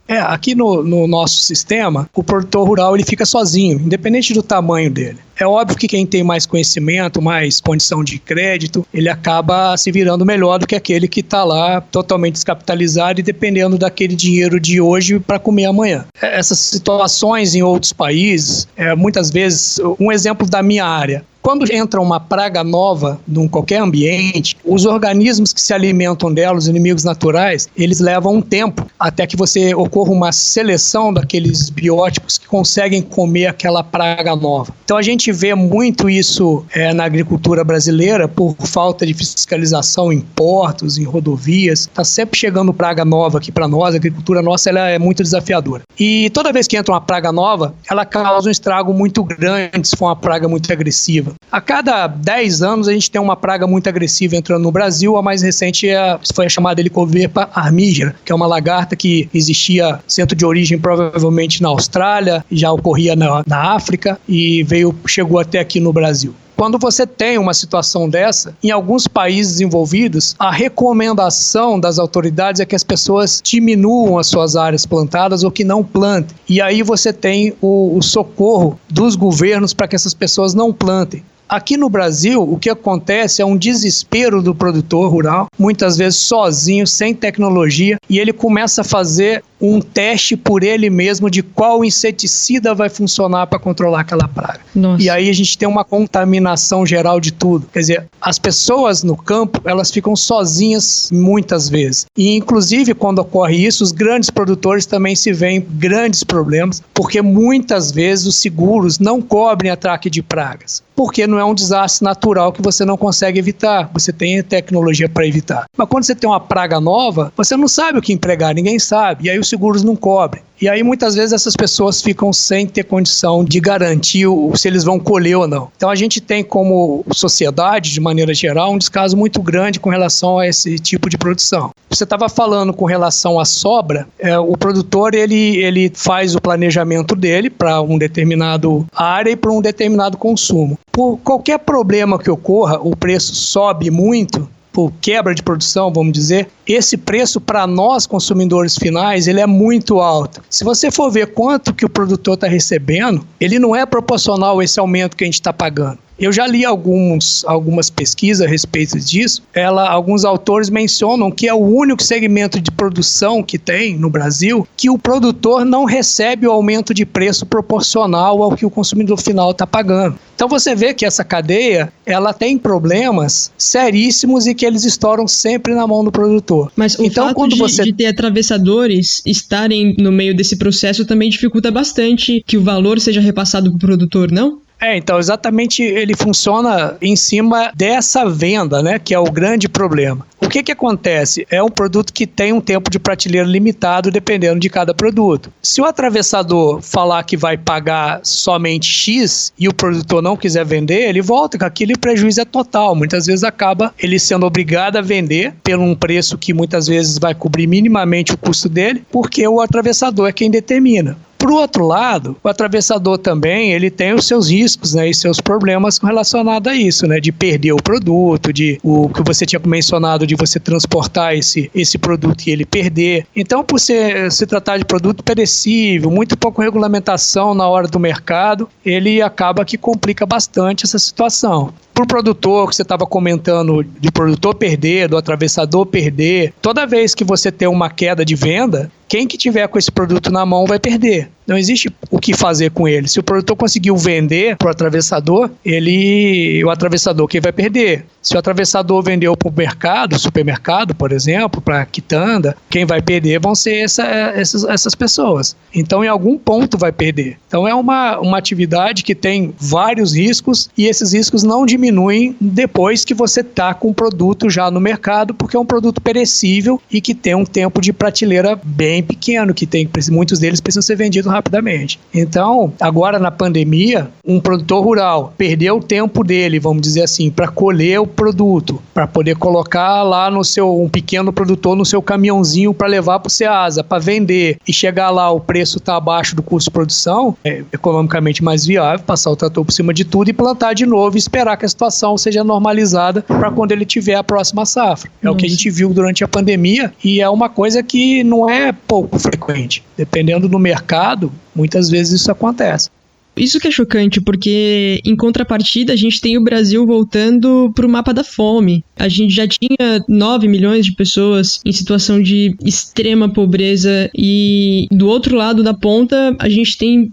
Aqui no nosso sistema, o produtor rural ele fica sozinho, independente do tamanho dele. É óbvio que quem tem mais conhecimento, mais condição de crédito, ele acaba se virando melhor do que aquele que está lá totalmente descapitalizado e dependendo daquele dinheiro de hoje para comer amanhã. Essas situações em outros países, muitas vezes, um exemplo da minha área, quando entra uma praga nova em qualquer ambiente, os organismos que se alimentam dela, os inimigos naturais, eles levam um tempo até que você ocorra uma seleção daqueles biótipos que conseguem comer aquela praga nova. Então a gente vê muito isso na agricultura brasileira por falta de fiscalização em portos, em rodovias. Está sempre chegando praga nova aqui para nós, a agricultura nossa ela é muito desafiadora. E toda vez que entra uma praga nova, ela causa um estrago muito grande se for uma praga muito agressiva. A cada 10 anos a gente tem uma praga muito agressiva entrando no Brasil. A mais recente foi a chamada Helicoverpa armígera, que é uma lagarta que existia centro de origem provavelmente na Austrália, já ocorria na África e chegou até aqui no Brasil. Quando você tem uma situação dessa, em alguns países desenvolvidos, a recomendação das autoridades é que as pessoas diminuam as suas áreas plantadas ou que não plantem. E aí você tem o socorro dos governos para que essas pessoas não plantem. Aqui no Brasil, o que acontece é um desespero do produtor rural, muitas vezes sozinho, sem tecnologia, e ele começa a fazer um teste por ele mesmo de qual inseticida vai funcionar para controlar aquela praga. Nossa. E aí a gente tem uma contaminação geral de tudo. Quer dizer, as pessoas no campo, elas ficam sozinhas muitas vezes. E inclusive quando ocorre isso, os grandes produtores também se veem grandes problemas, porque muitas vezes os seguros não cobrem ataque de pragas. Porque não é um desastre natural que você não consegue evitar. Você tem tecnologia para evitar. Mas quando você tem uma praga nova, você não sabe o que empregar, ninguém sabe. E aí o os seguros não cobrem. E aí muitas vezes essas pessoas ficam sem ter condição de garantir se eles vão colher ou não. Então a gente tem como sociedade, de maneira geral, um descaso muito grande com relação a esse tipo de produção. Você estava falando com relação à sobra, o produtor ele faz o planejamento dele para um determinado área e para um determinado consumo. Por qualquer problema que ocorra, o preço sobe muito, por quebra de produção, vamos dizer, esse preço para nós consumidores finais ele é muito alto. Se você for ver quanto que o produtor está recebendo, ele não é proporcional a esse aumento que a gente está pagando. Eu já li algumas pesquisas a respeito disso. Alguns autores mencionam que é o único segmento de produção que tem no Brasil que o produtor não recebe o aumento de preço proporcional ao que o consumidor final está pagando. Então você vê que essa cadeia ela tem problemas seríssimos e que eles estouram sempre na mão do produtor. Mas o fato de ter atravessadores estarem no meio desse processo também dificulta bastante que o valor seja repassado para o produtor, não? Então exatamente ele funciona em cima dessa venda, né, que é o grande problema. O que acontece? É um produto que tem um tempo de prateleira limitado dependendo de cada produto. Se o atravessador falar que vai pagar somente X e o produtor não quiser vender, ele volta com aquilo e o prejuízo é total. Muitas vezes acaba ele sendo obrigado a vender por um preço que muitas vezes vai cobrir minimamente o custo dele, porque o atravessador é quem determina. Por outro lado, o atravessador também ele tem os seus riscos, né, e seus problemas relacionados a isso, né, de perder o produto, o que você tinha mencionado de você transportar esse produto e ele perder. Então, por se tratar de produto perecível, muito pouca regulamentação na hora do mercado, ele acaba que complica bastante essa situação. Para o produtor, que você estava comentando, de produtor perder, do atravessador perder, toda vez que você tem uma queda de venda, quem que tiver com esse produto na mão vai perder. Não existe o que fazer com ele. Se o produtor conseguiu vender para o atravessador, o atravessador quem vai perder. Se o atravessador vendeu para o mercado, supermercado, por exemplo, para a quitanda, quem vai perder vão ser essas pessoas. Então, em algum ponto vai perder. Então, é uma atividade que tem vários riscos e esses riscos não diminuem depois que você está com o produto já no mercado, porque é um produto perecível e que tem um tempo de prateleira bem pequeno, que muitos deles precisam ser vendidos rapidamente. Então, agora na pandemia, um produtor rural perdeu o tempo dele, vamos dizer assim, para colher o produto, para poder colocar lá um pequeno produtor no seu caminhãozinho para levar para o Ceasa, para vender, e chegar lá o preço está abaixo do custo de produção, é economicamente mais viável passar o trator por cima de tudo e plantar de novo e esperar que a situação seja normalizada para quando ele tiver a próxima safra. É o que a gente viu durante a pandemia e é uma coisa que não é pouco frequente. Dependendo do mercado, muitas vezes isso acontece. Isso que é chocante, porque em contrapartida a gente tem o Brasil voltando para o mapa da fome. A gente já tinha 9 milhões de pessoas em situação de extrema pobreza e do outro lado da ponta a gente tem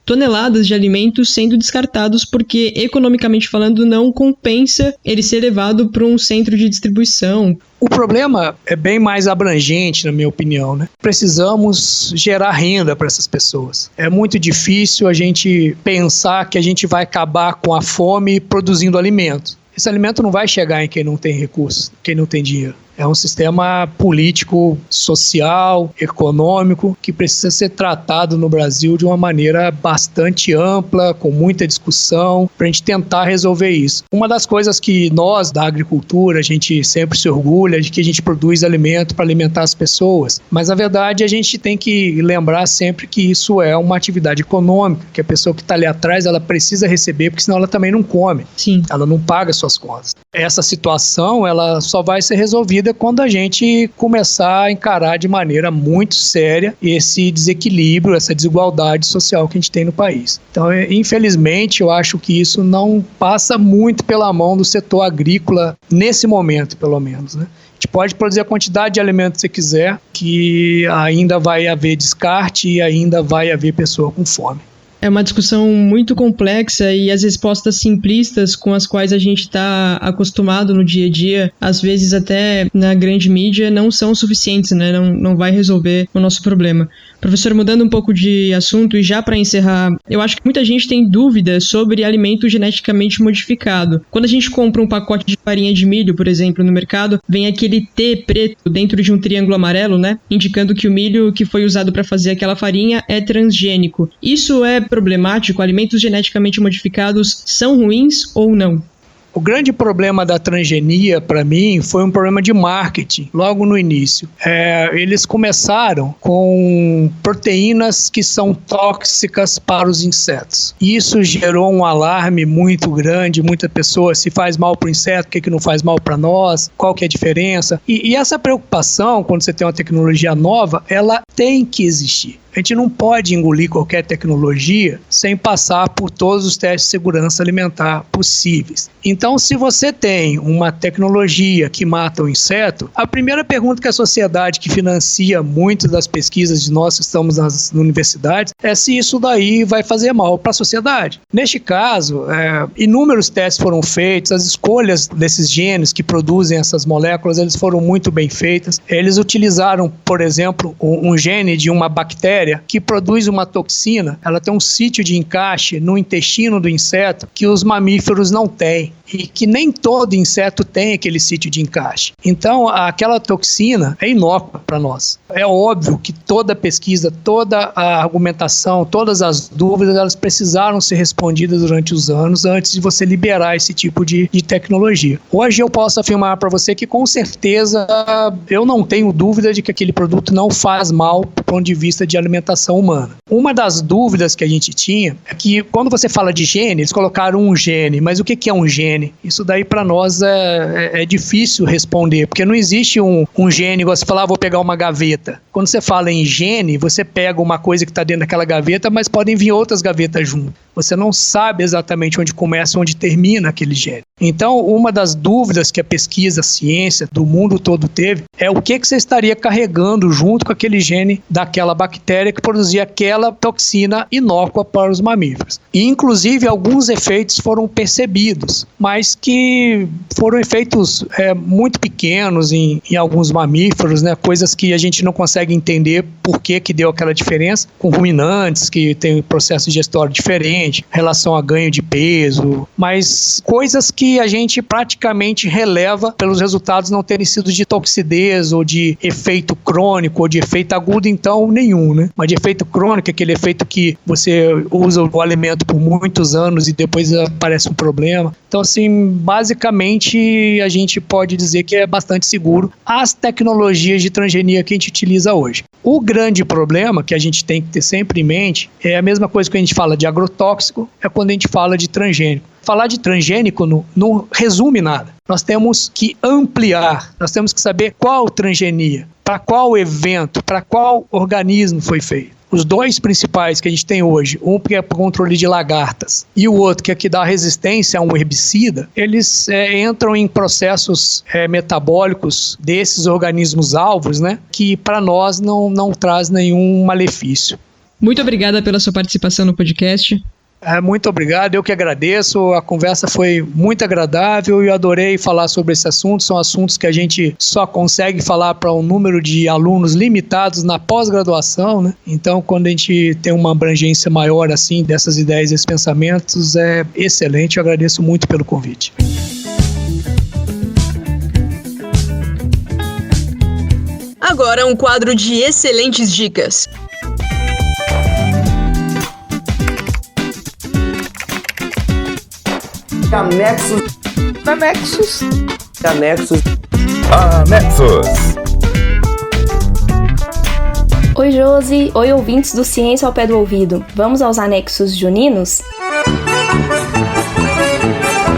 toneladas de alimentos sendo descartados porque, economicamente falando, não compensa ele ser levado para um centro de distribuição. O problema é bem mais abrangente, na minha opinião, né? Precisamos gerar renda para essas pessoas. É muito difícil a gente pensar que a gente vai acabar com a fome produzindo alimento. Esse alimento não vai chegar em quem não tem recursos, quem não tem dinheiro. É um sistema político, social, econômico, que precisa ser tratado no Brasil de uma maneira bastante ampla, com muita discussão, para a gente tentar resolver isso. Uma das coisas que nós, da agricultura, a gente sempre se orgulha de que a gente produz alimento para alimentar as pessoas, mas, na verdade, a gente tem que lembrar sempre que isso é uma atividade econômica, que a pessoa que está ali atrás, ela precisa receber, porque senão ela também não come. Sim. Ela não paga suas contas. Essa situação, ela só vai ser resolvida quando a gente começar a encarar de maneira muito séria esse desequilíbrio, essa desigualdade social que a gente tem no país. Então, infelizmente, eu acho que isso não passa muito pela mão do setor agrícola, nesse momento, pelo menos, né? A gente pode produzir a quantidade de alimentos que você quiser, que ainda vai haver descarte e ainda vai haver pessoa com fome. É uma discussão muito complexa e as respostas simplistas com as quais a gente está acostumado no dia a dia, às vezes até na grande mídia, não são suficientes, né? Não vai resolver o nosso problema. Professor, mudando um pouco de assunto e já para encerrar, eu acho que muita gente tem dúvidas sobre alimento geneticamente modificado. Quando a gente compra um pacote de farinha de milho, por exemplo, no mercado, vem aquele T preto dentro de um triângulo amarelo, né? Indicando que o milho que foi usado para fazer aquela farinha é transgênico. Isso é problemático? Alimentos geneticamente modificados são ruins ou não? O grande problema da transgenia, para mim, foi um problema de marketing, logo no início. Eles começaram com proteínas que são tóxicas para os insetos. Isso gerou um alarme muito grande, muita pessoa, se faz mal para o inseto, o que não faz mal para nós, qual que é a diferença. E essa preocupação, quando você tem uma tecnologia nova, ela tem que existir. A gente não pode engolir qualquer tecnologia sem passar por todos os testes de segurança alimentar possíveis. Então, se você tem uma tecnologia que mata o inseto, a primeira pergunta que a sociedade que financia muitas das pesquisas de nós que estamos nas universidades é se isso daí vai fazer mal para a sociedade. Neste caso, inúmeros testes foram feitos, as escolhas desses genes que produzem essas moléculas, eles foram muito bem feitas. Eles utilizaram, por exemplo, um gene de uma bactéria que produz uma toxina, ela tem um sítio de encaixe no intestino do inseto que os mamíferos não têm e que nem todo inseto tem aquele sítio de encaixe. Então, aquela toxina é inócua para nós. É óbvio que toda pesquisa, toda a argumentação, todas as dúvidas, elas precisaram ser respondidas durante os anos antes de você liberar esse tipo de tecnologia. Hoje eu posso afirmar para você que com certeza eu não tenho dúvida de que aquele produto não faz mal do ponto de vista de alimentação humana. Uma das dúvidas que a gente tinha é que quando você fala de gene, eles colocaram um gene, mas o que é um gene? Isso daí para nós é difícil responder, porque não existe um gene, igual você falar, vou pegar uma gaveta. Quando você fala em gene, você pega uma coisa que está dentro daquela gaveta, mas podem vir outras gavetas junto. Você não sabe exatamente onde começa, onde termina aquele gene. Então, uma das dúvidas que a pesquisa, a ciência do mundo todo teve é o que você estaria carregando junto com aquele gene daquela bactéria que produzia aquela toxina inócua para os mamíferos. E, inclusive, alguns efeitos foram percebidos, mas que foram efeitos muito pequenos em alguns mamíferos, né? Coisas que a gente não consegue entender por que deu aquela diferença, com ruminantes que têm processo digestório diferente, relação a ganho de peso, mas coisas que a gente praticamente releva pelos resultados não terem sido de toxidez ou de efeito crônico ou de efeito agudo, então nenhum, né? Mas de efeito crônico, aquele efeito que você usa o alimento por muitos anos e depois aparece um problema. Então, assim, basicamente a gente pode dizer que é bastante seguro as tecnologias de transgenia que a gente utiliza hoje. O grande problema que a gente tem que ter sempre em mente é a mesma coisa que a gente fala de agrotóxico, é quando a gente fala de transgênico. Falar de transgênico não resume nada. Nós temos que ampliar, nós temos que saber qual transgenia, para qual evento, para qual organismo foi feito. Os dois principais que a gente tem hoje, um que é para controle de lagartas e o outro que é que dá resistência a um herbicida, eles entram em processos metabólicos desses organismos alvos, né, que para nós não traz nenhum malefício. Muito obrigada pela sua participação no podcast. Muito obrigado, eu que agradeço, a conversa foi muito agradável e eu adorei falar sobre esse assunto. São assuntos que a gente só consegue falar para um número de alunos limitados na pós-graduação, né? Então, quando a gente tem uma abrangência maior assim dessas ideias e esses pensamentos, é excelente, eu agradeço muito pelo convite. Agora um quadro de excelentes dicas. Anexos. Oi, Josi. Oi, ouvintes do Ciência ao Pé do Ouvido. Vamos aos anexos juninos?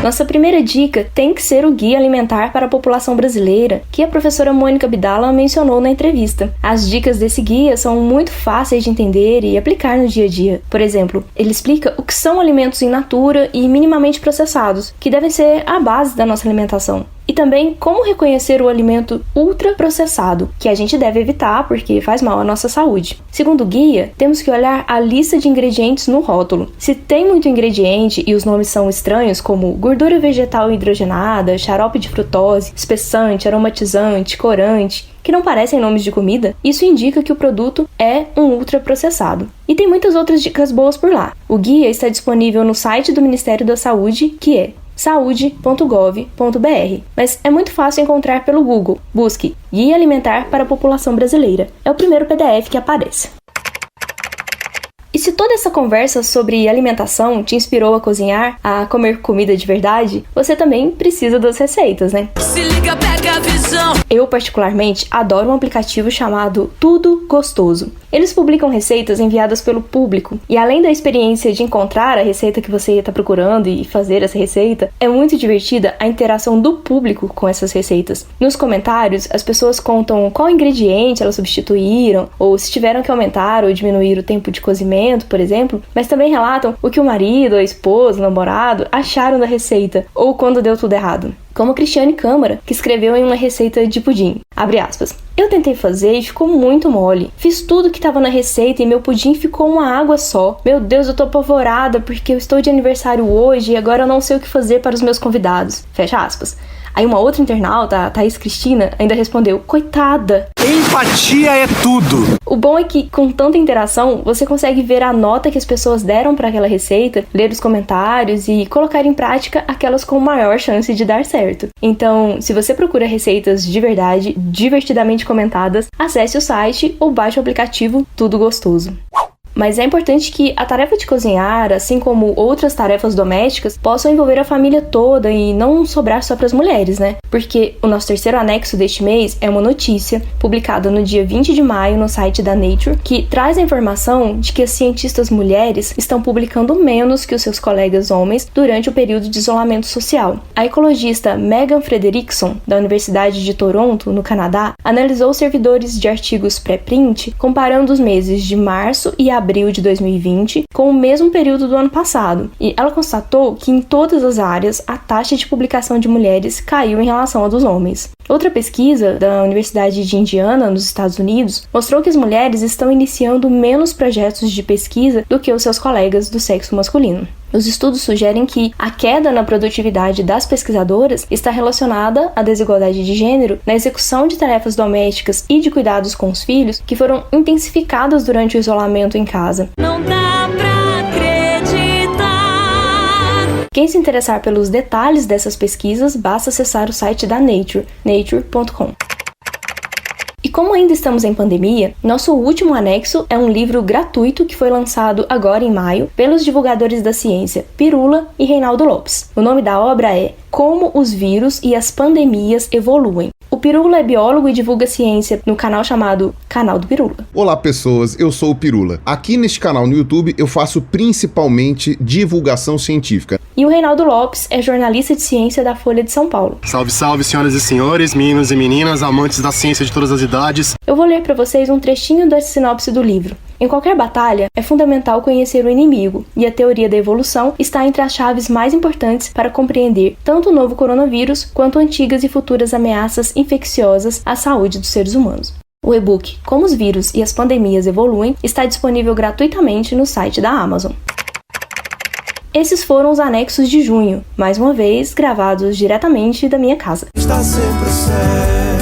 Nossa primeira dica tem que ser o Guia Alimentar para a População Brasileira, que a professora Mônica Bidala mencionou na entrevista. As dicas desse guia são muito fáceis de entender e aplicar no dia a dia. Por exemplo, ele explica o que são alimentos in natura e minimamente processados, que devem ser a base da nossa alimentação. E também como reconhecer o alimento ultraprocessado, que a gente deve evitar porque faz mal à nossa saúde. Segundo o guia, temos que olhar a lista de ingredientes no rótulo. Se tem muito ingrediente e os nomes são estranhos, como gordura vegetal hidrogenada, xarope de frutose, espessante, aromatizante, corante, que não parecem nomes de comida, isso indica que o produto é um ultraprocessado. E tem muitas outras dicas boas por lá. O guia está disponível no site do Ministério da Saúde, que é saude.gov.br, mas é muito fácil encontrar pelo Google. Busque Guia Alimentar para a População Brasileira. É o primeiro PDF que aparece. E se toda essa conversa sobre alimentação te inspirou a cozinhar, a comer comida de verdade, você também precisa das receitas, né? Se liga, pega a visão! Eu, particularmente, adoro um aplicativo chamado Tudo Gostoso. Eles publicam receitas enviadas pelo público, e além da experiência de encontrar a receita que você está procurando e fazer essa receita, é muito divertida a interação do público com essas receitas. Nos comentários, as pessoas contam qual ingrediente elas substituíram, ou se tiveram que aumentar ou diminuir o tempo de cozimento, por exemplo, mas também relatam o que o marido, a esposa, o namorado acharam da receita, ou quando deu tudo errado. Como Cristiane Câmara, que escreveu em uma receita de pudim, abre aspas, eu tentei fazer e ficou muito mole. Fiz tudo que estava na receita e meu pudim ficou uma água só. Meu Deus, eu tô apavorada porque eu estou de aniversário hoje e agora eu não sei o que fazer para os meus convidados. Fecha aspas. Aí uma outra internauta, a Thaís Cristina, ainda respondeu, coitada. Empatia é tudo. O bom é que, com tanta interação, você consegue ver a nota que as pessoas deram para aquela receita, ler os comentários e colocar em prática aquelas com maior chance de dar certo. Então, se você procura receitas de verdade, divertidamente comentadas, acesse o site ou baixe o aplicativo Tudo Gostoso. Mas é importante que a tarefa de cozinhar, assim como outras tarefas domésticas, possam envolver a família toda e não sobrar só para as mulheres, né? Porque o nosso terceiro anexo deste mês é uma notícia publicada no dia 20 de maio no site da Nature, que traz a informação de que as cientistas mulheres estão publicando menos que os seus colegas homens durante o período de isolamento social. A ecologista Megan Frederickson, da Universidade de Toronto, no Canadá, analisou os servidores de artigos pré-print, comparando os meses de março e abril de 2020 com o mesmo período do ano passado, e ela constatou que em todas as áreas a taxa de publicação de mulheres caiu em relação à dos homens. Outra pesquisa da Universidade de Indiana, nos Estados Unidos, mostrou que as mulheres estão iniciando menos projetos de pesquisa do que os seus colegas do sexo masculino. Os estudos sugerem que a queda na produtividade das pesquisadoras está relacionada à desigualdade de gênero na execução de tarefas domésticas e de cuidados com os filhos que foram intensificadas durante o isolamento em casa. Não dá pra acreditar! Quem se interessar pelos detalhes dessas pesquisas, basta acessar o site da Nature, nature.com. E como ainda estamos em pandemia, nosso último anexo é um livro gratuito que foi lançado agora em maio pelos divulgadores da ciência Pirula e Reinaldo Lopes. O nome da obra é Como os Vírus e as Pandemias Evoluem. O Pirula é biólogo e divulga ciência no canal chamado Canal do Pirula. Olá pessoas, eu sou o Pirula. Aqui neste canal no YouTube eu faço principalmente divulgação científica. E o Reinaldo Lopes é jornalista de ciência da Folha de São Paulo. Salve, salve, senhoras e senhores, meninos e meninas, amantes da ciência de todas as idades. Eu vou ler para vocês um trechinho da sinopse do livro. Em qualquer batalha, é fundamental conhecer o inimigo, e a teoria da evolução está entre as chaves mais importantes para compreender tanto o novo coronavírus quanto antigas e futuras ameaças infecciosas à saúde dos seres humanos. O e-book Como os Vírus e as Pandemias Evoluem está disponível gratuitamente no site da Amazon. Esses foram os anexos de junho, mais uma vez gravados diretamente da minha casa. Está sempre certa.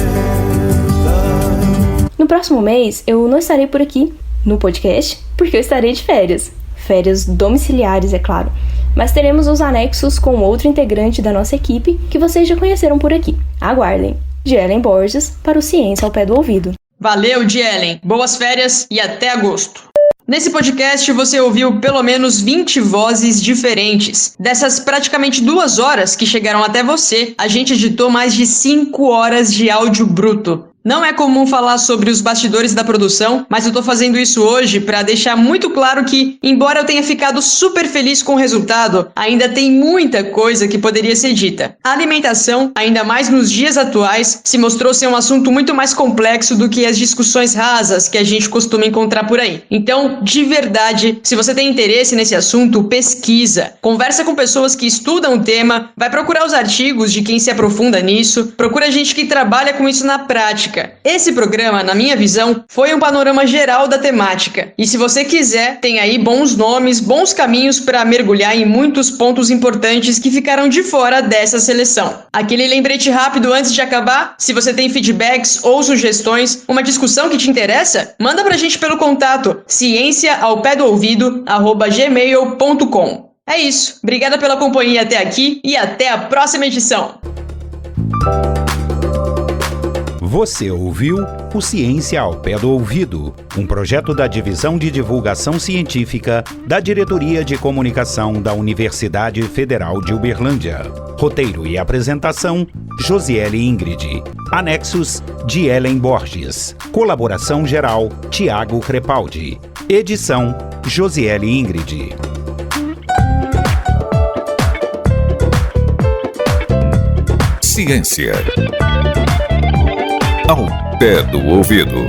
No próximo mês, eu não estarei por aqui no podcast, porque eu estarei de férias. Férias domiciliares, é claro. Mas teremos os anexos com outro integrante da nossa equipe que vocês já conheceram por aqui. Aguardem. Gielen Borges para o Ciência ao Pé do Ouvido. Valeu, Gielen. Boas férias e até agosto. Nesse podcast você ouviu pelo menos 20 vozes diferentes. Dessas praticamente 2 horas que chegaram até você, a gente editou mais de 5 horas de áudio bruto. Não é comum falar sobre os bastidores da produção, mas eu tô fazendo isso hoje para deixar muito claro que, embora eu tenha ficado super feliz com o resultado, ainda tem muita coisa que poderia ser dita. A alimentação, ainda mais nos dias atuais, se mostrou ser um assunto muito mais complexo do que as discussões rasas que a gente costuma encontrar por aí. Então, de verdade, se você tem interesse nesse assunto, pesquisa. Conversa com pessoas que estudam o tema, vai procurar os artigos de quem se aprofunda nisso, procura gente que trabalha com isso na prática. Esse programa, na minha visão, foi um panorama geral da temática. E se você quiser, tem aí bons nomes, bons caminhos para mergulhar em muitos pontos importantes que ficaram de fora dessa seleção. Aquele lembrete rápido antes de acabar, se você tem feedbacks ou sugestões, uma discussão que te interessa, manda pra gente pelo contato ciênciaaopédoouvido@gmail.com. É isso, obrigada pela companhia até aqui e até a próxima edição. Você ouviu o Ciência ao Pé do Ouvido, um projeto da Divisão de Divulgação Científica da Diretoria de Comunicação da Universidade Federal de Uberlândia. Roteiro e apresentação, Josiele Ingrid. Anexos, de Ellen Borges. Colaboração geral, Tiago Crepaldi. Edição, Josiele Ingrid. Ciência ao pé do ouvido.